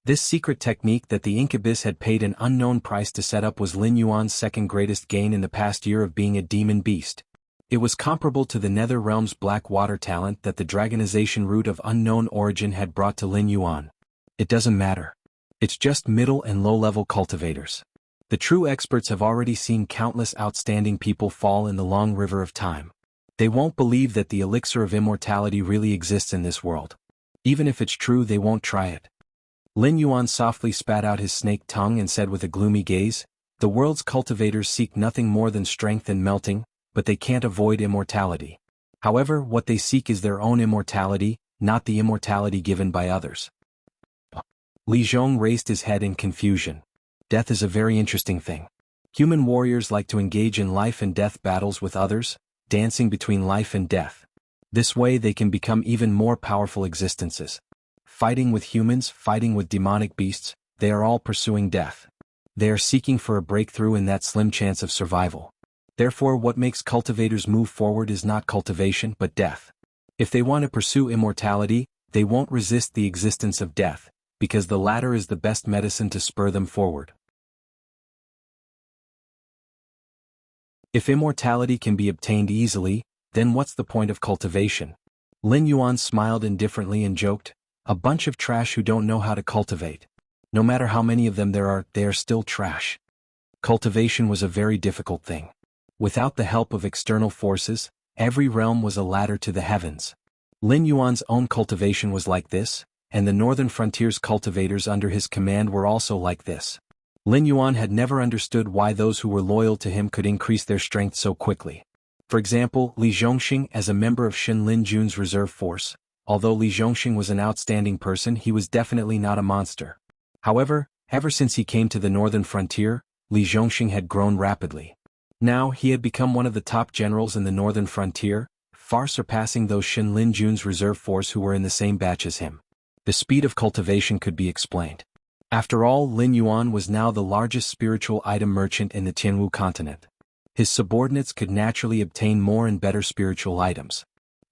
This secret technique that the incubus had paid an unknown price to set up was Lin Yuan's second greatest gain in the past year of being a demon beast. It was comparable to the Nether Realm's black water talent that the dragonization root of unknown origin had brought to Lin Yuan. It doesn't matter. It's just middle and low-level cultivators. The true experts have already seen countless outstanding people fall in the long river of time. They won't believe that the elixir of immortality really exists in this world. Even if it's true, they won't try it. Lin Yuan softly spat out his snake tongue and said with a gloomy gaze, "The world's cultivators seek nothing more than strength and melting, but they can't avoid immortality. However, what they seek is their own immortality, not the immortality given by others." Li Zhong raised his head in confusion. Death is a very interesting thing. Human warriors like to engage in life and death battles with others, dancing between life and death. This way they can become even more powerful existences. Fighting with humans, fighting with demonic beasts, they are all pursuing death. They are seeking for a breakthrough in that slim chance of survival. Therefore, what makes cultivators move forward is not cultivation but death. If they want to pursue immortality, they won't resist the existence of death, because the latter is the best medicine to spur them forward. If immortality can be obtained easily, then what's the point of cultivation? Lin Yuan smiled indifferently and joked, "A bunch of trash who don't know how to cultivate. No matter how many of them there are, they are still trash." Cultivation was a very difficult thing. Without the help of external forces, every realm was a ladder to the heavens. Lin Yuan's own cultivation was like this, and the northern frontier's cultivators under his command were also like this. Lin Yuan had never understood why those who were loyal to him could increase their strength so quickly. For example, Li Zhongxing as a member of Shin Lin Jun's reserve force. Although Li Zhongxing was an outstanding person, he was definitely not a monster. However, ever since he came to the northern frontier, Li Zhongxing had grown rapidly. Now he had become one of the top generals in the northern frontier, far surpassing those Shin Lin Jun's reserve force who were in the same batch as him. The speed of cultivation could be explained. After all, Lin Yuan was now the largest spiritual item merchant in the Jianghu continent. His subordinates could naturally obtain more and better spiritual items.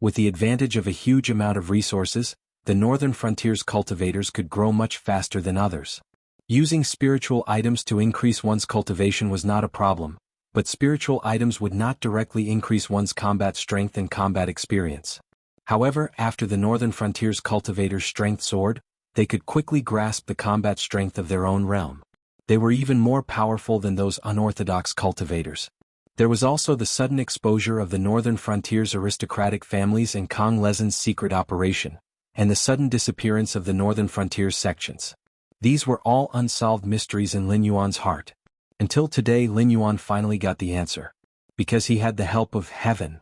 With the advantage of a huge amount of resources, the northern frontier's cultivators could grow much faster than others. Using spiritual items to increase one's cultivation was not a problem, but spiritual items would not directly increase one's combat strength and combat experience. However, after the northern frontier's cultivators' strength soared, they could quickly grasp the combat strength of their own realm. They were even more powerful than those unorthodox cultivators. There was also the sudden exposure of the northern frontier's aristocratic families and Kong Lezin's secret operation, and the sudden disappearance of the northern frontier's sections. These were all unsolved mysteries in Lin Yuan's heart. Until today, Lin Yuan finally got the answer. Because he had the help of heaven.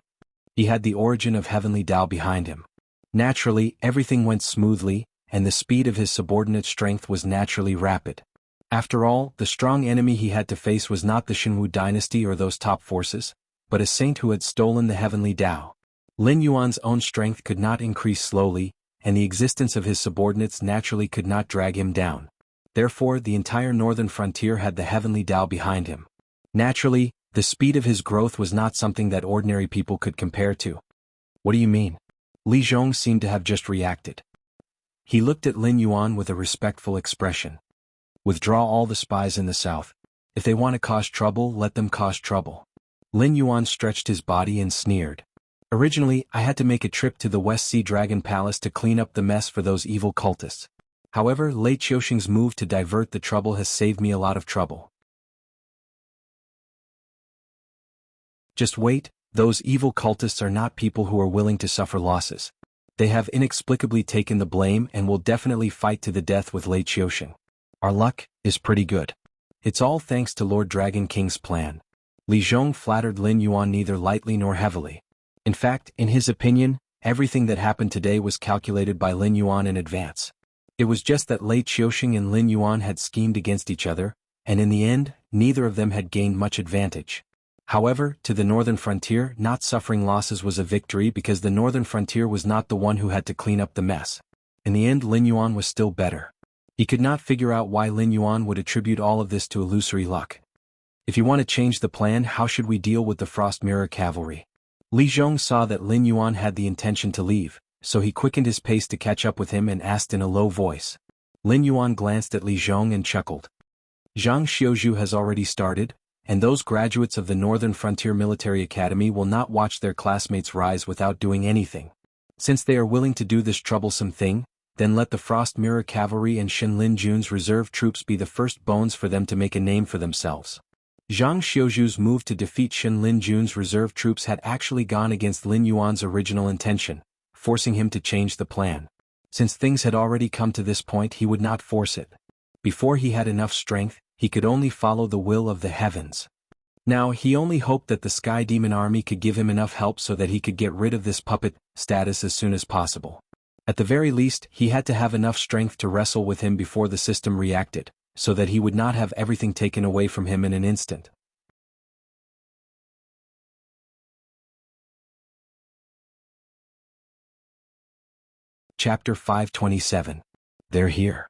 He had the origin of heavenly Tao behind him. Naturally, everything went smoothly, and the speed of his subordinate strength was naturally rapid. After all, the strong enemy he had to face was not the Xinwu dynasty or those top forces, but a saint who had stolen the heavenly Tao. Lin Yuan's own strength could not increase slowly, and the existence of his subordinates naturally could not drag him down. Therefore, the entire northern frontier had the heavenly Tao behind him. Naturally, the speed of his growth was not something that ordinary people could compare to. "What do you mean?" Li Zhong seemed to have just reacted. He looked at Lin Yuan with a respectful expression. "Withdraw all the spies in the south. If they want to cause trouble, let them cause trouble." Lin Yuan stretched his body and sneered. "Originally, I had to make a trip to the West Sea Dragon Palace to clean up the mess for those evil cultists. However, Lei Qiuxing's move to divert the trouble has saved me a lot of trouble. Just wait, those evil cultists are not people who are willing to suffer losses. They have inexplicably taken the blame and will definitely fight to the death with Lei Qiuxing. Our luck is pretty good. It's all thanks to Lord Dragon King's plan." Li Zhong flattered Lin Yuan neither lightly nor heavily. In fact, in his opinion, everything that happened today was calculated by Lin Yuan in advance. It was just that Lei Qiuxing and Lin Yuan had schemed against each other, and in the end, neither of them had gained much advantage. However, to the northern frontier, not suffering losses was a victory because the northern frontier was not the one who had to clean up the mess. In the end, Lin Yuan was still better. He could not figure out why Lin Yuan would attribute all of this to illusory luck. If you want to change the plan, how should we deal with the Frost Mirror Cavalry? Li Zhong saw that Lin Yuan had the intention to leave, so he quickened his pace to catch up with him and asked in a low voice. Lin Yuan glanced at Li Zhong and chuckled. Zhang Xiuzhu has already started, and those graduates of the Northern Frontier Military Academy will not watch their classmates rise without doing anything. Since they are willing to do this troublesome thing, then let the Frost Mirror Cavalry and Shenlin Jun's reserve troops be the first bones for them to make a name for themselves. Zhang Xiuzhu's move to defeat Shenlin Jun's reserve troops had actually gone against Lin Yuan's original intention, forcing him to change the plan. Since things had already come to this point, he would not force it. Before he had enough strength, he could only follow the will of the heavens. Now he only hoped that the Sky Demon Army could give him enough help so that he could get rid of this puppet status as soon as possible. At the very least, he had to have enough strength to wrestle with him before the system reacted, so that he would not have everything taken away from him in an instant. Chapter 527. They're here.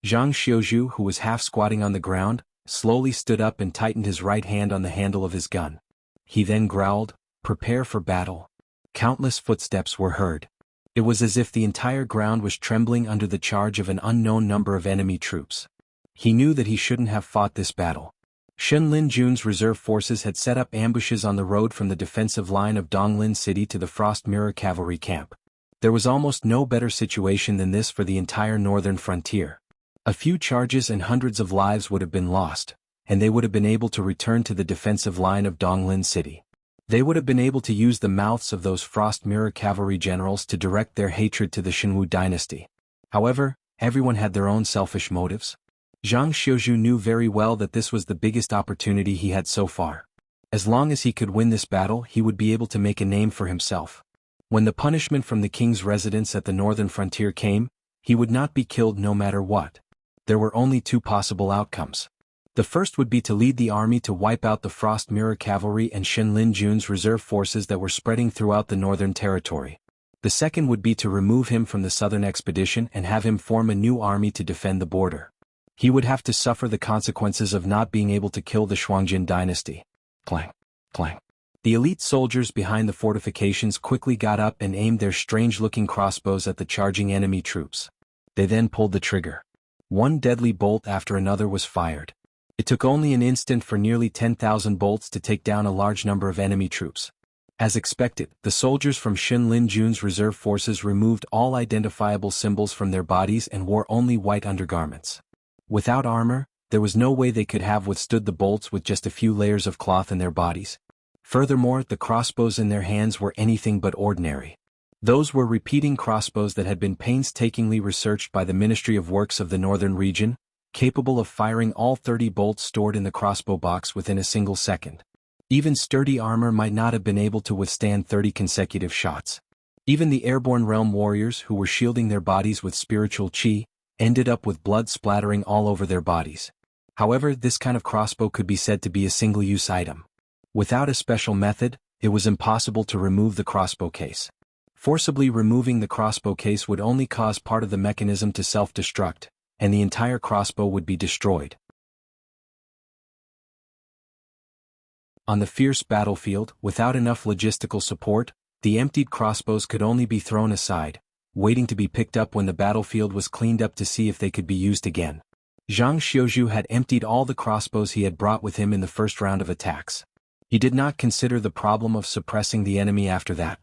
Zhang Xiuzhu, who was half squatting on the ground, slowly stood up and tightened his right hand on the handle of his gun. He then growled, "Prepare for battle." Countless footsteps were heard. It was as if the entire ground was trembling under the charge of an unknown number of enemy troops. He knew that he shouldn't have fought this battle. Shenlin Jun's reserve forces had set up ambushes on the road from the defensive line of Donglin City to the Frost Mirror Cavalry camp. There was almost no better situation than this for the entire northern frontier. A few charges and hundreds of lives would have been lost, and they would have been able to return to the defensive line of Donglin City. They would have been able to use the mouths of those Frost Mirror Cavalry generals to direct their hatred to the Shenwu dynasty. However, everyone had their own selfish motives. Zhang Xiuzhu knew very well that this was the biggest opportunity he had so far. As long as he could win this battle, he would be able to make a name for himself. When the punishment from the king's residence at the northern frontier came, he would not be killed no matter what. There were only two possible outcomes. The first would be to lead the army to wipe out the Frost Mirror Cavalry and Shenlin Jun's reserve forces that were spreading throughout the northern territory. The second would be to remove him from the southern expedition and have him form a new army to defend the border. He would have to suffer the consequences of not being able to kill the Shuangjin dynasty. Clang, clang. The elite soldiers behind the fortifications quickly got up and aimed their strange-looking crossbows at the charging enemy troops. They then pulled the trigger. One deadly bolt after another was fired. It took only an instant for nearly 10,000 bolts to take down a large number of enemy troops. As expected, the soldiers from Shenlin Jun's reserve forces removed all identifiable symbols from their bodies and wore only white undergarments. Without armor, there was no way they could have withstood the bolts with just a few layers of cloth in their bodies. Furthermore, the crossbows in their hands were anything but ordinary. Those were repeating crossbows that had been painstakingly researched by the Ministry of Works of the Northern region, capable of firing all 30 bolts stored in the crossbow box within a single second. Even sturdy armor might not have been able to withstand 30 consecutive shots. Even the airborne realm warriors who were shielding their bodies with spiritual chi ended up with blood splattering all over their bodies. However, this kind of crossbow could be said to be a single-use item. Without a special method, it was impossible to remove the crossbow case. Forcibly removing the crossbow case would only cause part of the mechanism to self-destruct, and the entire crossbow would be destroyed. On the fierce battlefield, without enough logistical support, the emptied crossbows could only be thrown aside, waiting to be picked up when the battlefield was cleaned up to see if they could be used again. Zhang Xiuzhu had emptied all the crossbows he had brought with him in the first round of attacks. He did not consider the problem of suppressing the enemy after that.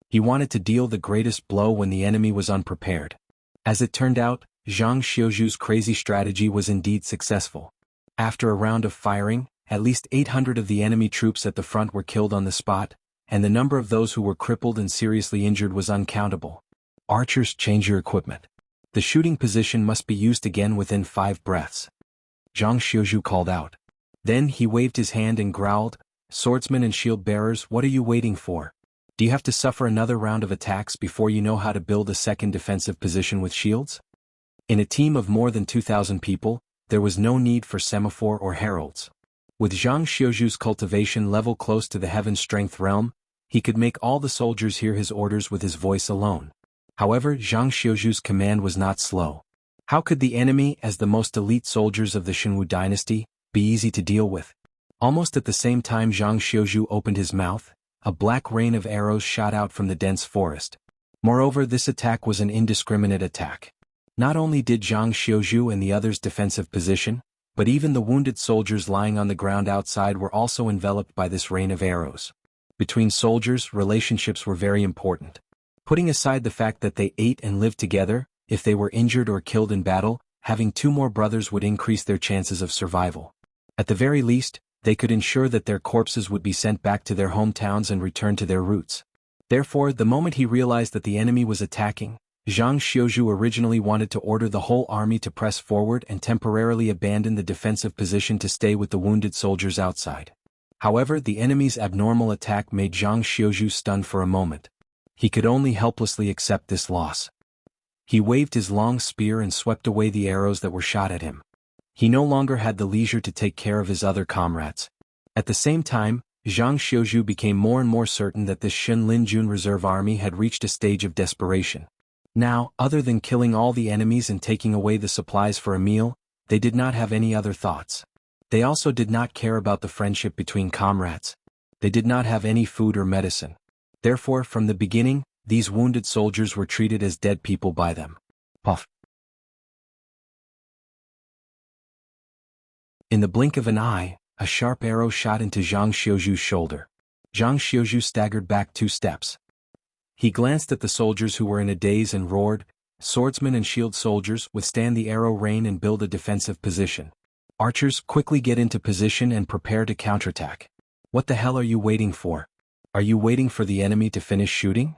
He wanted to deal the greatest blow when the enemy was unprepared. As it turned out, Zhang Xiuzhu's crazy strategy was indeed successful. After a round of firing, at least 800 of the enemy troops at the front were killed on the spot, and the number of those who were crippled and seriously injured was uncountable. Archers, change your equipment. The shooting position must be used again within 5 breaths. Zhang Xiuzhu called out. Then he waved his hand and growled, "Swordsmen and shield bearers, what are you waiting for? Do you have to suffer another round of attacks before you know how to build a second defensive position with shields?" In a team of more than 2,000 people, there was no need for semaphore or heralds. With Zhang Xiuju's cultivation level close to the heaven strength realm, he could make all the soldiers hear his orders with his voice alone. However, Zhang Xiuju's command was not slow. How could the enemy, as the most elite soldiers of the Shenwu dynasty, be easy to deal with? Almost at the same time Zhang Xiuju opened his mouth, a black rain of arrows shot out from the dense forest. Moreover, this attack was an indiscriminate attack. Not only did Zhang Xiuju and the others' defensive position, but even the wounded soldiers lying on the ground outside were also enveloped by this rain of arrows. Between soldiers, relationships were very important. Putting aside the fact that they ate and lived together, if they were injured or killed in battle, having two more brothers would increase their chances of survival. At the very least, they could ensure that their corpses would be sent back to their hometowns and return to their roots. Therefore, the moment he realized that the enemy was attacking, Zhang Xiuju originally wanted to order the whole army to press forward and temporarily abandon the defensive position to stay with the wounded soldiers outside. However, the enemy's abnormal attack made Zhang Xiuju stunned for a moment. He could only helplessly accept this loss. He waved his long spear and swept away the arrows that were shot at him. He no longer had the leisure to take care of his other comrades. At the same time, Zhang Xiuju became more and more certain that this Shen Linjun reserve army had reached a stage of desperation. Now, other than killing all the enemies and taking away the supplies for a meal, they did not have any other thoughts. They also did not care about the friendship between comrades. They did not have any food or medicine. Therefore, from the beginning, these wounded soldiers were treated as dead people by them. Puff. In the blink of an eye, a sharp arrow shot into Zhang Xiuju's shoulder. Zhang Xiuju staggered back 2 steps. He glanced at the soldiers who were in a daze and roared, "Swordsmen and shield soldiers, withstand the arrow rain and build a defensive position. Archers, quickly get into position and prepare to counterattack. What the hell are you waiting for? Are you waiting for the enemy to finish shooting?"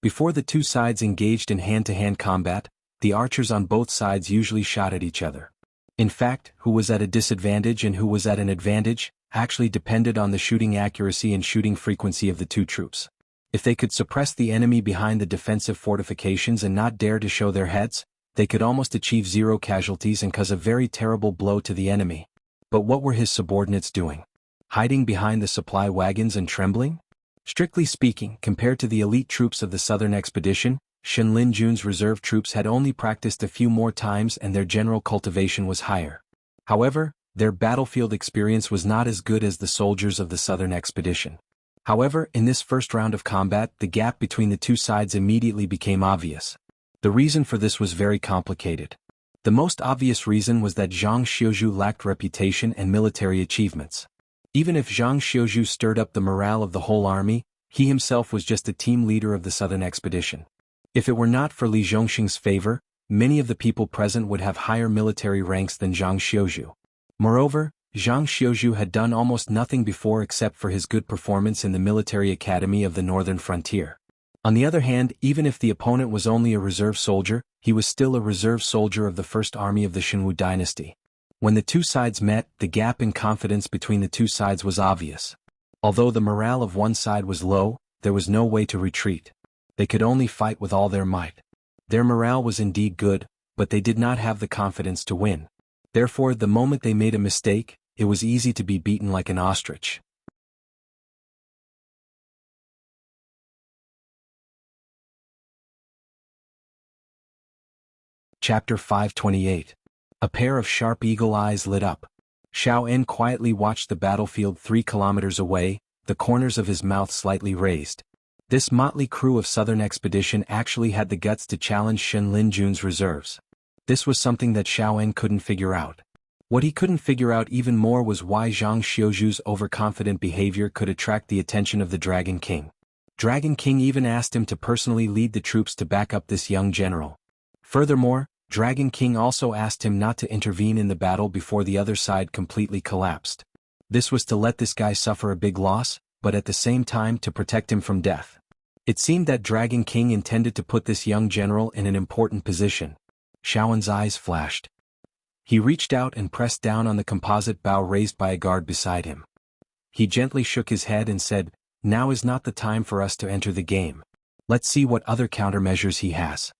Before the two sides engaged in hand-to-hand combat, the archers on both sides usually shot at each other. In fact, who was at a disadvantage and who was at an advantage actually depended on the shooting accuracy and shooting frequency of the two troops. If they could suppress the enemy behind the defensive fortifications and not dare to show their heads, they could almost achieve 0 casualties and cause a very terrible blow to the enemy. But what were his subordinates doing? Hiding behind the supply wagons and trembling? Strictly speaking, compared to the elite troops of the southern expedition, Shen Linjun's reserve troops had only practiced a few more times and their general cultivation was higher. However, their battlefield experience was not as good as the soldiers of the southern expedition. However, in this first round of combat, the gap between the two sides immediately became obvious. The reason for this was very complicated. The most obvious reason was that Zhang Xiuju lacked reputation and military achievements. Even if Zhang Xiuju stirred up the morale of the whole army, he himself was just a team leader of the southern expedition. If it were not for Li Zhongxing's favor, many of the people present would have higher military ranks than Zhang Xiuju. Moreover, Zhang Xiuju had done almost nothing before except for his good performance in the military academy of the northern frontier. On the other hand, even if the opponent was only a reserve soldier, he was still a reserve soldier of the first army of the Shenwu dynasty. When the two sides met, the gap in confidence between the two sides was obvious. Although the morale of one side was low, there was no way to retreat. They could only fight with all their might. Their morale was indeed good, but they did not have the confidence to win. Therefore, the moment they made a mistake, it was easy to be beaten like an ostrich. Chapter 528. A pair of sharp eagle eyes lit up. Xiao En quietly watched the battlefield 3 kilometers away, the corners of his mouth slightly raised. This motley crew of southern expedition actually had the guts to challenge Shen Linjun's reserves. This was something that Xiao En couldn't figure out. What he couldn't figure out even more was why Zhang Xiuju's overconfident behavior could attract the attention of the Dragon King. Dragon King even asked him to personally lead the troops to back up this young general. Furthermore, Dragon King also asked him not to intervene in the battle before the other side completely collapsed. This was to let this guy suffer a big loss, but at the same time to protect him from death. It seemed that Dragon King intended to put this young general in an important position. Xiaoen's eyes flashed. He reached out and pressed down on the composite bow raised by a guard beside him. He gently shook his head and said, "Now is not the time for us to enter the game. Let's see what other countermeasures he has."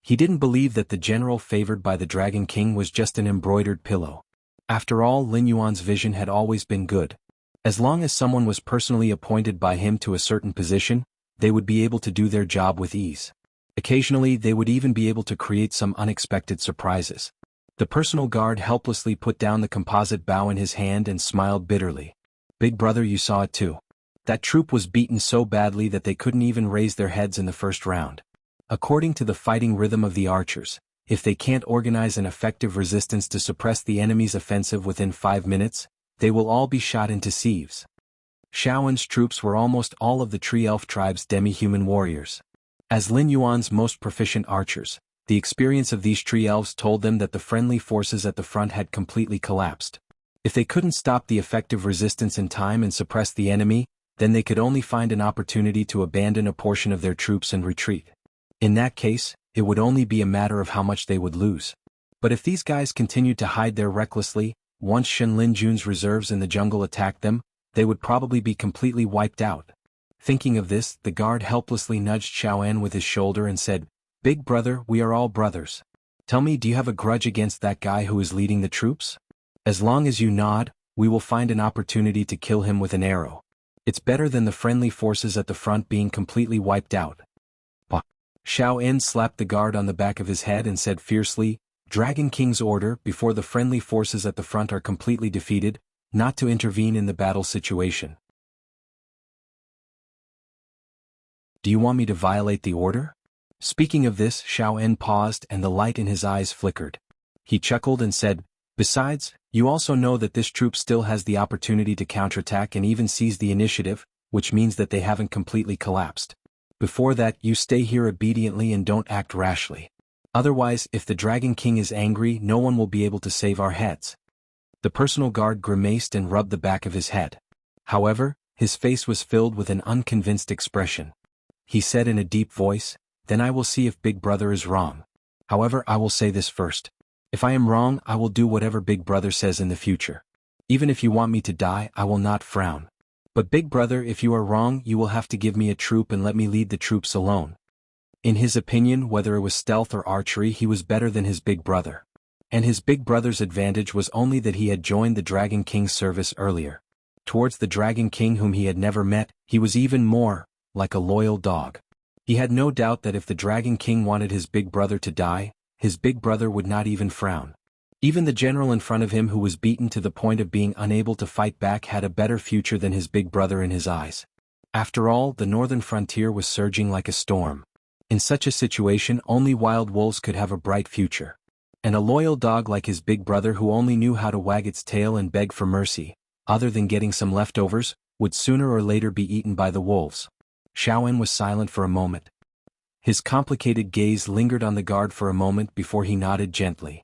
He didn't believe that the general favored by the Dragon King was just an embroidered pillow. After all, Lin Yuan's vision had always been good. As long as someone was personally appointed by him to a certain position, they would be able to do their job with ease. Occasionally they would even be able to create some unexpected surprises. The personal guard helplessly put down the composite bow in his hand and smiled bitterly. Big brother, you saw it too. That troop was beaten so badly that they couldn't even raise their heads in the first round. According to the fighting rhythm of the archers, if they can't organize an effective resistance to suppress the enemy's offensive within 5 minutes, they will all be shot into sieves. Shaoen's troops were almost all of the Tree Elf tribe's demi-human warriors. As Lin Yuan's most proficient archers, the experience of these Tree Elves told them that the friendly forces at the front had completely collapsed. If they couldn't stop the effective resistance in time and suppress the enemy, then they could only find an opportunity to abandon a portion of their troops and retreat. In that case, it would only be a matter of how much they would lose. But if these guys continued to hide there recklessly, once Shen Lin Jun's reserves in the jungle attacked them, they would probably be completely wiped out. Thinking of this, the guard helplessly nudged Xiaoan with his shoulder and said, "Big brother, we are all brothers. Tell me, do you have a grudge against that guy who is leading the troops? As long as you nod, we will find an opportunity to kill him with an arrow. It's better than the friendly forces at the front being completely wiped out." Xiaoan slapped the guard on the back of his head and said fiercely, "Dragon King's order, before the friendly forces at the front are completely defeated, not to intervene in the battle situation." "Do you want me to violate the order?" Speaking of this, Xiaoan paused and the light in his eyes flickered. He chuckled and said, "Besides, you also know that this troop still has the opportunity to counterattack and even seize the initiative, which means that they haven't completely collapsed. Before that, you stay here obediently and don't act rashly. Otherwise, if the Dragon King is angry, no one will be able to save our heads." The personal guard grimaced and rubbed the back of his head. However, his face was filled with an unconvinced expression. He said in a deep voice, "Then I will see if Big Brother is wrong. However, I will say this first. If I am wrong, I will do whatever Big Brother says in the future. Even if you want me to die, I will not frown. But Big Brother, if you are wrong, you will have to give me a troop and let me lead the troops alone." In his opinion, whether it was stealth or archery, he was better than his big brother. And his big brother's advantage was only that he had joined the Dragon King's service earlier. Towards the Dragon King whom he had never met, he was even more like a loyal dog. He had no doubt that if the Dragon King wanted his big brother to die, his big brother would not even frown. Even the general in front of him who was beaten to the point of being unable to fight back had a better future than his big brother in his eyes. After all, the northern frontier was surging like a storm. In such a situation, only wild wolves could have a bright future. And a loyal dog like his big brother who only knew how to wag its tail and beg for mercy, other than getting some leftovers, would sooner or later be eaten by the wolves. Xiaoan was silent for a moment. His complicated gaze lingered on the guard for a moment before he nodded gently.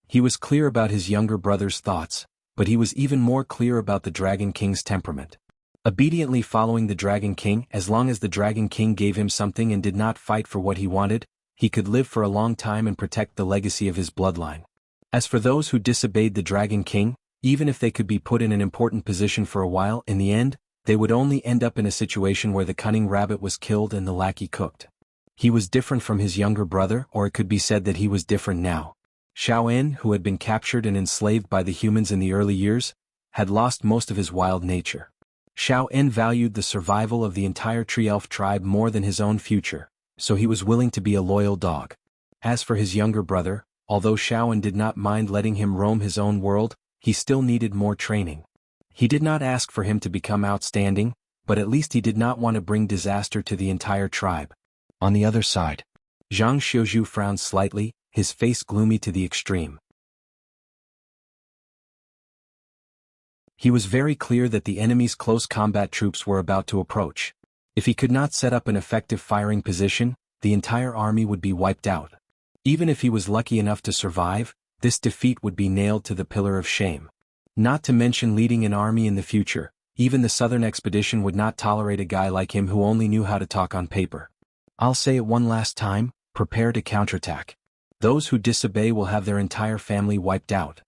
He was clear about his younger brother's thoughts, but he was even more clear about the Dragon King's temperament. Obediently following the Dragon King, as long as the Dragon King gave him something and did not fight for what he wanted, he could live for a long time and protect the legacy of his bloodline. As for those who disobeyed the Dragon King, even if they could be put in an important position for a while, in the end, they would only end up in a situation where the cunning rabbit was killed and the lackey cooked. He was different from his younger brother, or it could be said that he was different now. Xiaoan, who had been captured and enslaved by the humans in the early years, had lost most of his wild nature. Xiaoan valued the survival of the entire Tree Elf tribe more than his own future, so he was willing to be a loyal dog. As for his younger brother, although Xiaoan did not mind letting him roam his own world, he still needed more training. He did not ask for him to become outstanding, but at least he did not want to bring disaster to the entire tribe. On the other side, Zhang Xiuzhu frowned slightly, his face gloomy to the extreme. He was very clear that the enemy's close combat troops were about to approach. If he could not set up an effective firing position, the entire army would be wiped out. Even if he was lucky enough to survive, this defeat would be nailed to the pillar of shame. Not to mention leading an army in the future, even the southern expedition would not tolerate a guy like him who only knew how to talk on paper. I'll say it one last time, prepare to counterattack. Those who disobey will have their entire family wiped out.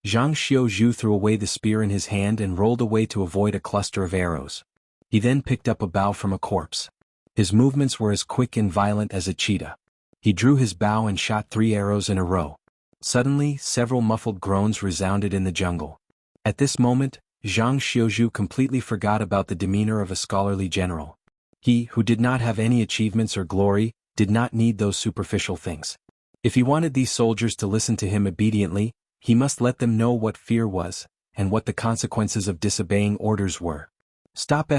Zhang Xiuzhu threw away the spear in his hand and rolled away to avoid a cluster of arrows. He then picked up a bow from a corpse. His movements were as quick and violent as a cheetah. He drew his bow and shot 3 arrows in a row. Suddenly, several muffled groans resounded in the jungle. At this moment, Zhang Xiuzhu completely forgot about the demeanor of a scholarly general. He, who did not have any achievements or glory, did not need those superficial things. If he wanted these soldiers to listen to him obediently, he must let them know what fear was, and what the consequences of disobeying orders were. Stop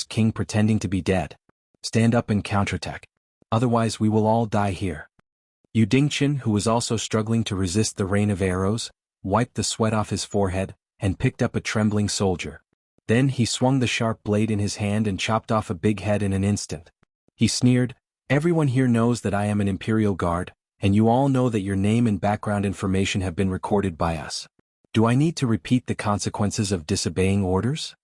King pretending to be dead. Stand up and counterattack. Otherwise we will all die here. Yu Dingchen, who was also struggling to resist the rain of arrows, wiped the sweat off his forehead, and picked up a trembling soldier. Then he swung the sharp blade in his hand and chopped off a big head in an instant. He sneered, "Everyone here knows that I am an Imperial Guard, and you all know that your name and background information have been recorded by us. Do I need to repeat the consequences of disobeying orders?"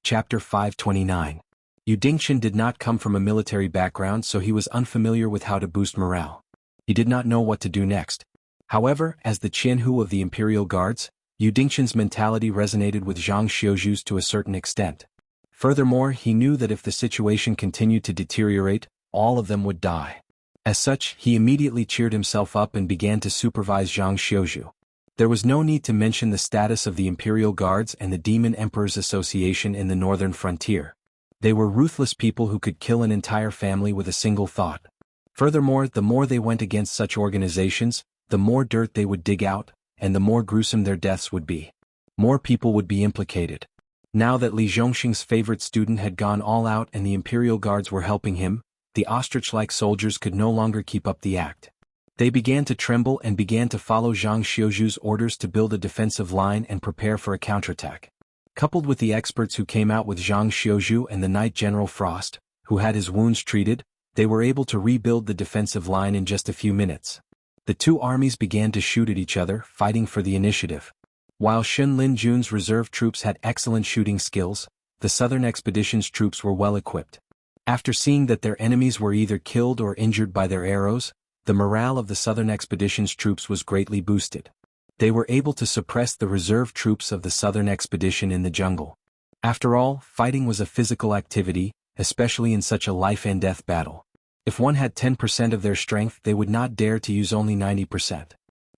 Chapter 529. Yu Dingchen did not come from a military background, so he was unfamiliar with how to boost morale. He did not know what to do next. However, as the Jianghu of the Imperial Guards, Yu Dingchen's mentality resonated with Zhang Xiuzhu's to a certain extent. Furthermore, he knew that if the situation continued to deteriorate, all of them would die. As such, he immediately cheered himself up and began to supervise Zhang Xiuzhu. There was no need to mention the status of the Imperial Guards and the Demon Emperor's Association in the northern frontier. They were ruthless people who could kill an entire family with a single thought. Furthermore, the more they went against such organizations, the more dirt they would dig out, and the more gruesome their deaths would be. More people would be implicated. Now that Li Zhongxing's favorite student had gone all out and the Imperial Guards were helping him, the ostrich-like soldiers could no longer keep up the act. They began to tremble and began to follow Zhang Xiuzhu's orders to build a defensive line and prepare for a counterattack. Coupled with the experts who came out with Zhang Xiuzhu and the Knight General Frost, who had his wounds treated, they were able to rebuild the defensive line in just a few minutes. The two armies began to shoot at each other, fighting for the initiative. While Xun Lin Jun's reserve troops had excellent shooting skills, the Southern Expedition's troops were well equipped. After seeing that their enemies were either killed or injured by their arrows, the morale of the Southern Expedition's troops was greatly boosted. They were able to suppress the reserve troops of the Southern Expedition in the jungle. After all, fighting was a physical activity, especially in such a life-and-death battle. If one had 10% of their strength, they would not dare to use only 90%.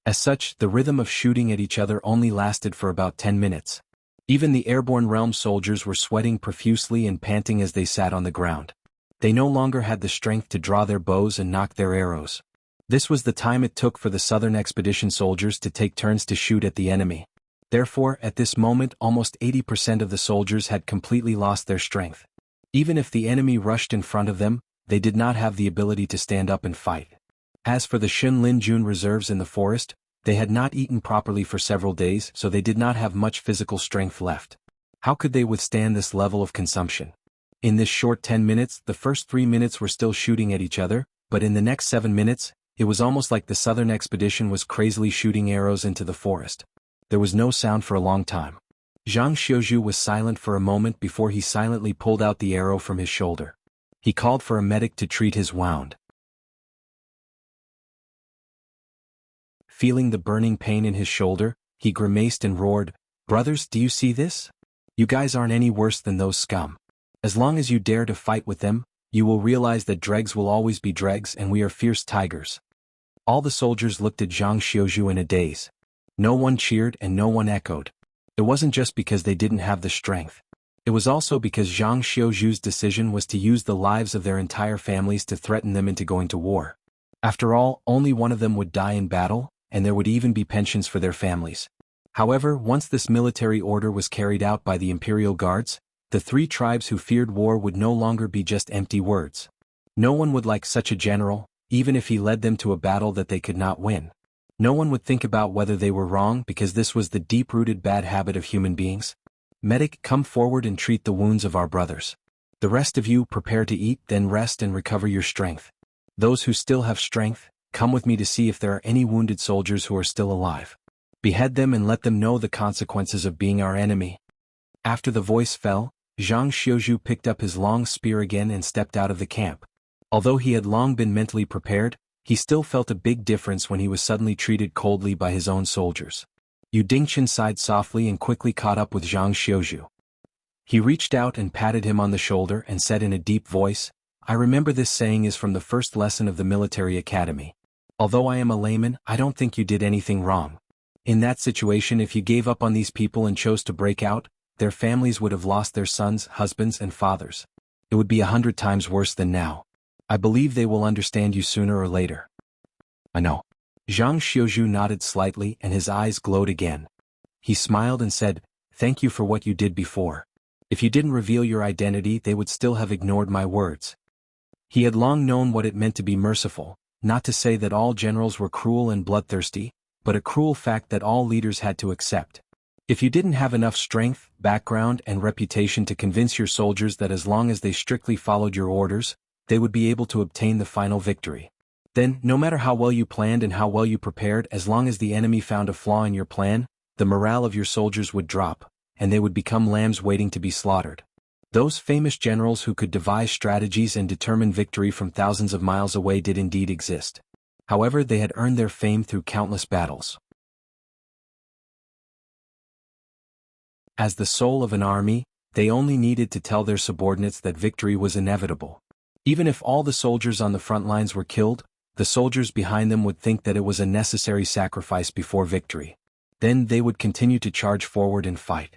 As such, the rhythm of shooting at each other only lasted for about 10 minutes. Even the airborne realm soldiers were sweating profusely and panting as they sat on the ground. They no longer had the strength to draw their bows and knock their arrows. This was the time it took for the Southern Expedition soldiers to take turns to shoot at the enemy. Therefore, at this moment almost 80% of the soldiers had completely lost their strength. Even if the enemy rushed in front of them, they did not have the ability to stand up and fight. As for the Xun Lin Jun reserves in the forest, they had not eaten properly for several days, so they did not have much physical strength left. How could they withstand this level of consumption? In this short 10 minutes, the first 3 minutes were still shooting at each other, but in the next 7 minutes, it was almost like the Southern Expedition was crazily shooting arrows into the forest. There was no sound for a long time. Zhang Xiuzhu was silent for a moment before he silently pulled out the arrow from his shoulder. He called for a medic to treat his wound. Feeling the burning pain in his shoulder, he grimaced and roared, "Brothers, do you see this? You guys aren't any worse than those scum. As long as you dare to fight with them, you will realize that dregs will always be dregs and we are fierce tigers." All the soldiers looked at Zhang Xiuzhu in a daze. No one cheered and no one echoed. It wasn't just because they didn't have the strength. It was also because Zhang Xiuzhu's decision was to use the lives of their entire families to threaten them into going to war. After all, only one of them would die in battle, and there would even be pensions for their families. However, once this military order was carried out by the Imperial Guards, the three tribes who feared war would no longer be just empty words. No one would like such a general, even if he led them to a battle that they could not win. No one would think about whether they were wrong because this was the deep-rooted bad habit of human beings. Medic, come forward and treat the wounds of our brothers. The rest of you prepare to eat, then rest and recover your strength. Those who still have strength, come with me to see if there are any wounded soldiers who are still alive. Behead them and let them know the consequences of being our enemy. After the voice fell, Zhang Xiuzhu picked up his long spear again and stepped out of the camp. Although he had long been mentally prepared, he still felt a big difference when he was suddenly treated coldly by his own soldiers. Yu Dingchen sighed softly and quickly caught up with Zhang Xiuzhu. He reached out and patted him on the shoulder and said in a deep voice, "I remember this saying is from the first lesson of the military academy. Although I am a layman, I don't think you did anything wrong. In that situation, if you gave up on these people and chose to break out, their families would have lost their sons, husbands, and fathers. It would be 100 times worse than now. I believe they will understand you sooner or later." "I know." Zhang Xiuzhu nodded slightly and his eyes glowed again. He smiled and said, "Thank you for what you did before. If you didn't reveal your identity, they would still have ignored my words." He had long known what it meant to be merciful, not to say that all generals were cruel and bloodthirsty, but a cruel fact that all leaders had to accept. If you didn't have enough strength, background, and reputation to convince your soldiers that as long as they strictly followed your orders, they would be able to obtain the final victory, then, no matter how well you planned and how well you prepared, as long as the enemy found a flaw in your plan, the morale of your soldiers would drop, and they would become lambs waiting to be slaughtered. Those famous generals who could devise strategies and determine victory from thousands of miles away did indeed exist. However, they had earned their fame through countless battles. As the soul of an army, they only needed to tell their subordinates that victory was inevitable. Even if all the soldiers on the front lines were killed, the soldiers behind them would think that it was a necessary sacrifice before victory. Then they would continue to charge forward and fight.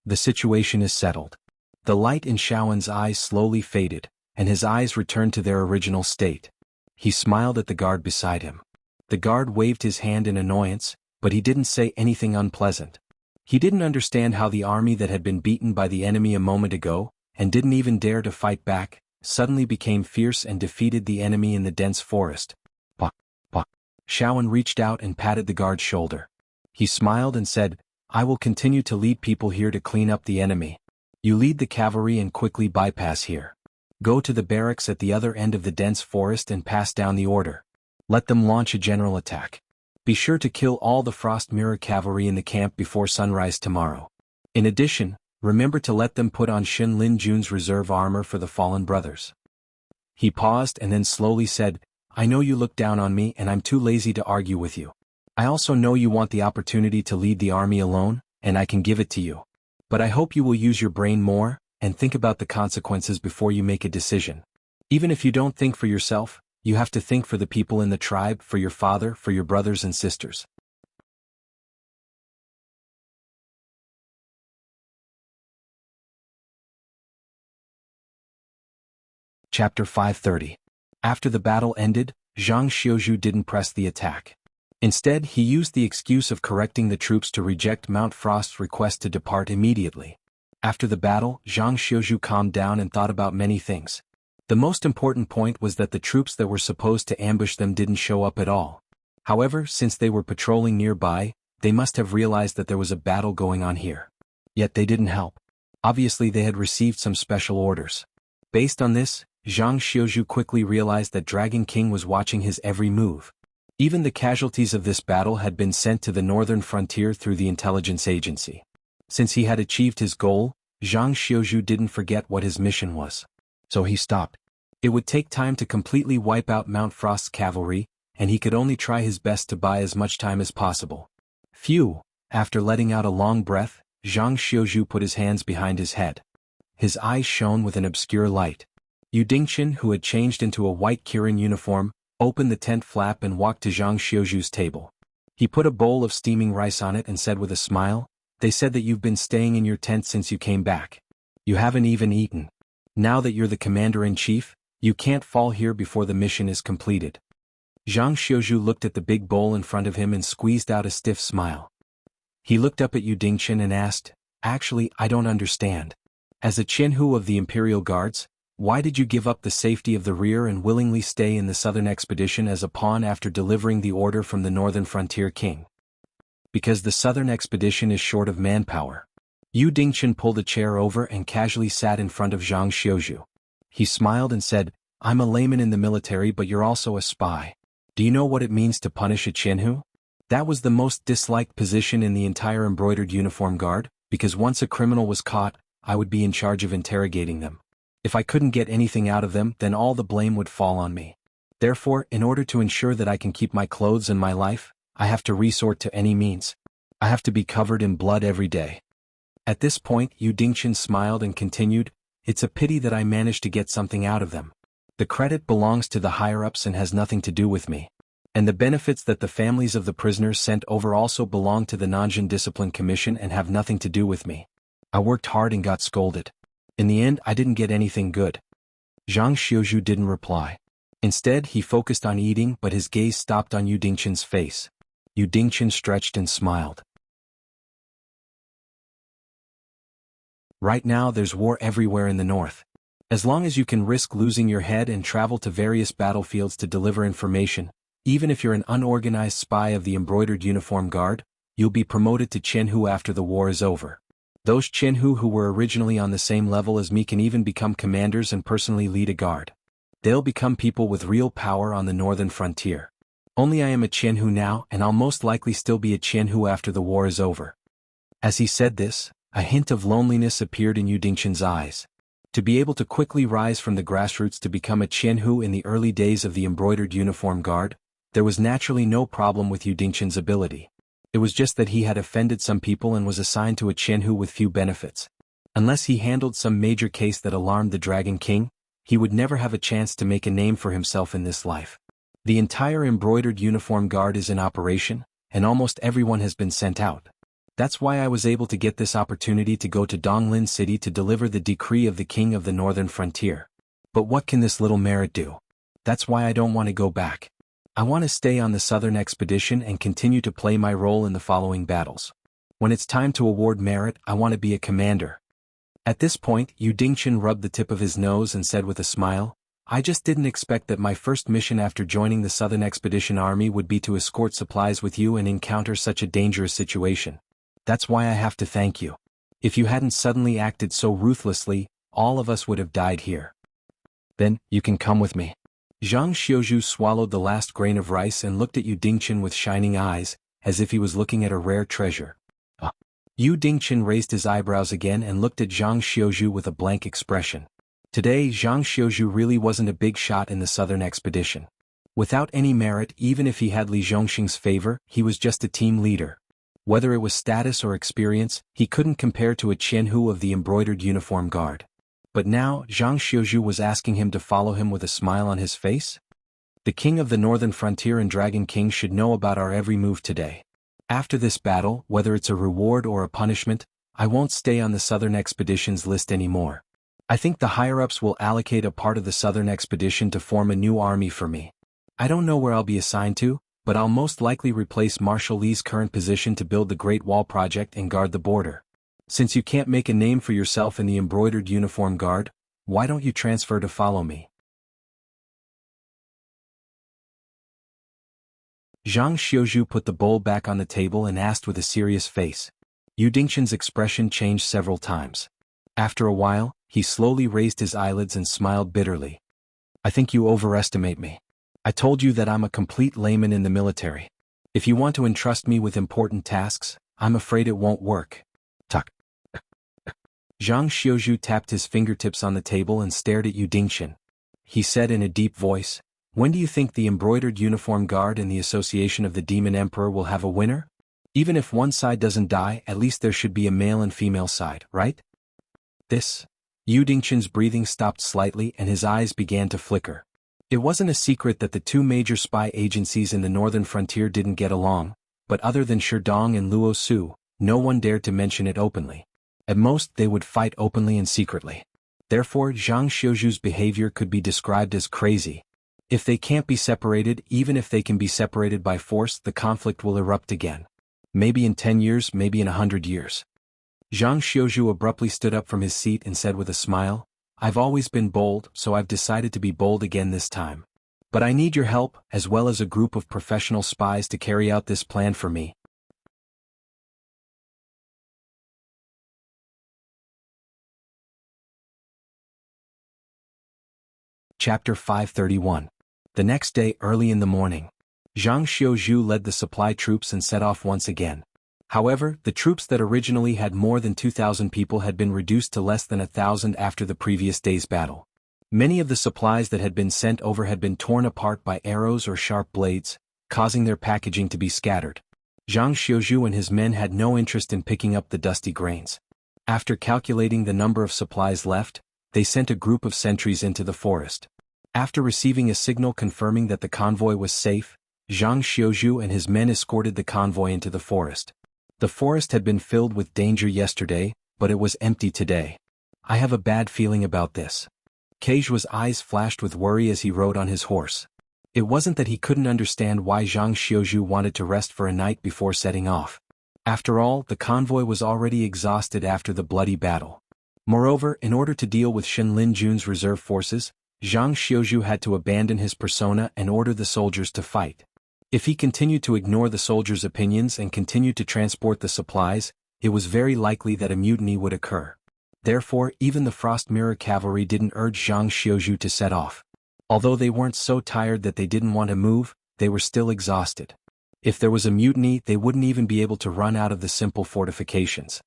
The situation is settled. The light in Shaoan's eyes slowly faded, and his eyes returned to their original state. He smiled at the guard beside him. The guard waved his hand in annoyance, but he didn't say anything unpleasant. He didn't understand how the army that had been beaten by the enemy a moment ago, and didn't even dare to fight back, suddenly became fierce and defeated the enemy in the dense forest. "Pa, pa." Shaoan reached out and patted the guard's shoulder. He smiled and said, "I will continue to lead people here to clean up the enemy. You lead the cavalry and quickly bypass here. Go to the barracks at the other end of the dense forest and pass down the order. Let them launch a general attack. Be sure to kill all the Frost Mirror cavalry in the camp before sunrise tomorrow. In addition, remember to let them put on Xin Lin Jun's reserve armor for the fallen brothers." He paused and then slowly said, "I know you look down on me and I'm too lazy to argue with you. I also know you want the opportunity to lead the army alone, and I can give it to you. But I hope you will use your brain more, and think about the consequences before you make a decision. Even if you don't think for yourself, you have to think for the people in the tribe, for your father, for your brothers and sisters." Chapter 530. After the battle ended, Zhang Xiuzhu didn't press the attack. Instead, he used the excuse of correcting the troops to reject Mount Frost's request to depart immediately. After the battle, Zhang Xiuzhu calmed down and thought about many things. The most important point was that the troops that were supposed to ambush them didn't show up at all. However, since they were patrolling nearby, they must have realized that there was a battle going on here. Yet they didn't help. Obviously they had received some special orders. Based on this, Zhang Xiuzhu quickly realized that Dragon King was watching his every move. Even the casualties of this battle had been sent to the northern frontier through the intelligence agency. Since he had achieved his goal, Zhang Xiuzhu didn't forget what his mission was. So he stopped. It would take time to completely wipe out Mount Frost's cavalry, and he could only try his best to buy as much time as possible. Phew! After letting out a long breath, Zhang Xiuzhu put his hands behind his head. His eyes shone with an obscure light. Yu Dingchen, who had changed into a white Kirin uniform, opened the tent flap and walked to Zhang Xiuzhu's table. He put a bowl of steaming rice on it and said with a smile, "They said that you've been staying in your tent since you came back. You haven't even eaten. Now that you're the commander-in-chief, you can't fall here before the mission is completed." Zhang Xiuzhu looked at the big bowl in front of him and squeezed out a stiff smile. He looked up at Yu Dingchen and asked, "Actually, I don't understand. As a Jianghu of the Imperial Guards, why did you give up the safety of the rear and willingly stay in the southern expedition as a pawn after delivering the order from the northern frontier king?" "Because the southern expedition is short of manpower." Yu Dingchen pulled a chair over and casually sat in front of Zhang Xiuzhu. He smiled and said, "I'm a layman in the military, but you're also a spy. Do you know what it means to punish a Jianghu?" That was the most disliked position in the entire embroidered uniform guard, because once a criminal was caught, I would be in charge of interrogating them. If I couldn't get anything out of them, then all the blame would fall on me. Therefore, in order to ensure that I can keep my clothes and my life, I have to resort to any means. I have to be covered in blood every day. At this point Yu Dingchen smiled and continued, "It's a pity that I managed to get something out of them. The credit belongs to the higher-ups and has nothing to do with me. And the benefits that the families of the prisoners sent over also belong to the Nanjing Discipline Commission and have nothing to do with me. I worked hard and got scolded. In the end I didn't get anything good." Zhang Xiuzhu didn't reply. Instead he focused on eating, but his gaze stopped on Yu Dingchen's face. Yu Dingchen stretched and smiled. "Right now there's war everywhere in the north. As long as you can risk losing your head and travel to various battlefields to deliver information, even if you're an unorganized spy of the embroidered uniform guard, you'll be promoted to Jianghu after the war is over. Those Jianghu who were originally on the same level as me can even become commanders and personally lead a guard. They'll become people with real power on the northern frontier. Only I am a Jianghu now, and I'll most likely still be a Jianghu after the war is over." As he said this, a hint of loneliness appeared in Yu Dingchen's eyes. To be able to quickly rise from the grassroots to become a Jianghu in the early days of the embroidered uniform guard, there was naturally no problem with Yu Dingchen's ability. It was just that he had offended some people and was assigned to a Jianghu with few benefits. Unless he handled some major case that alarmed the Dragon King, he would never have a chance to make a name for himself in this life. The entire embroidered uniform guard is in operation, and almost everyone has been sent out. That's why I was able to get this opportunity to go to Donglin City to deliver the decree of the king of the northern frontier. But what can this little merit do? That's why I don't want to go back. I want to stay on the southern expedition and continue to play my role in the following battles. When it's time to award merit, I want to be a commander." At this point, Yu Dingchen rubbed the tip of his nose and said with a smile, "I just didn't expect that my first mission after joining the Southern Expedition Army would be to escort supplies with you and encounter such a dangerous situation. That's why I have to thank you. If you hadn't suddenly acted so ruthlessly, all of us would have died here. Then, you can come with me." Zhang Xiuzhu swallowed the last grain of rice and looked at Yu Dingchen with shining eyes, as if he was looking at a rare treasure. Yu Dingchen raised his eyebrows again and looked at Zhang Xiuzhu with a blank expression. Today Zhang Xiuzhu really wasn't a big shot in the southern expedition. Without any merit, even if he had Li Zhongxing's favor, he was just a team leader. Whether it was status or experience, he couldn't compare to a Jianghu of the embroidered uniform guard. But now, Zhang Xiuzhu was asking him to follow him with a smile on his face? The king of the northern frontier and Dragon King should know about our every move today. After this battle, whether it's a reward or a punishment, I won't stay on the southern expedition's list anymore. I think the higher-ups will allocate a part of the southern expedition to form a new army for me. I don't know where I'll be assigned to, but I'll most likely replace Marshal Li's current position to build the Great Wall Project and guard the border. Since you can't make a name for yourself in the embroidered uniform guard, why don't you transfer to follow me?" Zhang Xiuzhu put the bowl back on the table and asked with a serious face. Yu Dingchen's expression changed several times. After a while, he slowly raised his eyelids and smiled bitterly. "I think you overestimate me. I told you that I'm a complete layman in the military. If you want to entrust me with important tasks, I'm afraid it won't work." Tuck. Zhang Xiuzhu tapped his fingertips on the table and stared at Yu Dingchen. He said in a deep voice, "When do you think the embroidered uniform guard and the Association of the Demon Emperor will have a winner? Even if one side doesn't die, at least there should be a male and female side, right?" Yu Dingchen's breathing stopped slightly and his eyes began to flicker. It wasn't a secret that the two major spy agencies in the northern frontier didn't get along, but other than Sherdong and Luo Su, no one dared to mention it openly. At most, they would fight openly and secretly. Therefore, Zhang Xiuzhu's behavior could be described as crazy. If they can't be separated, even if they can be separated by force, the conflict will erupt again. Maybe in 10 years, maybe in 100 years. Zhang Xiuzhu abruptly stood up from his seat and said with a smile, "I've always been bold, so I've decided to be bold again this time. But I need your help, as well as a group of professional spies to carry out this plan for me." Chapter 531. The next day early in the morning, Zhang Xiuzhu led the supply troops and set off once again. However, the troops that originally had more than 2,000 people had been reduced to less than 1,000 after the previous day's battle. Many of the supplies that had been sent over had been torn apart by arrows or sharp blades, causing their packaging to be scattered. Zhang Xiuzhu and his men had no interest in picking up the dusty grains. After calculating the number of supplies left, they sent a group of sentries into the forest. After receiving a signal confirming that the convoy was safe, Zhang Xiuzhu and his men escorted the convoy into the forest. The forest had been filled with danger yesterday, but it was empty today. I have a bad feeling about this. Keijua's eyes flashed with worry as he rode on his horse. It wasn't that he couldn't understand why Zhang Xiuzhu wanted to rest for a night before setting off. After all, the convoy was already exhausted after the bloody battle. Moreover, in order to deal with Shen Linjun's reserve forces, Zhang Xiuzhu had to abandon his persona and order the soldiers to fight. If he continued to ignore the soldiers' opinions and continued to transport the supplies, it was very likely that a mutiny would occur. Therefore, even the Frost Mirror cavalry didn't urge Zhang Xiuzhu to set off. Although they weren't so tired that they didn't want to move, they were still exhausted. If there was a mutiny, they wouldn't even be able to run out of the simple fortifications.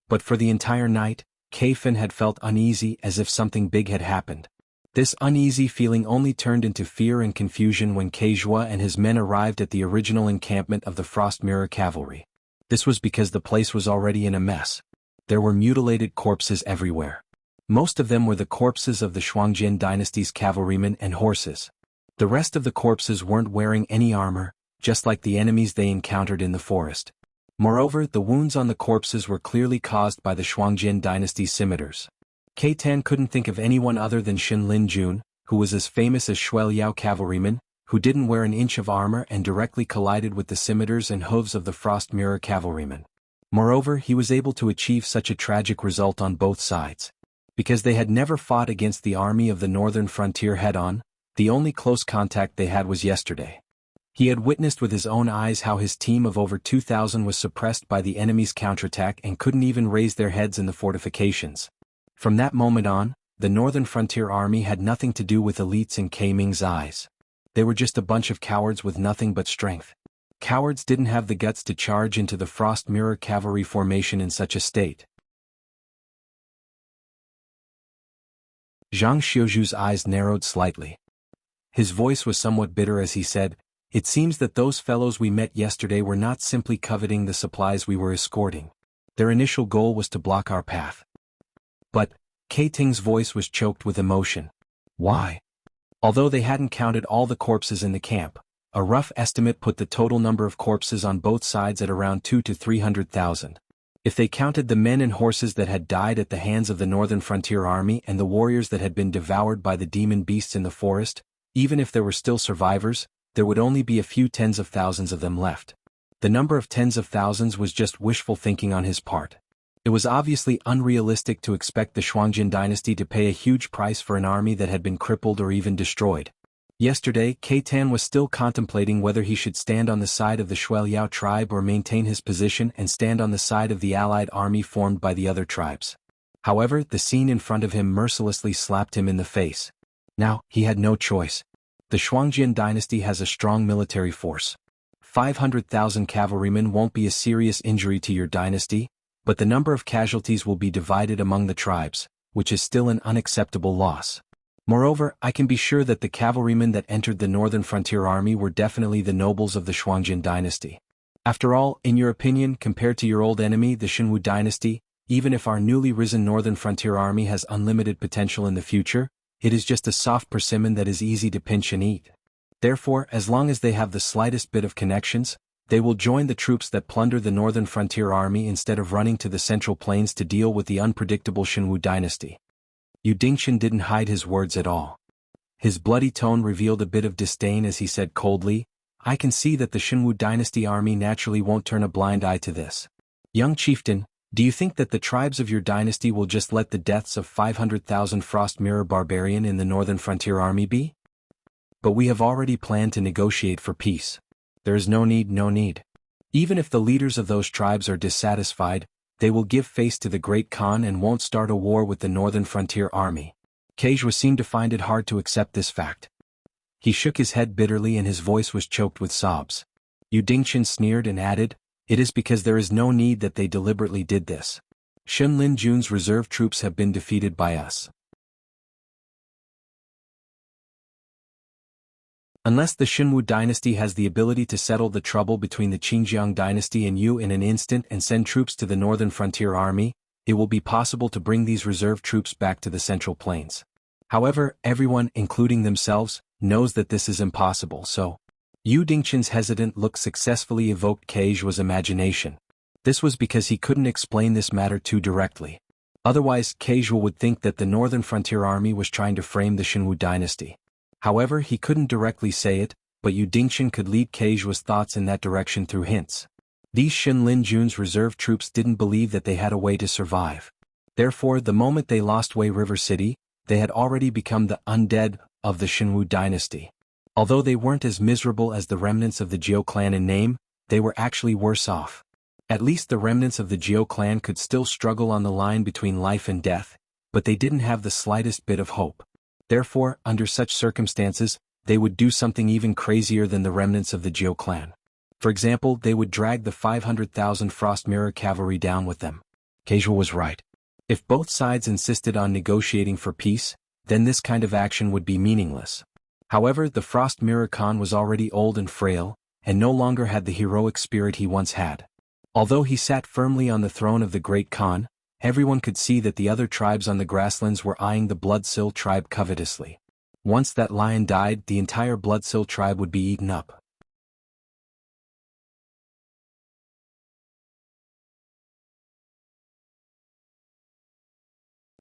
But for the entire night, Kei-Fin had felt uneasy as if something big had happened. This uneasy feeling only turned into fear and confusion when Keijua and his men arrived at the original encampment of the Frost Mirror cavalry. This was because the place was already in a mess. There were mutilated corpses everywhere. Most of them were the corpses of the Shuangjin dynasty's cavalrymen and horses. The rest of the corpses weren't wearing any armor, just like the enemies they encountered in the forest. Moreover, the wounds on the corpses were clearly caused by the Shuangjin dynasty's scimitars. Keitan couldn't think of anyone other than Shen Linjun, who was as famous as Shuai Liao cavalryman, who didn't wear an inch of armor and directly collided with the scimitars and hooves of the Frost Mirror cavalrymen. Moreover, he was able to achieve such a tragic result on both sides. Because they had never fought against the army of the northern frontier head-on, the only close contact they had was yesterday. He had witnessed with his own eyes how his team of over 2,000 was suppressed by the enemy's counterattack and couldn't even raise their heads in the fortifications. From that moment on, the Northern Frontier Army had nothing to do with elites in Kei Ming's eyes. They were just a bunch of cowards with nothing but strength. Cowards didn't have the guts to charge into the Frost Mirror cavalry formation in such a state. Zhang Xiuzhu's eyes narrowed slightly. His voice was somewhat bitter as he said, "It seems that those fellows we met yesterday were not simply coveting the supplies we were escorting. Their initial goal was to block our path." But, Kei Ting's voice was choked with emotion. Why? Although they hadn't counted all the corpses in the camp, a rough estimate put the total number of corpses on both sides at around 200,000 to 300,000. If they counted the men and horses that had died at the hands of the Northern Frontier Army and the warriors that had been devoured by the demon beasts in the forest, even if there were still survivors, there would only be a few tens of thousands of them left. The number of tens of thousands was just wishful thinking on his part. It was obviously unrealistic to expect the Shuangjin dynasty to pay a huge price for an army that had been crippled or even destroyed. Yesterday, Keitan was still contemplating whether he should stand on the side of the Shuai Liao tribe or maintain his position and stand on the side of the allied army formed by the other tribes. However, the scene in front of him mercilessly slapped him in the face. Now, he had no choice. The Shuangjin dynasty has a strong military force. 500,000 cavalrymen won't be a serious injury to your dynasty, but the number of casualties will be divided among the tribes, which is still an unacceptable loss. Moreover, I can be sure that the cavalrymen that entered the Northern Frontier Army were definitely the nobles of the Shuangjin dynasty. After all, in your opinion, compared to your old enemy, the Xinwu dynasty, even if our newly risen Northern Frontier Army has unlimited potential in the future, it is just a soft persimmon that is easy to pinch and eat. Therefore, as long as they have the slightest bit of connections, they will join the troops that plunder the Northern Frontier Army instead of running to the Central Plains to deal with the unpredictable Xinwu dynasty. Yu Dingxin didn't hide his words at all. His bloody tone revealed a bit of disdain as he said coldly, "I can see that the Xinwu dynasty army naturally won't turn a blind eye to this. Young chieftain, do you think that the tribes of your dynasty will just let the deaths of 500,000 Frost Mirror barbarian in the Northern Frontier Army be? But we have already planned to negotiate for peace. There is no need. Even if the leaders of those tribes are dissatisfied, they will give face to the Great Khan and won't start a war with the Northern Frontier Army." Keijua seemed to find it hard to accept this fact. He shook his head bitterly and his voice was choked with sobs. Yu Dingxin sneered and added, "It is because there is no need that they deliberately did this. Shen Linjun's reserve troops have been defeated by us. Unless the Xinwu dynasty has the ability to settle the trouble between the Qingjiang dynasty and you in an instant and send troops to the Northern Frontier Army, it will be possible to bring these reserve troops back to the Central Plains. However, everyone, including themselves, knows that this is impossible, so Yu Dingqin's hesitant look successfully evoked Keiju's imagination. This was because he couldn't explain this matter too directly. Otherwise, Keiju would think that the Northern Frontier Army was trying to frame the Xinwu dynasty. However, he couldn't directly say it, but Yu Dingqin could lead Keiju's thoughts in that direction through hints. These Xinlin Jun's reserve troops didn't believe that they had a way to survive. Therefore, the moment they lost Wei River City, they had already become the undead of the Xinwu dynasty. Although they weren't as miserable as the remnants of the Jiao clan in name, they were actually worse off. At least the remnants of the Jiao clan could still struggle on the line between life and death, but they didn't have the slightest bit of hope. Therefore, under such circumstances, they would do something even crazier than the remnants of the Jiao clan. For example, they would drag the 500,000 Frost Mirror cavalry down with them. Keiju was right. If both sides insisted on negotiating for peace, then this kind of action would be meaningless. However, the Frost Mirror Khan was already old and frail, and no longer had the heroic spirit he once had. Although he sat firmly on the throne of the Great Khan, everyone could see that the other tribes on the grasslands were eyeing the Bloodsil tribe covetously. Once that lion died, the entire Bloodsil tribe would be eaten up.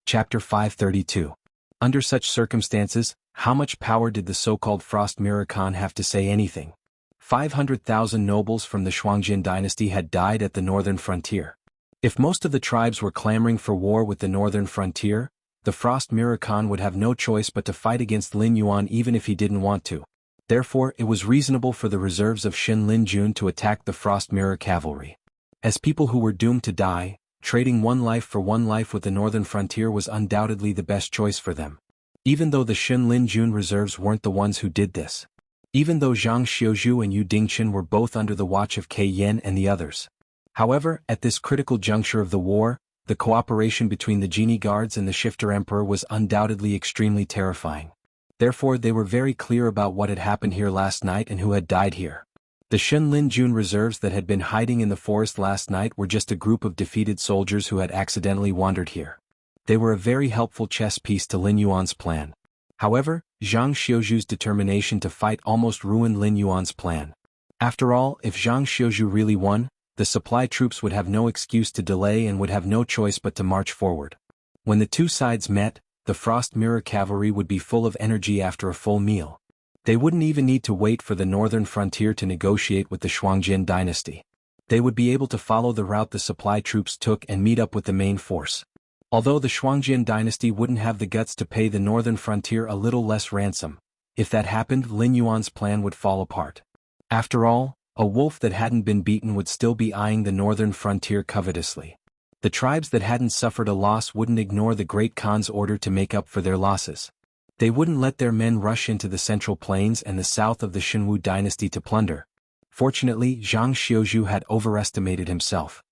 Chapter 532. Under such circumstances, how much power did the so-called Frost Mirror Khan have to say anything? 500,000 nobles from the Shuangjin dynasty had died at the northern frontier. If most of the tribes were clamoring for war with the northern frontier, the Frost Mirror Khan would have no choice but to fight against Lin Yuan even if he didn't want to. Therefore, it was reasonable for the reserves of Xin Lin Jun to attack the Frost Mirror cavalry. As people who were doomed to die, trading one life for one life with the northern frontier was undoubtedly the best choice for them. Even though the Xin Lin Jun reserves weren't the ones who did this. Even though Zhang Xiuzhu and Yu Dingqin were both under the watch of Kei Yan and the others. However, at this critical juncture of the war, the cooperation between the Genie Guards and the Shifter Emperor was undoubtedly extremely terrifying. Therefore, they were very clear about what had happened here last night and who had died here. The Xin Lin Jun reserves that had been hiding in the forest last night were just a group of defeated soldiers who had accidentally wandered here. They were a very helpful chess piece to Lin Yuan's plan. However, Zhang Xiuzhu's determination to fight almost ruined Lin Yuan's plan. After all, if Zhang Xiuzhu really won, the supply troops would have no excuse to delay and would have no choice but to march forward. When the two sides met, the Frost Mirror cavalry would be full of energy after a full meal. They wouldn't even need to wait for the northern frontier to negotiate with the Shuangjin dynasty. They would be able to follow the route the supply troops took and meet up with the main force. Although the Shuangjin dynasty wouldn't have the guts to pay the northern frontier a little less ransom, if that happened, Lin Yuan's plan would fall apart. After all, a wolf that hadn't been beaten would still be eyeing the northern frontier covetously. The tribes that hadn't suffered a loss wouldn't ignore the Great Khan's order to make up for their losses. They wouldn't let their men rush into the Central Plains and the south of the Xinwu dynasty to plunder. Fortunately, Zhang Xiuzhu had overestimated himself.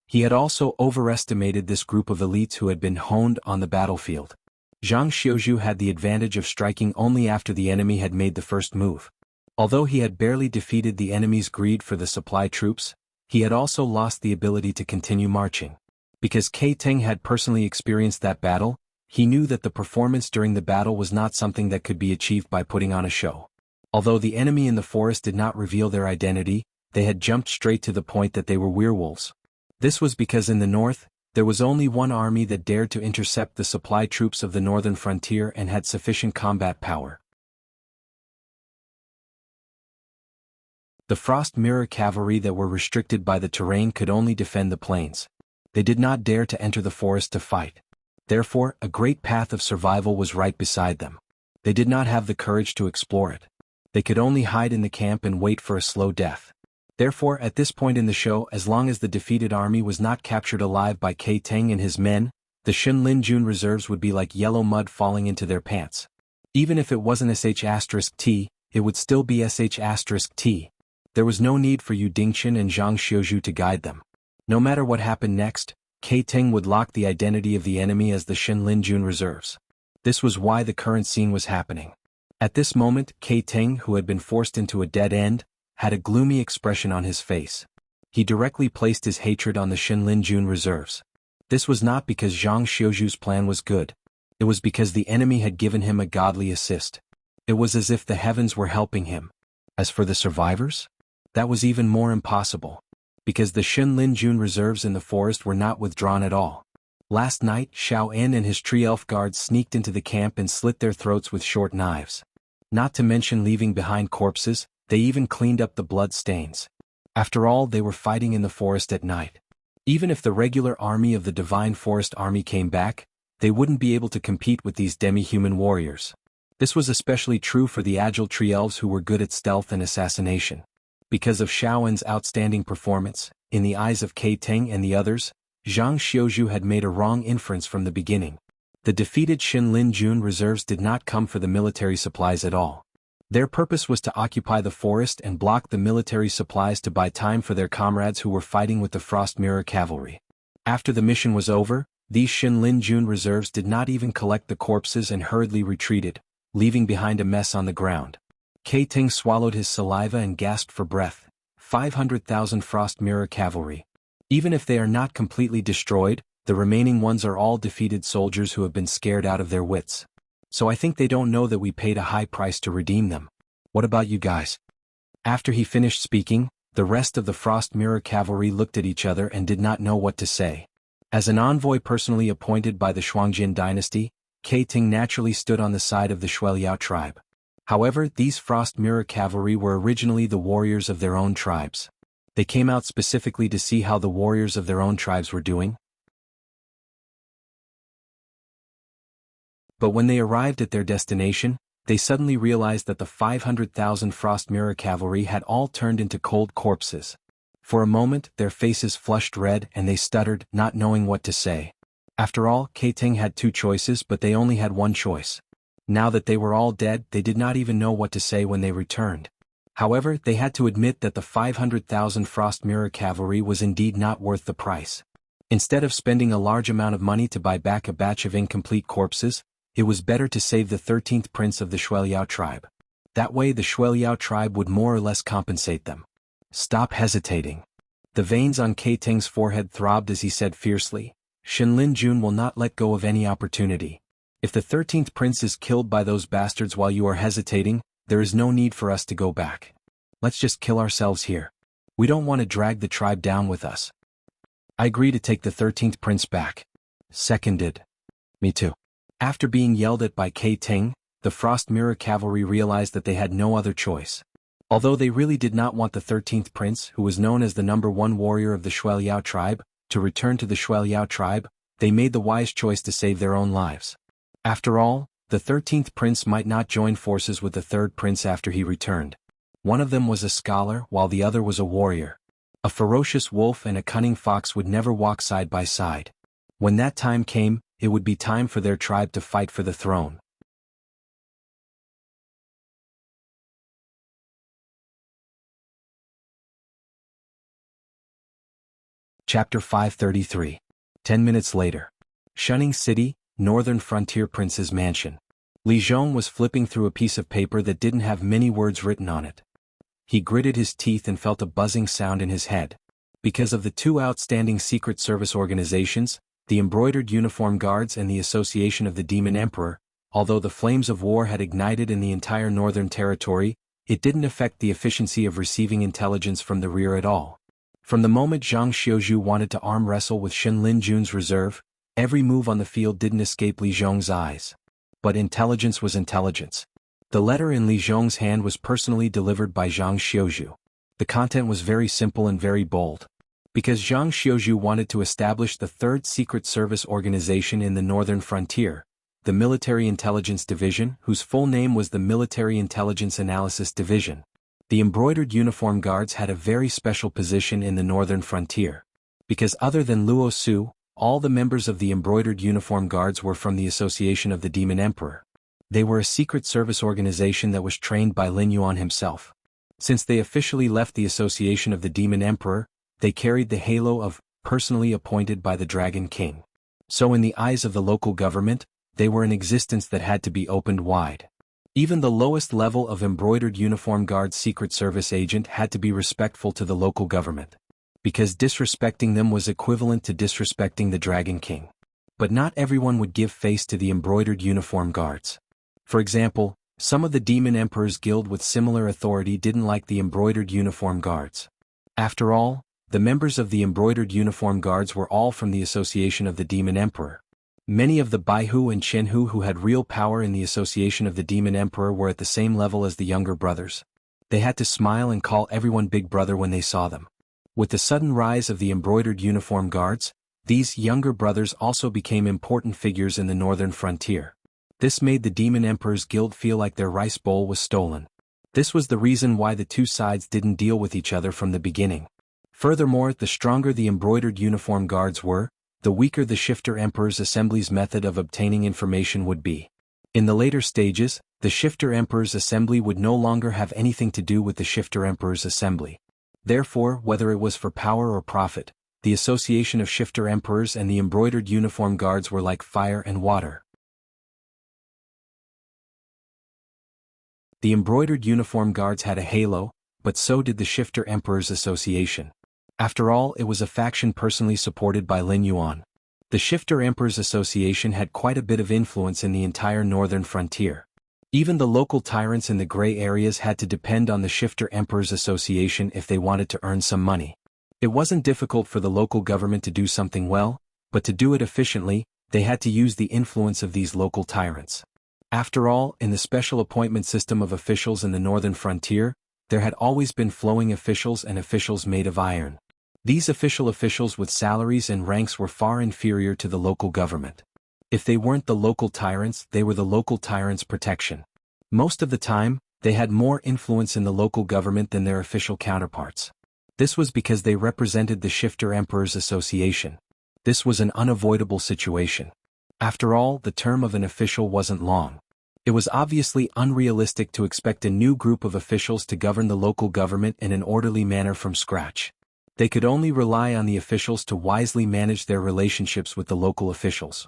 He had also overestimated this group of elites who had been honed on the battlefield. Zhang Xiuzhu had the advantage of striking only after the enemy had made the first move. Although he had barely defeated the enemy's greed for the supply troops, he had also lost the ability to continue marching. Because Kei Teng had personally experienced that battle, he knew that the performance during the battle was not something that could be achieved by putting on a show. Although the enemy in the forest did not reveal their identity, they had jumped straight to the point that they were werewolves. This was because in the north, there was only one army that dared to intercept the supply troops of the northern frontier and had sufficient combat power. The Frost Mirror cavalry that were restricted by the terrain could only defend the plains. They did not dare to enter the forest to fight. Therefore, a great path of survival was right beside them. They did not have the courage to explore it. They could only hide in the camp and wait for a slow death. Therefore, at this point in the show, as long as the defeated army was not captured alive by Kei Teng and his men, the Xin Lin Jun reserves would be like yellow mud falling into their pants. Even if it wasn't sh*t, it would still be sh*t. There was no need for Yu Dingqin and Zhang Xiuzhu to guide them. No matter what happened next, Kei Teng would lock the identity of the enemy as the Xin Lin Jun reserves. This was why the current scene was happening. At this moment, Kei Teng, who had been forced into a dead end, had a gloomy expression on his face. He directly placed his hatred on the Xin Lin Jun reserves. This was not because Zhang Xiuju's plan was good. It was because the enemy had given him a godly assist. It was as if the heavens were helping him. As for the survivors? That was even more impossible. Because the Shenlin Jun reserves in the forest were not withdrawn at all. Last night, Xiao En and his tree elf guards sneaked into the camp and slit their throats with short knives. Not to mention leaving behind corpses, they even cleaned up the blood stains. After all, they were fighting in the forest at night. Even if the regular army of the Divine Forest Army came back, they wouldn't be able to compete with these demi-human warriors. This was especially true for the agile tree elves who were good at stealth and assassination. Because of Xiao En's outstanding performance, in the eyes of Kai Teng and the others, Zhang Xiuju had made a wrong inference from the beginning. The defeated Shenlin Jun reserves did not come for the military supplies at all. Their purpose was to occupy the forest and block the military supplies to buy time for their comrades who were fighting with the Frost Mirror Cavalry. After the mission was over, these Shenlin Jun reserves did not even collect the corpses and hurriedly retreated, leaving behind a mess on the ground. Kai Ting swallowed his saliva and gasped for breath. 500,000 Frost Mirror Cavalry. Even if they are not completely destroyed, the remaining ones are all defeated soldiers who have been scared out of their wits. So I think they don't know that we paid a high price to redeem them. What about you guys? After he finished speaking, the rest of the Frost Mirror Cavalry looked at each other and did not know what to say. As an envoy personally appointed by the Shuangjin dynasty, Kai Ting naturally stood on the side of the Shueliao tribe. However, these Frost Mirror Cavalry were originally the warriors of their own tribes. They came out specifically to see how the warriors of their own tribes were doing. But when they arrived at their destination, they suddenly realized that the 500,000 Frost Mirror Cavalry had all turned into cold corpses. For a moment, their faces flushed red and they stuttered, not knowing what to say. After all, Kai Ting had two choices, but they only had one choice. Now that they were all dead, they did not even know what to say when they returned. However, they had to admit that the 500,000 Frost Mirror Cavalry was indeed not worth the price. Instead of spending a large amount of money to buy back a batch of incomplete corpses, it was better to save the 13th prince of the Shueliao tribe. That way the Shueliao tribe would more or less compensate them. Stop hesitating. The veins on Kai Ting's forehead throbbed as he said fiercely, Shenlin Jun will not let go of any opportunity. If the 13th prince is killed by those bastards while you are hesitating, there is no need for us to go back. Let's just kill ourselves here. We don't want to drag the tribe down with us. I agree to take the 13th prince back. Seconded. Me too. After being yelled at by Kai Ting, the Frost Mirror Cavalry realized that they had no other choice. Although they really did not want the 13th prince, who was known as the #1 warrior of the Shueliao tribe, to return to the Shueliao tribe, they made the wise choice to save their own lives. After all, the 13th prince might not join forces with the 3rd prince after he returned. One of them was a scholar while the other was a warrior. A ferocious wolf and a cunning fox would never walk side by side. When that time came, it would be time for their tribe to fight for the throne. Chapter 533. 10 minutes later. Shunning City, Northern Frontier Prince's Mansion. Li Zhong was flipping through a piece of paper that didn't have many words written on it. He gritted his teeth and felt a buzzing sound in his head. Because of the two outstanding Secret Service organizations, the Embroidered Uniform Guards and the Association of the Demon Emperor, although the flames of war had ignited in the entire northern territory, it didn't affect the efficiency of receiving intelligence from the rear at all. From the moment Zhang Xiuju wanted to arm wrestle with Shenlin Jun's reserve, every move on the field didn't escape Li Zhong's eyes. But intelligence was intelligence. The letter in Li Zhong's hand was personally delivered by Zhang Xiuju. The content was very simple and very bold. Because Zhang Xiuju wanted to establish the 3rd Secret Service organization in the northern frontier, the Military Intelligence Division, whose full name was the Military Intelligence Analysis Division. The Embroidered Uniform Guards had a very special position in the northern frontier. Because other than Luo Su, all the members of the Embroidered Uniform Guards were from the Association of the Demon Emperor. They were a secret service organization that was trained by Lin Yuan himself. Since they officially left the Association of the Demon Emperor, they carried the halo of personally appointed by the Dragon King. So in the eyes of the local government, they were an existence that had to be opened wide. Even the lowest level of Embroidered Uniform Guard Secret Service agent had to be respectful to the local government. because disrespecting them was equivalent to disrespecting the Dragon King. But not everyone would give face to the embroidered uniform guards. For example, some of the Demon Emperor's guild with similar authority didn't like the embroidered uniform guards. After all, the members of the embroidered uniform guards were all from the association of the Demon Emperor. Many of the Baihu and Qianhu who had real power in the association of the Demon Emperor were at the same level as the younger brothers. They had to smile and call everyone Big Brother when they saw them. With the sudden rise of the embroidered uniform guards, these younger brothers also became important figures in the northern frontier. This made the Demon Emperor's guild feel like their rice bowl was stolen. This was the reason why the two sides didn't deal with each other from the beginning. Furthermore, the stronger the embroidered uniform guards were, the weaker the Shifter Emperor's assembly's method of obtaining information would be. In the later stages, the Shifter Emperor's assembly would no longer have anything to do with the Shifter Emperor's assembly. Therefore, whether it was for power or profit, the association of Shifter Emperors and the embroidered uniform guards were like fire and water. The embroidered uniform guards had a halo, but so did the Shifter Emperors Association. After all, it was a faction personally supported by Lin Yuan. The Shifter Emperors Association had quite a bit of influence in the entire northern frontier. Even the local tyrants in the gray areas had to depend on the Shifter Emperors Association if they wanted to earn some money. It wasn't difficult for the local government to do something well, but to do it efficiently, they had to use the influence of these local tyrants. After all, in the special appointment system of officials in the northern frontier, there had always been flowing officials and officials made of iron. These officials with salaries and ranks were far inferior to the local government. If they weren't the local tyrants, they were the local tyrants' protection. Most of the time, they had more influence in the local government than their official counterparts. This was because they represented the Shifter Emperors Association. This was an unavoidable situation. After all, the term of an official wasn't long. It was obviously unrealistic to expect a new group of officials to govern the local government in an orderly manner from scratch. They could only rely on the officials to wisely manage their relationships with the local officials.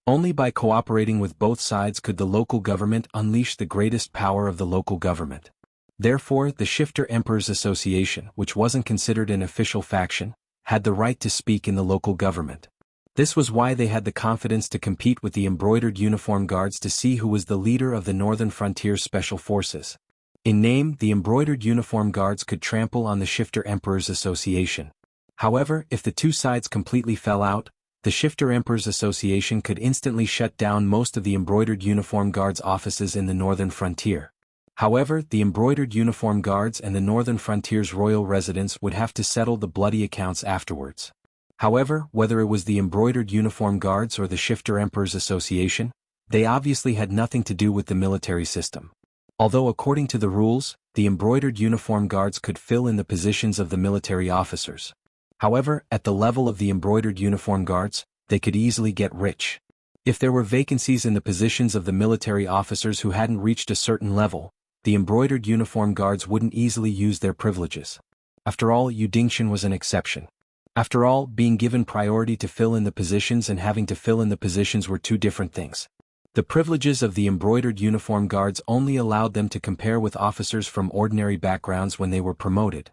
Only by cooperating with both sides could the local government unleash the greatest power of the local government. Therefore, the Shifter Emperors Association, which wasn't considered an official faction, had the right to speak in the local government. This was why they had the confidence to compete with the embroidered uniform guards to see who was the leader of the Northern Frontier Special Forces. In name, the embroidered uniform guards could trample on the Shifter Emperors Association. However, if the two sides completely fell out, the Shifter Emperors Association could instantly shut down most of the embroidered uniform guards' offices in the Northern Frontier. However, the embroidered uniform guards and the Northern Frontier's royal residents would have to settle the bloody accounts afterwards. However, whether it was the embroidered uniform guards or the Shifter Emperors Association, they obviously had nothing to do with the military system. Although according to the rules, the embroidered uniform guards could fill in the positions of the military officers. However, at the level of the embroidered uniform guards, they could easily get rich. If there were vacancies in the positions of the military officers who hadn't reached a certain level, the embroidered uniform guards wouldn't easily use their privileges. After all, Yudingshan was an exception. After all, being given priority to fill in the positions and having to fill in the positions were two different things. The privileges of the embroidered uniform guards only allowed them to compare with officers from ordinary backgrounds when they were promoted.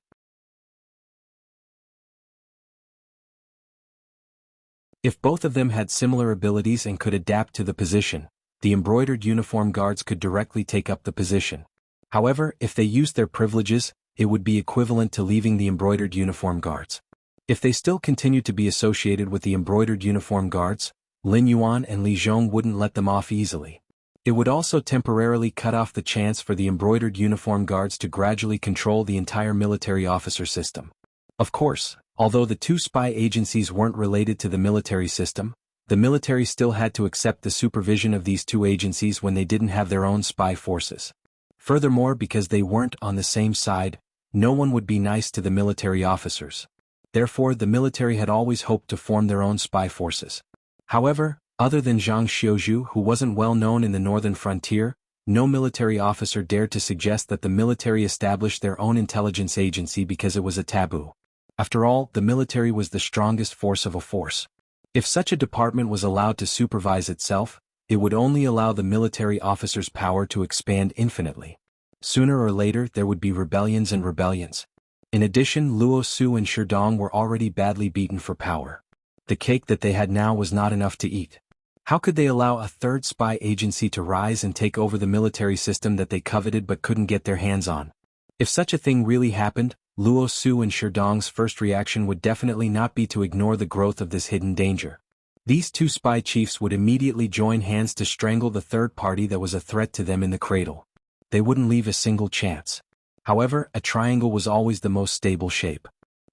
If both of them had similar abilities and could adapt to the position, the embroidered uniform guards could directly take up the position. However, if they used their privileges, it would be equivalent to leaving the embroidered uniform guards. If they still continued to be associated with the embroidered uniform guards, Lin Yuan and Li Zhong wouldn't let them off easily. It would also temporarily cut off the chance for the embroidered uniform guards to gradually control the entire military officer system. Of course, although the two spy agencies weren't related to the military system, the military still had to accept the supervision of these two agencies when they didn't have their own spy forces. Furthermore, because they weren't on the same side, no one would be nice to the military officers. Therefore, the military had always hoped to form their own spy forces. However, other than Zhang Xiuzhu, who wasn't well known in the northern frontier, no military officer dared to suggest that the military establish their own intelligence agency because it was a taboo. After all, the military was the strongest force of a force. If such a department was allowed to supervise itself, it would only allow the military officers' power to expand infinitely. Sooner or later there would be rebellions and rebellions. In addition, Luo Su and Sherdong were already badly beaten for power. The cake that they had now was not enough to eat. How could they allow a third spy agency to rise and take over the military system that they coveted but couldn't get their hands on? If such a thing really happened, Luo Su and Sherdong's first reaction would definitely not be to ignore the growth of this hidden danger. These two spy chiefs would immediately join hands to strangle the third party that was a threat to them in the cradle. They wouldn't leave a single chance. However, a triangle was always the most stable shape.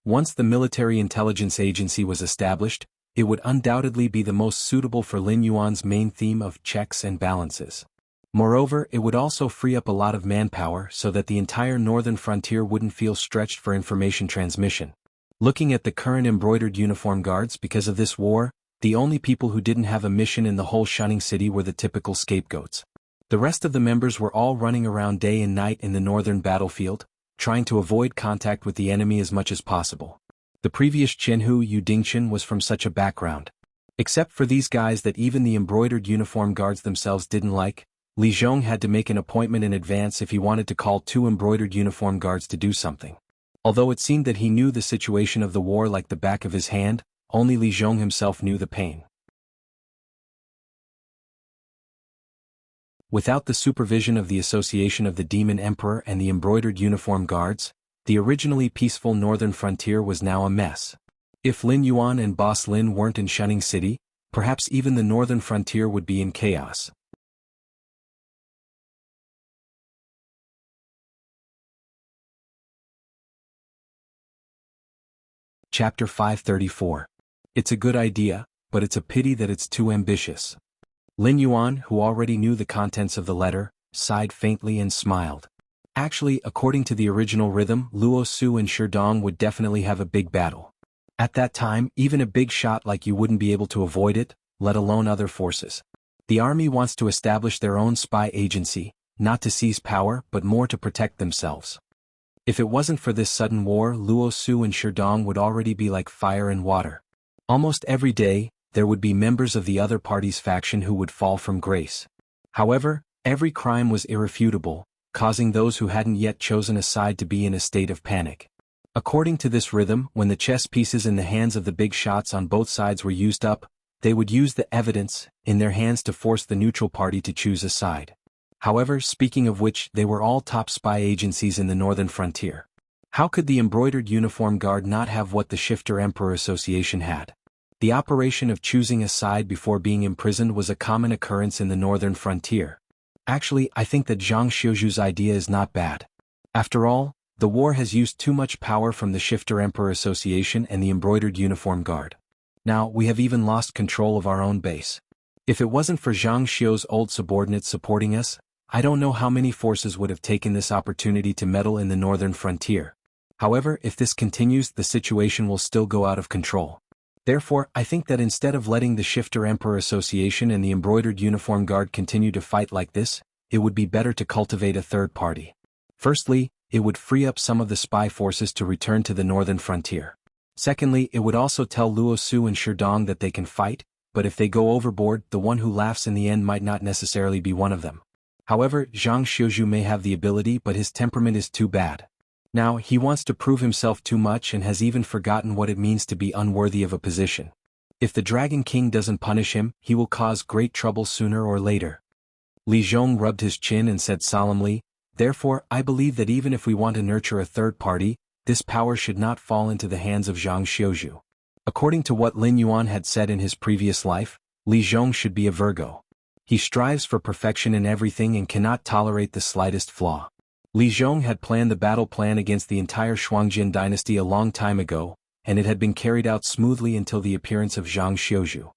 Once the military intelligence agency was established, it would undoubtedly be the most suitable for Lin Yuan's main theme of checks and balances. Moreover, it would also free up a lot of manpower so that the entire northern frontier wouldn't feel stretched for information transmission. Looking at the current embroidered uniform guards, because of this war, the only people who didn't have a mission in the whole shunning city were the typical scapegoats. The rest of the members were all running around day and night in the northern battlefield, trying to avoid contact with the enemy as much as possible. The previous Jianghu Yu Dingchen was from such a background. Except for these guys that even the embroidered uniform guards themselves didn't like, Li Zhong had to make an appointment in advance if he wanted to call 2 embroidered uniform guards to do something. Although it seemed that he knew the situation of the war like the back of his hand, only Li Zhong himself knew the pain. Without the supervision of the Association of the Demon Emperor and the embroidered uniform guards, the originally peaceful northern frontier was now a mess. If Lin Yuan and Boss Lin weren't in Shunning City, perhaps even the northern frontier would be in chaos. Chapter 534. It's a good idea, but it's a pity that it's too ambitious. Lin Yuan, who already knew the contents of the letter, sighed faintly and smiled. Actually, according to the original rhythm, Luo Su and Sherdong would definitely have a big battle. At that time, even a big shot like you wouldn't be able to avoid it, let alone other forces. The army wants to establish their own spy agency, not to seize power but more to protect themselves. If it wasn't for this sudden war, Luo Su and Sherdong would already be like fire and water. Almost every day, there would be members of the other party's faction who would fall from grace. However, every crime was irrefutable, causing those who hadn't yet chosen a side to be in a state of panic. According to this rhythm, when the chess pieces in the hands of the big shots on both sides were used up, they would use the evidence in their hands to force the neutral party to choose a side. However, speaking of which, they were all top spy agencies in the northern frontier. How could the embroidered uniform guard not have what the Shifter Emperor Association had? The operation of choosing a side before being imprisoned was a common occurrence in the northern frontier. Actually, I think that Zhang Xiuju's idea is not bad. After all, the war has used too much power from the Shifter Emperor Association and the embroidered uniform guard. Now, we have even lost control of our own base. If it wasn't for Zhang Xiu's old subordinates supporting us, I don't know how many forces would have taken this opportunity to meddle in the northern frontier. However, if this continues, the situation will still go out of control. Therefore, I think that instead of letting the Shifter Emperor Association and the Embroidered Uniform Guard continue to fight like this, it would be better to cultivate a third party. Firstly, it would free up some of the spy forces to return to the northern frontier. Secondly, it would also tell Luo Su and Sherdong that they can fight, but if they go overboard, the one who laughs in the end might not necessarily be one of them. However, Zhang Xiuju may have the ability, but his temperament is too bad. Now, he wants to prove himself too much and has even forgotten what it means to be unworthy of a position. If the Dragon King doesn't punish him, he will cause great trouble sooner or later. Li Zhong rubbed his chin and said solemnly, "Therefore, I believe that even if we want to nurture a third party, this power should not fall into the hands of Zhang Xiuju." According to what Lin Yuan had said in his previous life, Li Zhong should be a Virgo. He strives for perfection in everything and cannot tolerate the slightest flaw. Li Zhong had planned the battle plan against the entire Shuangjin dynasty a long time ago, and it had been carried out smoothly until the appearance of Zhang Xiuju.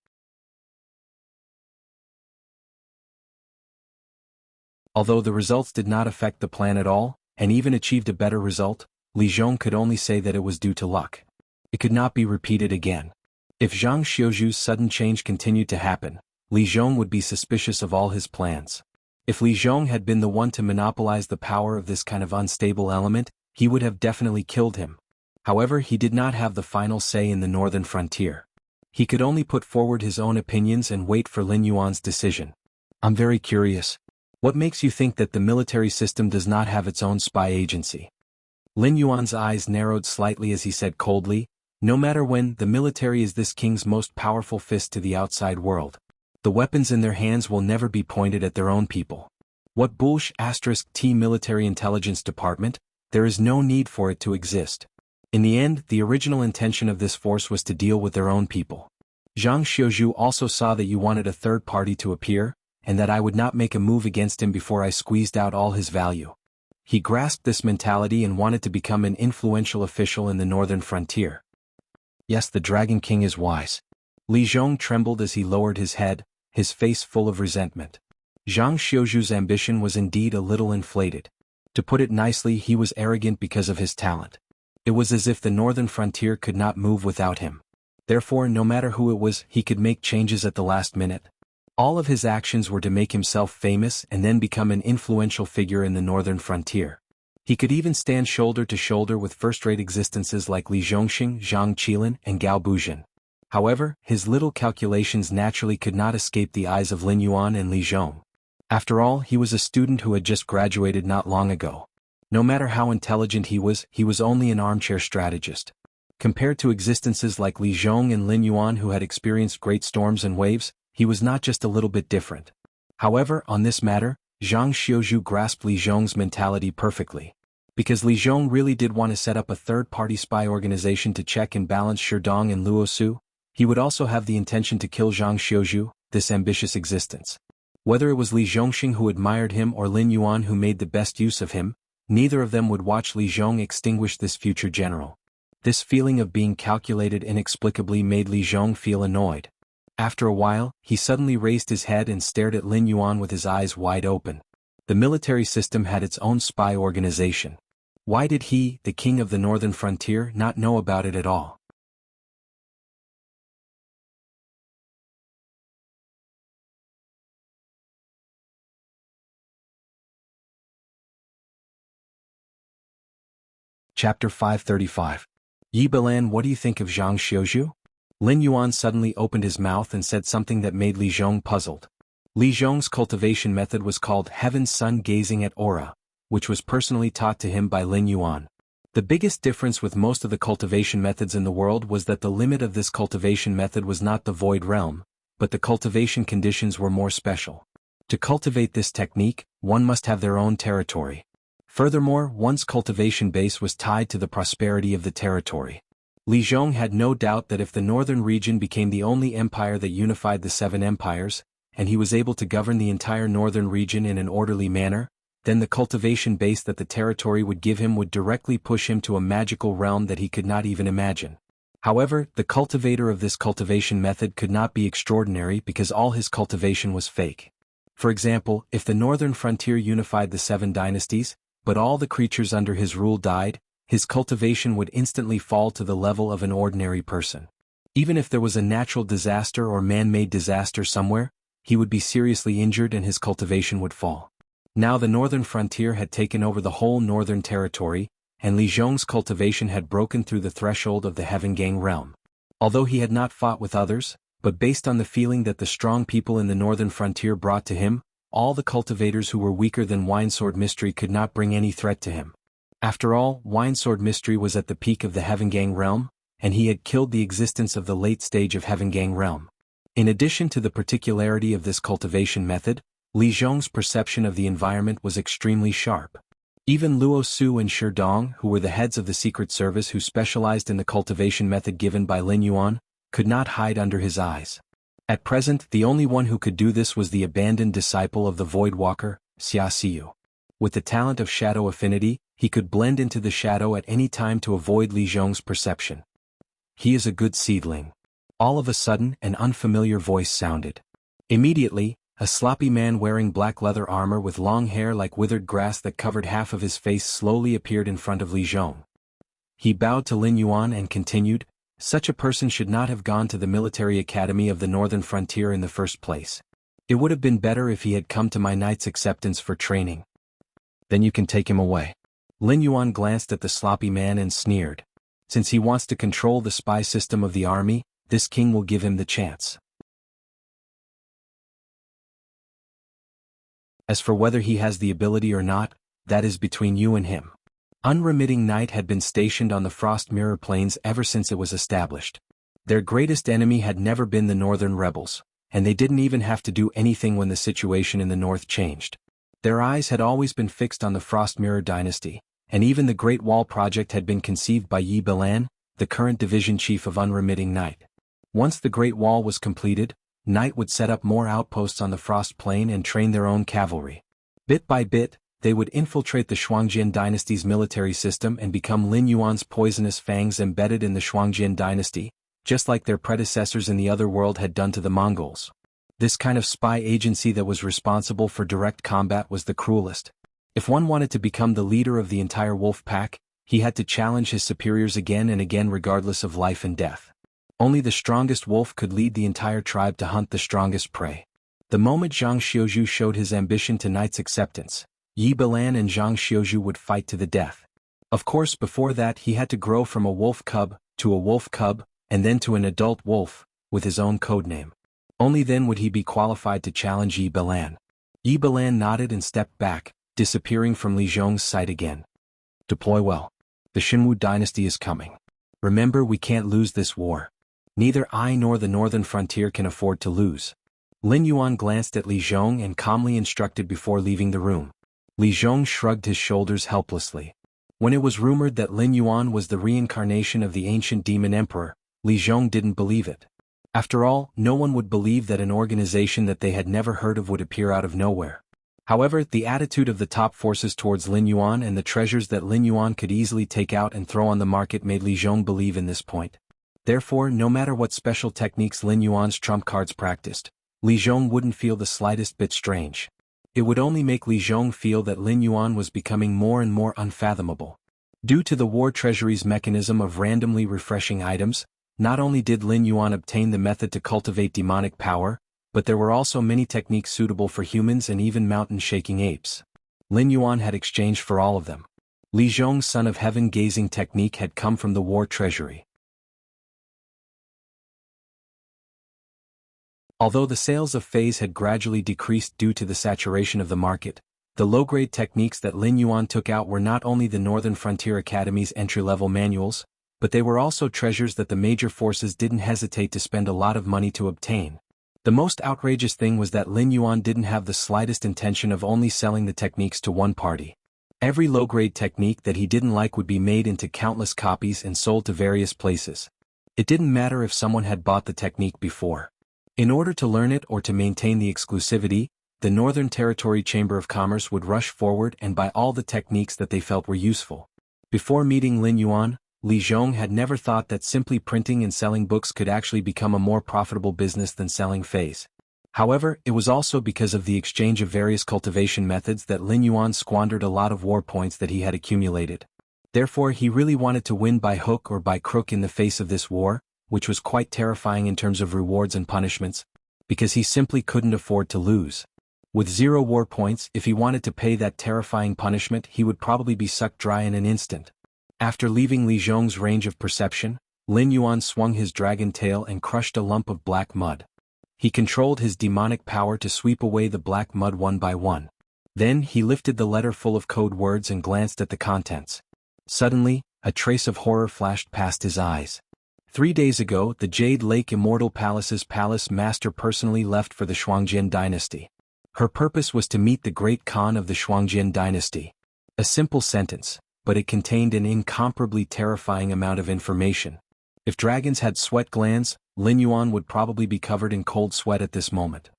Although the results did not affect the plan at all, and even achieved a better result, Li Zhong could only say that it was due to luck. It could not be repeated again. If Zhang Xiuju's sudden change continued to happen, Li Zhong would be suspicious of all his plans. If Li Zhong had been the one to monopolize the power of this kind of unstable element, he would have definitely killed him. However, he did not have the final say in the northern frontier. He could only put forward his own opinions and wait for Lin Yuan's decision. "I'm very curious. What makes you think that the military system does not have its own spy agency?" Lin Yuan's eyes narrowed slightly as he said coldly, "No matter when, the military is this king's most powerful fist to the outside world. The weapons in their hands will never be pointed at their own people. What bullsh *T military intelligence department? There is no need for it to exist. In the end, the original intention of this force was to deal with their own people. Zhang Xiuzhu also saw that you wanted a third party to appear, and that I would not make a move against him before I squeezed out all his value." He grasped this mentality and wanted to become an influential official in the northern frontier. Yes, the Dragon King is wise. Li Zhong trembled as he lowered his head, his face full of resentment. Zhang Xiuzhu's ambition was indeed a little inflated. To put it nicely, he was arrogant because of his talent. It was as if the northern frontier could not move without him. Therefore, no matter who it was, he could make changes at the last minute. All of his actions were to make himself famous and then become an influential figure in the northern frontier. He could even stand shoulder to shoulder with first-rate existences like Li Zhongxing, Zhang Qilin, and Gao Buzhen. However, his little calculations naturally could not escape the eyes of Lin Yuan and Li Zhong. After all, he was a student who had just graduated not long ago. No matter how intelligent he was only an armchair strategist. Compared to existences like Li Zhong and Lin Yuan who had experienced great storms and waves, he was not just a little bit different. However, on this matter, Zhang Xiuzhu grasped Li Zhong's mentality perfectly. Because Li Zhong really did want to set up a third-party spy organization to check and balance Sherdong and Luo Su, he would also have the intention to kill Zhang Xiuzhu, this ambitious existence. Whether it was Li Zhongxing who admired him or Lin Yuan who made the best use of him, neither of them would watch Li Zhong extinguish this future general. This feeling of being calculated inexplicably made Li Zhong feel annoyed. After a while, he suddenly raised his head and stared at Lin Yuan with his eyes wide open. The military system had its own spy organization. Why did he, the king of the northern frontier, not know about it at all? Chapter 535. Yi Bilan, what do you think of Zhang Xiuzhu? Lin Yuan suddenly opened his mouth and said something that made Li Zhong puzzled. Li Zhong's cultivation method was called Heaven's Sun Gazing at Aura, which was personally taught to him by Lin Yuan. The biggest difference with most of the cultivation methods in the world was that the limit of this cultivation method was not the void realm, but the cultivation conditions were more special. To cultivate this technique, one must have their own territory. Furthermore, one's cultivation base was tied to the prosperity of the territory. Li Zhong had no doubt that if the northern region became the only empire that unified the seven empires, and he was able to govern the entire northern region in an orderly manner, then the cultivation base that the territory would give him would directly push him to a magical realm that he could not even imagine. However, the cultivator of this cultivation method could not be extraordinary because all his cultivation was fake. For example, if the northern frontier unified the seven dynasties, but all the creatures under his rule died, his cultivation would instantly fall to the level of an ordinary person. Even if there was a natural disaster or man-made disaster somewhere, he would be seriously injured and his cultivation would fall. Now the northern frontier had taken over the whole northern territory, and Li Zhong's cultivation had broken through the threshold of the Heaven Gang realm. Although he had not fought with others, but based on the feeling that the strong people in the northern frontier brought to him, all the cultivators who were weaker than Winesword Mystery could not bring any threat to him. After all, Winesword Mystery was at the peak of the Heaven Gang realm, and he had killed the existence of the late stage of Heaven Gang realm. In addition to the particularity of this cultivation method, Li Zhong's perception of the environment was extremely sharp. Even Luo Su and Sherdong, who were the heads of the secret service who specialized in the cultivation method given by Lin Yuan, could not hide under his eyes. At present, the only one who could do this was the abandoned disciple of the Voidwalker, Xia Xiu. With the talent of shadow affinity, he could blend into the shadow at any time to avoid Li Zhong's perception. He is a good seedling. All of a sudden, an unfamiliar voice sounded. Immediately, a sloppy man wearing black leather armor with long hair like withered grass that covered half of his face slowly appeared in front of Li Zhong. He bowed to Lin Yuan and continued, "Such a person should not have gone to the military academy of the northern frontier in the first place. It would have been better if he had come to my knight's acceptance for training." "Then you can take him away." Lin Yuan glanced at the sloppy man and sneered. "Since he wants to control the spy system of the army, this king will give him the chance. As for whether he has the ability or not, that is between you and him." Unremitting Night had been stationed on the Frost Mirror Plains ever since it was established. Their greatest enemy had never been the northern rebels, and they didn't even have to do anything when the situation in the north changed. Their eyes had always been fixed on the Frost Mirror dynasty, and even the Great Wall project had been conceived by Yi Bilan, the current division chief of Unremitting Night. Once the Great Wall was completed, Night would set up more outposts on the Frost Plain and train their own cavalry. Bit by bit, they would infiltrate the Shuangjian dynasty's military system and become Lin Yuan's poisonous fangs embedded in the Shuangjian dynasty, just like their predecessors in the other world had done to the Mongols. This kind of spy agency that was responsible for direct combat was the cruelest. If one wanted to become the leader of the entire wolf pack, he had to challenge his superiors again and again regardless of life and death. Only the strongest wolf could lead the entire tribe to hunt the strongest prey. The moment Zhang Xiuzhu showed his ambition to Knight's acceptance, Yi Bilan and Zhang Xiuzhu would fight to the death. Of course, before that he had to grow from a wolf cub, and then to an adult wolf, with his own codename. Only then would he be qualified to challenge Yi Bilan. Yi Bilan nodded and stepped back, disappearing from Li Zhong's sight again. Deploy well. The Xinwu dynasty is coming. Remember, we can't lose this war. Neither I nor the northern frontier can afford to lose. Lin Yuan glanced at Li Zhong and calmly instructed before leaving the room. Li Zhong shrugged his shoulders helplessly. When it was rumored that Lin Yuan was the reincarnation of the ancient demon emperor, Li Zhong didn't believe it. After all, no one would believe that an organization that they had never heard of would appear out of nowhere. However, the attitude of the top forces towards Lin Yuan and the treasures that Lin Yuan could easily take out and throw on the market made Li Zhong believe in this point. Therefore, no matter what special techniques Lin Yuan's trump cards practiced, Li Zhong wouldn't feel the slightest bit strange. It would only make Li Zhong feel that Lin Yuan was becoming more and more unfathomable. Due to the War Treasury's mechanism of randomly refreshing items, not only did Lin Yuan obtain the method to cultivate demonic power, but there were also many techniques suitable for humans and even mountain-shaking apes. Lin Yuan had exchanged for all of them. Li Zhong's Son of Heaven gazing technique had come from the War Treasury. Although the sales of phase had gradually decreased due to the saturation of the market, the low-grade techniques that Lin Yuan took out were not only the Northern Frontier Academy's entry-level manuals, but they were also treasures that the major forces didn't hesitate to spend a lot of money to obtain. The most outrageous thing was that Lin Yuan didn't have the slightest intention of only selling the techniques to one party. Every low-grade technique that he didn't like would be made into countless copies and sold to various places. It didn't matter if someone had bought the technique before. In order to learn it or to maintain the exclusivity, the Northern Territory Chamber of Commerce would rush forward and buy all the techniques that they felt were useful. Before meeting Lin Yuan, Li Zhong had never thought that simply printing and selling books could actually become a more profitable business than selling phase. However, it was also because of the exchange of various cultivation methods that Lin Yuan squandered a lot of war points that he had accumulated. Therefore, he really wanted to win by hook or by crook in the face of this war, which was quite terrifying in terms of rewards and punishments, because he simply couldn't afford to lose. With 0 war points, if he wanted to pay that terrifying punishment, he would probably be sucked dry in an instant. After leaving Li Zhong's range of perception, Lin Yuan swung his dragon tail and crushed a lump of black mud. He controlled his demonic power to sweep away the black mud one by one. Then he lifted the letter full of code words and glanced at the contents. Suddenly, a trace of horror flashed past his eyes. 3 days ago, the Jade Lake Immortal Palace's palace master personally left for the Shuangjian dynasty. Her purpose was to meet the great Khan of the Shuangjian dynasty. A simple sentence, but it contained an incomparably terrifying amount of information. If dragons had sweat glands, Lin Yuan would probably be covered in cold sweat at this moment.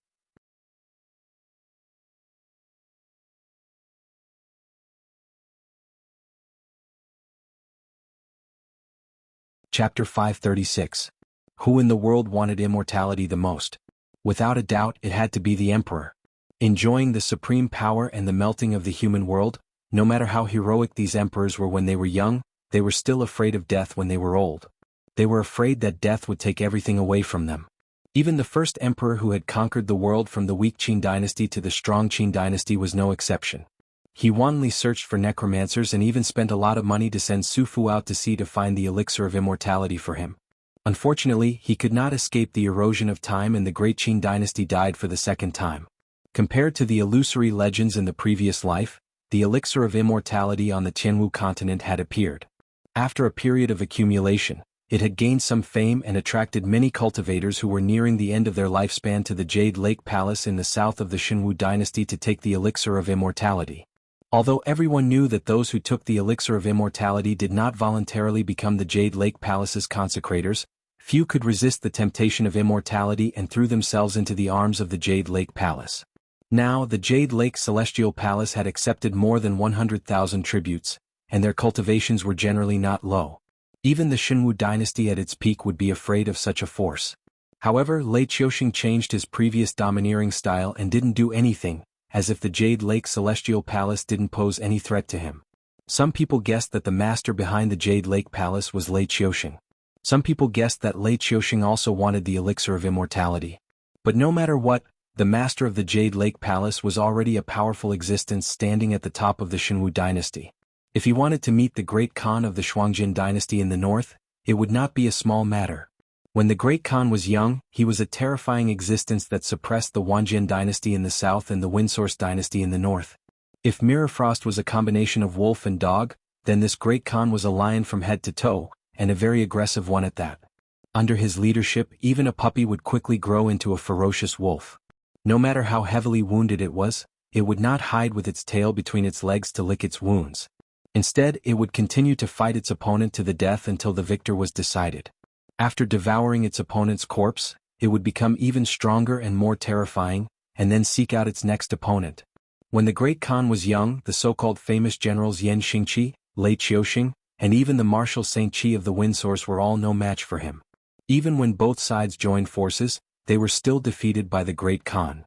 Chapter 536. Who in the world wanted immortality the most? Without a doubt, it had to be the emperor. Enjoying the supreme power and the melting of the human world, no matter how heroic these emperors were when they were young, they were still afraid of death when they were old. They were afraid that death would take everything away from them. Even the first emperor who had conquered the world from the weak Qin dynasty to the strong Qin dynasty was no exception. He wantonly searched for necromancers and even spent a lot of money to send Su Fu out to sea to find the elixir of immortality for him. Unfortunately, he could not escape the erosion of time and the great Qin dynasty died for the second time. Compared to the illusory legends in the previous life, the elixir of immortality on the Jianghu continent had appeared. After a period of accumulation, it had gained some fame and attracted many cultivators who were nearing the end of their lifespan to the Jade Lake Palace in the south of the Jianghu dynasty to take the elixir of immortality. Although everyone knew that those who took the elixir of immortality did not voluntarily become the Jade Lake Palace's consecrators, few could resist the temptation of immortality and threw themselves into the arms of the Jade Lake Palace. Now the Jade Lake Celestial Palace had accepted more than 100,000 tributes, and their cultivations were generally not low. Even the Jianghu dynasty at its peak would be afraid of such a force. However, Lei Qiuxing changed his previous domineering style and didn't do anything, as if the Jade Lake Celestial Palace didn't pose any threat to him. Some people guessed that the master behind the Jade Lake Palace was Lei Qiuxing. Some people guessed that Lei Qiuxing also wanted the elixir of immortality. But no matter what, the master of the Jade Lake Palace was already a powerful existence standing at the top of the Jianghu dynasty. If he wanted to meet the great Khan of the Shuangjin dynasty in the north, it would not be a small matter. When the great Khan was young, he was a terrifying existence that suppressed the Wanjin dynasty in the south and the Windsource dynasty in the north. If Mirror Frost was a combination of wolf and dog, then this great Khan was a lion from head to toe, and a very aggressive one at that. Under his leadership, even a puppy would quickly grow into a ferocious wolf. No matter how heavily wounded it would not hide with its tail between its legs to lick its wounds. Instead, it would continue to fight its opponent to the death until the victor was decided. After devouring its opponent's corpse, it would become even stronger and more terrifying, and then seek out its next opponent. When the great Khan was young, the so-called famous generals Yan Xingqi, Lei Qiuxing, and even the Marshal Saint Qi of the Windsource were all no match for him. Even when both sides joined forces, they were still defeated by the great Khan.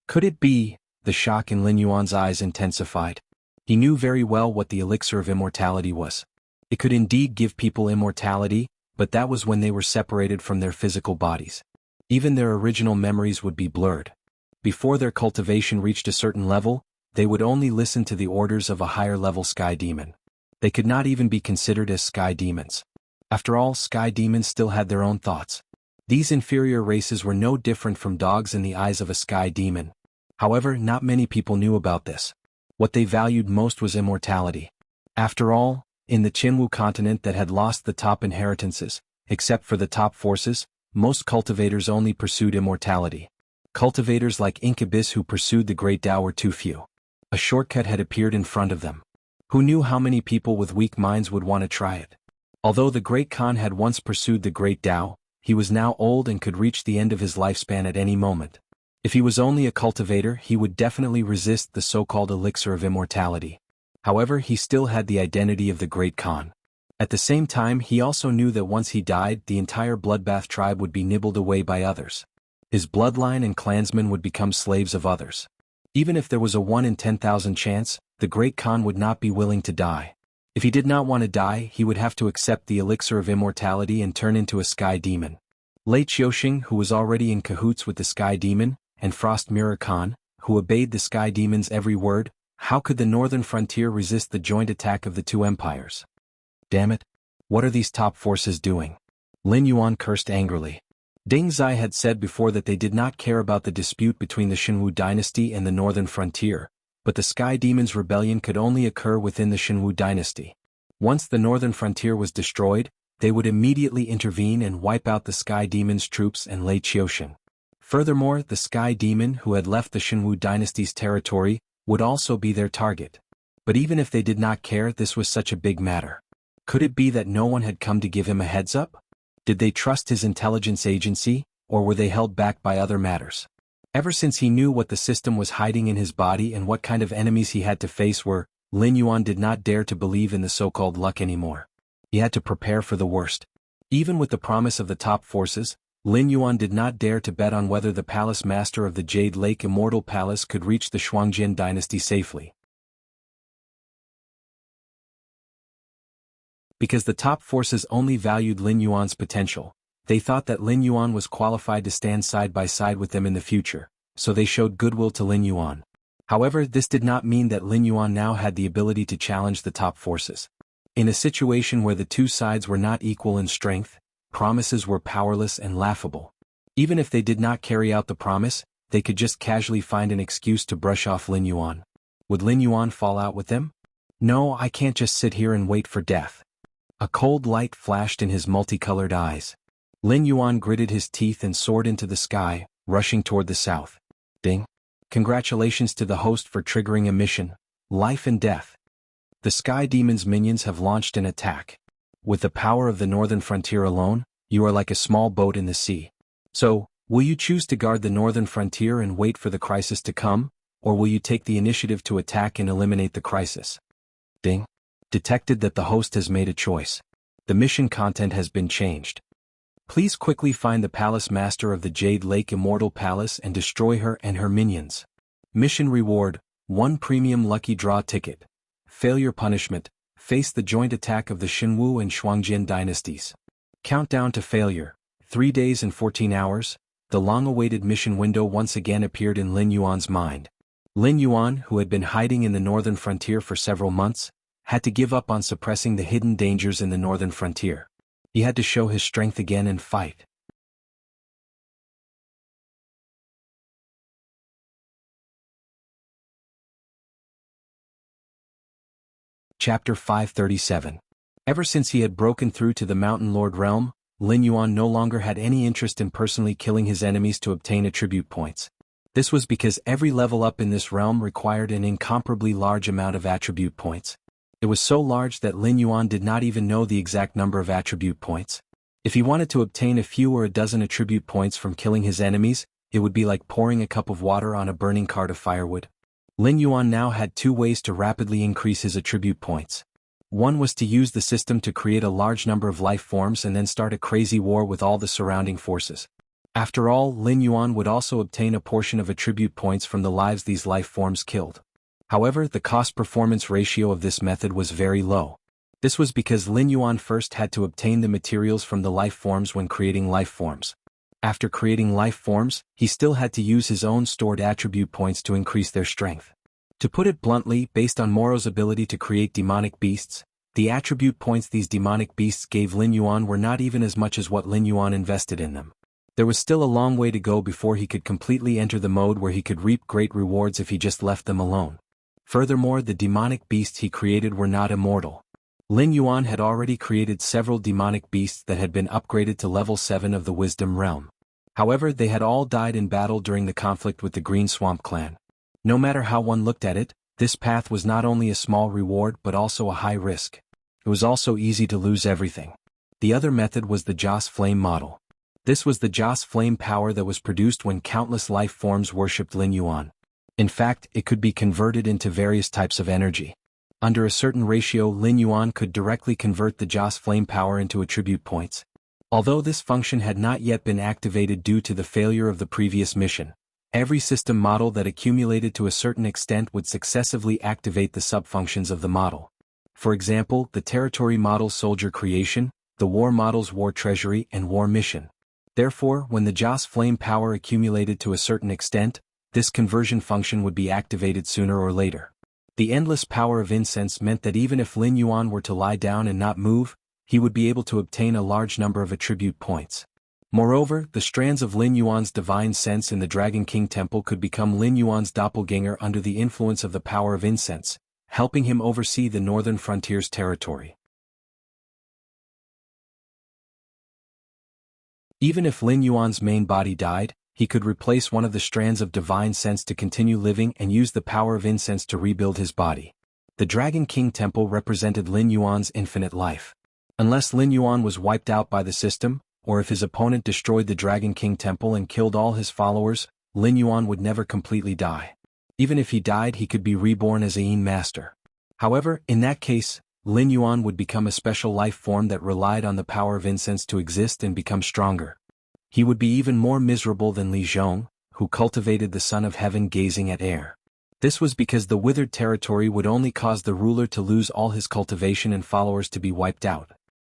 Could it be? The shock in Lin Yuan's eyes intensified. He knew very well what the elixir of immortality was. It could indeed give people immortality, but that was when they were separated from their physical bodies. Even their original memories would be blurred. Before their cultivation reached a certain level, they would only listen to the orders of a higher-level sky demon. They could not even be considered as sky demons. After all, sky demons still had their own thoughts. These inferior races were no different from dogs in the eyes of a sky demon. However, not many people knew about this. What they valued most was immortality. After all, in the Jianghu continent that had lost the top inheritances, except for the top forces, most cultivators only pursued immortality. Cultivators like Incubus who pursued the Great Tao were too few. A shortcut had appeared in front of them. Who knew how many people with weak minds would want to try it? Although the Great Khan had once pursued the Great Tao, he was now old and could reach the end of his lifespan at any moment. If he was only a cultivator, he would definitely resist the so-called elixir of immortality. However, he still had the identity of the Great Khan. At the same time, he also knew that once he died, the entire bloodbath tribe would be nibbled away by others. His bloodline and clansmen would become slaves of others. Even if there was a 1 in 10,000 chance, the Great Khan would not be willing to die. If he did not want to die, he would have to accept the elixir of immortality and turn into a sky demon. Lei Qiuxing, who was already in cahoots with the sky demon, and Frost Mirror Khan, who obeyed the sky demon's every word, how could the northern frontier resist the joint attack of the two empires? Damn it! What are these top forces doing? Lin Yuan cursed angrily. Ding Zai had said before that they did not care about the dispute between the Jianghu dynasty and the northern frontier, but the sky demon's rebellion could only occur within the Jianghu dynasty. Once the northern frontier was destroyed, they would immediately intervene and wipe out the sky demon's troops and Lei Qiuxing. Furthermore, the sky demon who had left the Jianghu dynasty's territory would also be their target. But even if they did not care, this was such a big matter. Could it be that no one had come to give him a heads up? Did they trust his intelligence agency, or were they held back by other matters? Ever since he knew what the system was hiding in his body and what kind of enemies he had to face Lin Yuan did not dare to believe in the so-called luck anymore. He had to prepare for the worst. Even with the promise of the top forces, Lin Yuan did not dare to bet on whether the palace master of the Jade Lake Immortal Palace could reach the Shuangjin dynasty safely. Because the top forces only valued Lin Yuan's potential, they thought that Lin Yuan was qualified to stand side by side with them in the future, so they showed goodwill to Lin Yuan. However, this did not mean that Lin Yuan now had the ability to challenge the top forces. In a situation where the two sides were not equal in strength, promises were powerless and laughable. Even if they did not carry out the promise, they could just casually find an excuse to brush off Lin Yuan. Would Lin Yuan fall out with them? No, I can't just sit here and wait for death. A cold light flashed in his multicolored eyes. Lin Yuan gritted his teeth and soared into the sky, rushing toward the south. Ding. Congratulations to the host for triggering a mission, life and death. The Sky Demon's minions have launched an attack. With the power of the northern frontier alone, you are like a small boat in the sea. So, will you choose to guard the northern frontier and wait for the crisis to come, or will you take the initiative to attack and eliminate the crisis? Ding. Detected that the host has made a choice. The mission content has been changed. Please quickly find the Palace Master of the Jade Lake Immortal Palace and destroy her and her minions. Mission reward, 1 premium lucky draw ticket. Failure punishment, face the joint attack of the Xinwu and Shuangjin dynasties. Countdown to failure, 3 days and 14 hours. The long-awaited mission window once again appeared in Lin Yuan's mind. Lin Yuan, who had been hiding in the northern frontier for several months, had to give up on suppressing the hidden dangers in the northern frontier. He had to show his strength again and fight. Chapter 537. Ever since he had broken through to the Mountain Lord realm, Lin Yuan no longer had any interest in personally killing his enemies to obtain attribute points. This was because every level up in this realm required an incomparably large amount of attribute points. It was so large that Lin Yuan did not even know the exact number of attribute points. If he wanted to obtain a few or a dozen attribute points from killing his enemies, it would be like pouring a cup of water on a burning cart of firewood. Lin Yuan now had 2 ways to rapidly increase his attribute points. One was to use the system to create a large number of life forms and then start a crazy war with all the surrounding forces. After all, Lin Yuan would also obtain a portion of attribute points from the lives these life forms killed. However, the cost-performance ratio of this method was very low. This was because Lin Yuan first had to obtain the materials from the life forms when creating life forms. After creating life forms, he still had to use his own stored attribute points to increase their strength. To put it bluntly, based on Moro's ability to create demonic beasts, the attribute points these demonic beasts gave Lin Yuan were not even as much as what Lin Yuan invested in them. There was still a long way to go before he could completely enter the mode where he could reap great rewards if he just left them alone. Furthermore, the demonic beasts he created were not immortal. Lin Yuan had already created several demonic beasts that had been upgraded to level 7 of the Wisdom Realm. However, they had all died in battle during the conflict with the Green Swamp clan. No matter how one looked at it, this path was not only a small reward but also a high risk. It was also easy to lose everything. The other method was the Joss Flame model. This was the Joss Flame power that was produced when countless life forms worshipped Lin Yuan. In fact, it could be converted into various types of energy. Under a certain ratio, Lin Yuan could directly convert the Joss Flame power into attribute points. Although this function had not yet been activated due to the failure of the previous mission, every system model that accumulated to a certain extent would successively activate the subfunctions of the model. For example, the territory model Soldier Creation, the war models War Treasury and War Mission. Therefore, when the Joss Flame power accumulated to a certain extent, this conversion function would be activated sooner or later. The endless power of incense meant that even if Lin Yuan were to lie down and not move, he would be able to obtain a large number of attribute points. Moreover, the strands of Lin Yuan's divine sense in the Dragon King Temple could become Lin Yuan's doppelganger under the influence of the power of incense, helping him oversee the northern frontier's territory. Even if Lin Yuan's main body died, he could replace one of the strands of divine sense to continue living and use the power of incense to rebuild his body. The Dragon King Temple represented Lin Yuan's infinite life. Unless Lin Yuan was wiped out by the system, or if his opponent destroyed the Dragon King Temple and killed all his followers, Lin Yuan would never completely die. Even if he died, he could be reborn as a Yin Master. However, in that case, Lin Yuan would become a special life form that relied on the power of incense to exist and become stronger. He would be even more miserable than Li Zhong, who cultivated the Son of Heaven gazing at air. This was because the withered territory would only cause the ruler to lose all his cultivation and followers to be wiped out.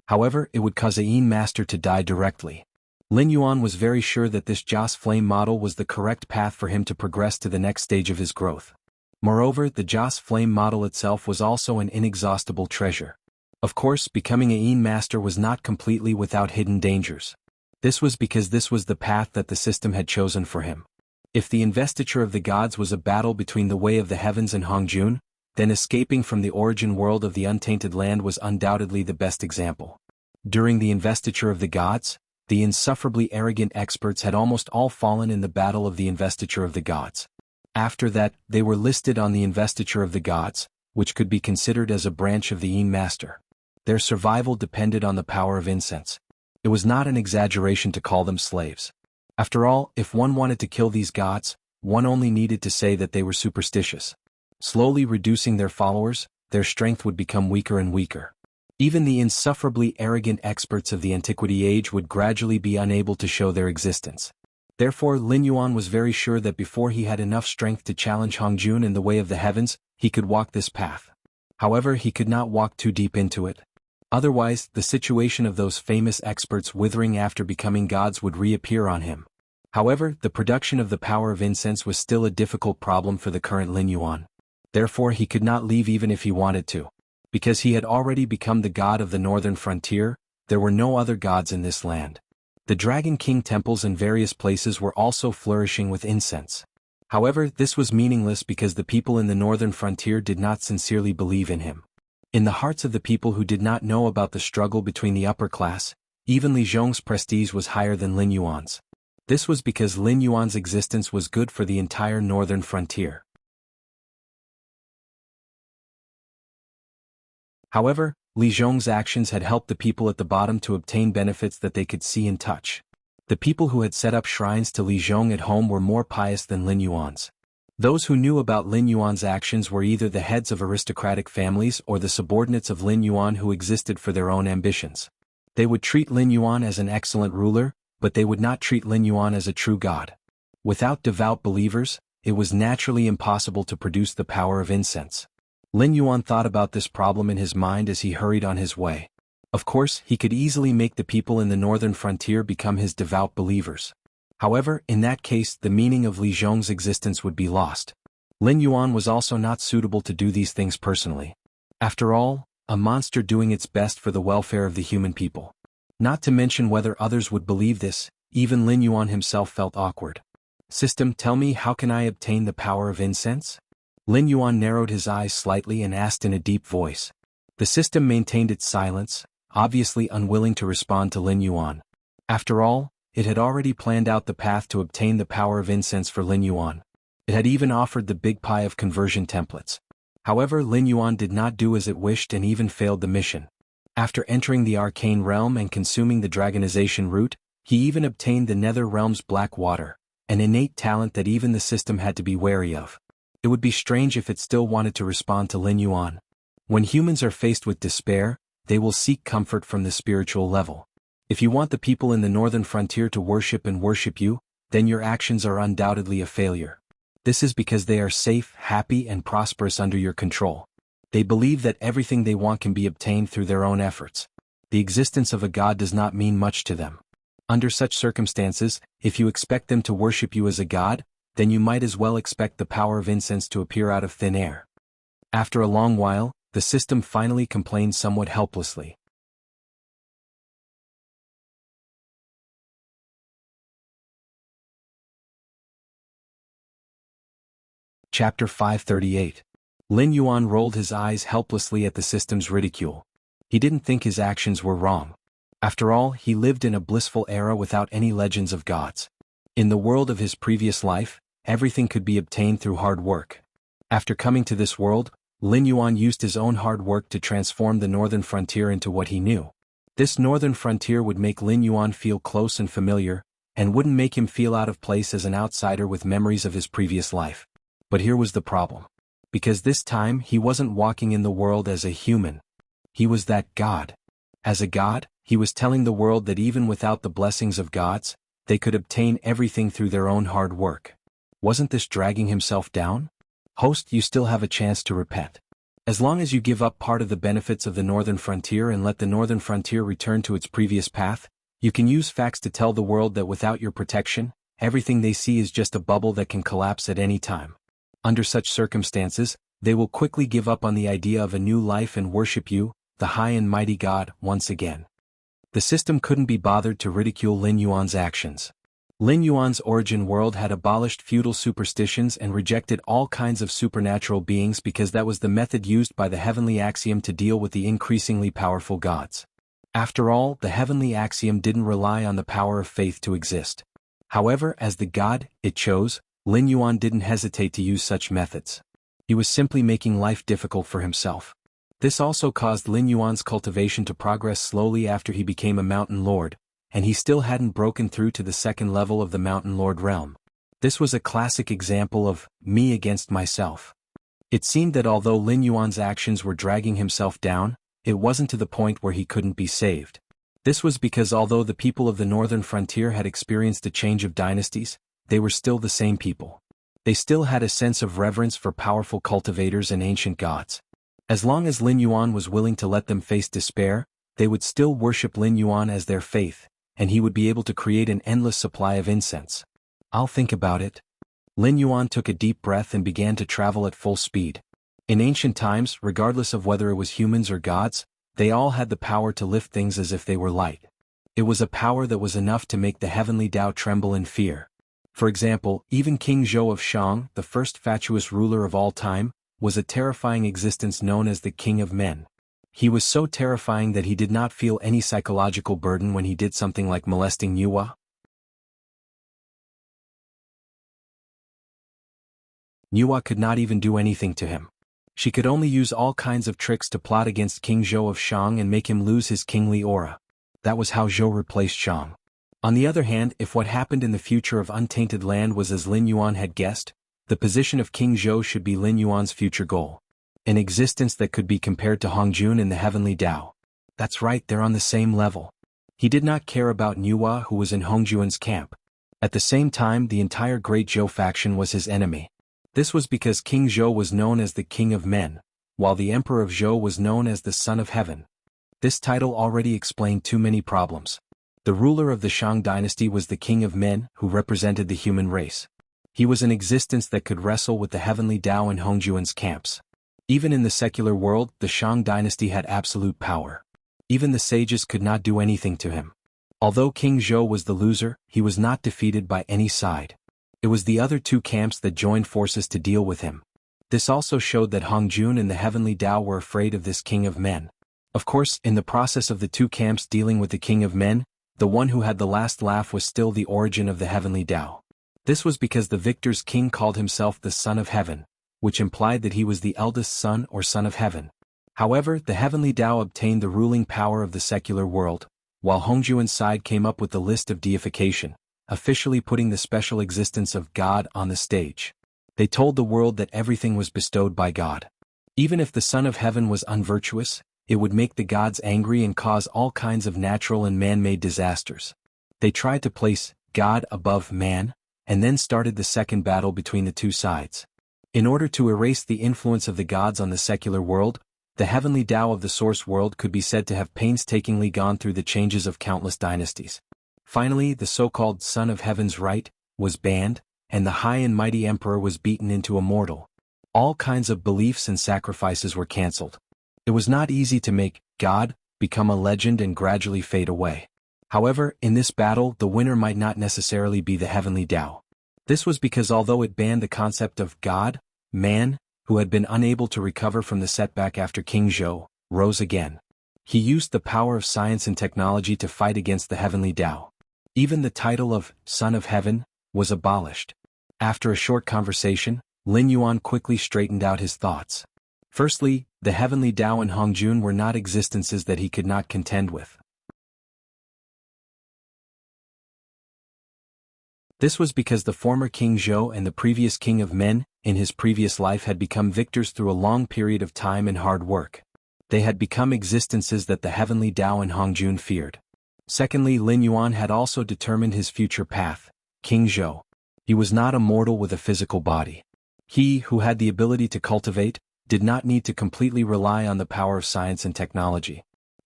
However, it would cause a Yin Master to die directly. Lin Yuan was very sure that this Joss Flame model was the correct path for him to progress to the next stage of his growth. Moreover, the Joss Flame model itself was also an inexhaustible treasure. Of course, becoming a Yin Master was not completely without hidden dangers. This was because this was the path that the system had chosen for him. If the investiture of the gods was a battle between the way of the heavens and Hongjun, then escaping from the origin world of the untainted land was undoubtedly the best example. During the investiture of the gods, the insufferably arrogant experts had almost all fallen in the battle of the investiture of the gods. After that, they were listed on the investiture of the gods, which could be considered as a branch of the Yin Master. Their survival depended on the power of incense. It was not an exaggeration to call them slaves. After all, if one wanted to kill these gods, one only needed to say that they were superstitious. Slowly reducing their followers, their strength would become weaker and weaker. Even the insufferably arrogant experts of the antiquity age would gradually be unable to show their existence. Therefore, Lin Yuan was very sure that before he had enough strength to challenge Hongjun in the way of the heavens, he could walk this path. However, he could not walk too deep into it. Otherwise, the situation of those famous experts withering after becoming gods would reappear on him. However, the production of the power of incense was still a difficult problem for the current Lin Yuan. Therefore, he could not leave even if he wanted to. Because he had already become the god of the northern frontier, there were no other gods in this land. The Dragon King temples in various places were also flourishing with incense. However, this was meaningless because the people in the northern frontier did not sincerely believe in him. In the hearts of the people who did not know about the struggle between the upper class, even Li Zhong's prestige was higher than Lin Yuan's. This was because Lin Yuan's existence was good for the entire northern frontier. However, Li Zhong's actions had helped the people at the bottom to obtain benefits that they could see and touch. The people who had set up shrines to Li Zhong at home were more pious than Lin Yuan's. Those who knew about Lin Yuan's actions were either the heads of aristocratic families or the subordinates of Lin Yuan who existed for their own ambitions. They would treat Lin Yuan as an excellent ruler, but they would not treat Lin Yuan as a true god. Without devout believers, it was naturally impossible to produce the power of incense. Lin Yuan thought about this problem in his mind as he hurried on his way. Of course, he could easily make the people in the northern frontier become his devout believers. However, in that case, the meaning of Li Zhong's existence would be lost. Lin Yuan was also not suitable to do these things personally. After all, a monster doing its best for the welfare of the human people. Not to mention whether others would believe this, even Lin Yuan himself felt awkward. System, tell me, how can I obtain the power of incense? Lin Yuan narrowed his eyes slightly and asked in a deep voice. The system maintained its silence, obviously unwilling to respond to Lin Yuan. After all, it had already planned out the path to obtain the power of incense for Lin Yuan. It had even offered the big pie of conversion templates. However, Lin Yuan did not do as it wished and even failed the mission. After entering the arcane realm and consuming the dragonization root, he even obtained the nether realm's black water, an innate talent that even the system had to be wary of. It would be strange if it still wanted to respond to Lin Yuan. When humans are faced with despair, they will seek comfort from the spiritual level. If you want the people in the northern frontier to worship and worship you, then your actions are undoubtedly a failure. This is because they are safe, happy, and prosperous under your control. They believe that everything they want can be obtained through their own efforts. The existence of a god does not mean much to them. Under such circumstances, if you expect them to worship you as a god, then you might as well expect the power of incense to appear out of thin air. After a long while, the system finally complained somewhat helplessly. Chapter 538. Lin Yuan rolled his eyes helplessly at the system's ridicule. He didn't think his actions were wrong. After all, he lived in a blissful era without any legends of gods. In the world of his previous life, everything could be obtained through hard work. After coming to this world, Lin Yuan used his own hard work to transform the northern frontier into what he knew. This northern frontier would make Lin Yuan feel close and familiar, and wouldn't make him feel out of place as an outsider with memories of his previous life. But here was the problem. Because this time he wasn't walking in the world as a human. He was that god. As a god, he was telling the world that even without the blessings of gods, they could obtain everything through their own hard work. Wasn't this dragging himself down? Host, you still have a chance to repent. As long as you give up part of the benefits of the northern frontier and let the northern frontier return to its previous path, you can use facts to tell the world that without your protection, everything they see is just a bubble that can collapse at any time. Under such circumstances, they will quickly give up on the idea of a new life and worship you, the high and mighty god, once again. The system couldn't be bothered to ridicule Lin Yuan's actions. Lin Yuan's origin world had abolished feudal superstitions and rejected all kinds of supernatural beings because that was the method used by the heavenly axiom to deal with the increasingly powerful gods. After all, the heavenly axiom didn't rely on the power of faith to exist. However, as the god it chose, Lin Yuan didn't hesitate to use such methods. He was simply making life difficult for himself. This also caused Lin Yuan's cultivation to progress slowly after he became a mountain lord, and he still hadn't broken through to the second level of the mountain lord realm. This was a classic example of me against myself. It seemed that although Lin Yuan's actions were dragging himself down, it wasn't to the point where he couldn't be saved. This was because although the people of the northern frontier had experienced a change of dynasties, they were still the same people. They still had a sense of reverence for powerful cultivators and ancient gods. As long as Lin Yuan was willing to let them face despair, they would still worship Lin Yuan as their faith, and he would be able to create an endless supply of incense. I'll think about it. Lin Yuan took a deep breath and began to travel at full speed. In ancient times, regardless of whether it was humans or gods, they all had the power to lift things as if they were light. It was a power that was enough to make the heavenly Tao tremble in fear. For example, even King Zhou of Shang, the first fatuous ruler of all time, was a terrifying existence known as the King of Men. He was so terrifying that he did not feel any psychological burden when he did something like molesting Nuwa. Nuwa could not even do anything to him. She could only use all kinds of tricks to plot against King Zhou of Shang and make him lose his kingly aura. That was how Zhou replaced Shang. On the other hand, if what happened in the future of Untainted Land was as Lin Yuan had guessed, the position of King Zhou should be Lin Yuan's future goal. An existence that could be compared to Hongjun in the heavenly Tao. That's right, they're on the same level. He did not care about Nuwa, who was in Hongjuan's camp. At the same time, the entire Great Zhou faction was his enemy. This was because King Zhou was known as the King of Men, while the Emperor of Zhou was known as the Son of Heaven. This title already explained too many problems. The ruler of the Shang dynasty was the King of Men, who represented the human race. He was an existence that could wrestle with the heavenly Tao in Hongjuan's camps. Even in the secular world, the Shang dynasty had absolute power. Even the sages could not do anything to him. Although King Zhou was the loser, he was not defeated by any side. It was the other two camps that joined forces to deal with him. This also showed that Hongjun and the heavenly Tao were afraid of this King of Men. Of course, in the process of the two camps dealing with the King of Men, the one who had the last laugh was still the origin of the heavenly Tao. This was because the victor's king called himself the Son of Heaven, which implied that he was the eldest son or son of heaven. However, the heavenly Tao obtained the ruling power of the secular world, while Hongjuan's side came up with the list of deification, officially putting the special existence of God on the stage. They told the world that everything was bestowed by God. Even if the Son of Heaven was unvirtuous, it would make the gods angry and cause all kinds of natural and man-made disasters. They tried to place God above man, and then started the second battle between the two sides. In order to erase the influence of the gods on the secular world, the heavenly Tao of the source world could be said to have painstakingly gone through the changes of countless dynasties. Finally, the so-called Son of Heaven's right was banned, and the high and mighty emperor was beaten into a mortal. All kinds of beliefs and sacrifices were cancelled. It was not easy to make God become a legend and gradually fade away. However, in this battle, the winner might not necessarily be the heavenly Tao. This was because although it banned the concept of God, man, who had been unable to recover from the setback after King Zhou, rose again. He used the power of science and technology to fight against the heavenly Tao. Even the title of Son of Heaven was abolished. After a short conversation, Lin Yuan quickly straightened out his thoughts. Firstly, the heavenly Tao and Hongjun were not existences that he could not contend with. This was because the former King Zhou and the previous King of Men, in his previous life, had become victors through a long period of time and hard work. They had become existences that the heavenly Tao and Hongjun feared. Secondly, Lin Yuan had also determined his future path, King Zhou. He was not a mortal with a physical body. He, who had the ability to cultivate, did not need to completely rely on the power of science and technology.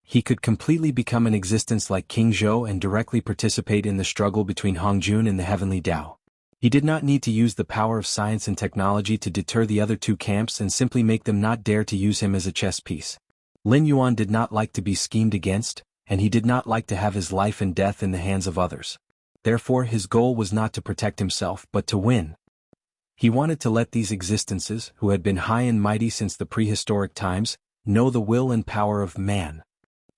He could completely become an existence like King Zhou and directly participate in the struggle between Hongjun and the heavenly Tao. He did not need to use the power of science and technology to deter the other two camps and simply make them not dare to use him as a chess piece. Lin Yuan did not like to be schemed against, and he did not like to have his life and death in the hands of others. Therefore his goal was not to protect himself but to win. He wanted to let these existences, who had been high and mighty since the prehistoric times, know the will and power of man.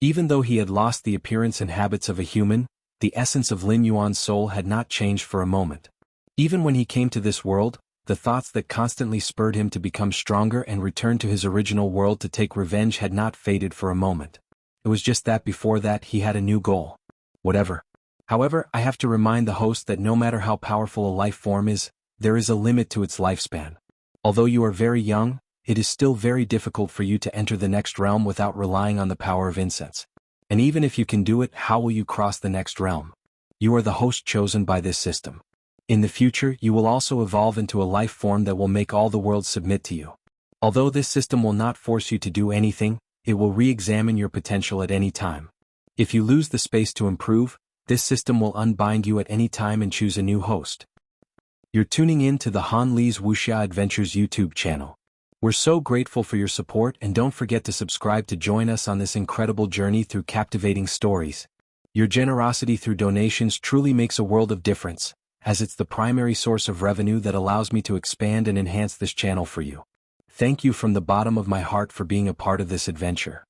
Even though he had lost the appearance and habits of a human, the essence of Lin Yuan's soul had not changed for a moment. Even when he came to this world, the thoughts that constantly spurred him to become stronger and return to his original world to take revenge had not faded for a moment. It was just that before that he had a new goal. Whatever. However, I have to remind the host that no matter how powerful a life form is, there is a limit to its lifespan. Although you are very young, it is still very difficult for you to enter the next realm without relying on the power of incense. And even if you can do it, how will you cross the next realm? You are the host chosen by this system. In the future, you will also evolve into a life form that will make all the world submit to you. Although this system will not force you to do anything, it will re-examine your potential at any time. If you lose the space to improve, this system will unbind you at any time and choose a new host. You're tuning in to the Han Li's Wuxia Adventures YouTube channel. We're so grateful for your support, and don't forget to subscribe to join us on this incredible journey through captivating stories. Your generosity through donations truly makes a world of difference, as it's the primary source of revenue that allows me to expand and enhance this channel for you. Thank you from the bottom of my heart for being a part of this adventure.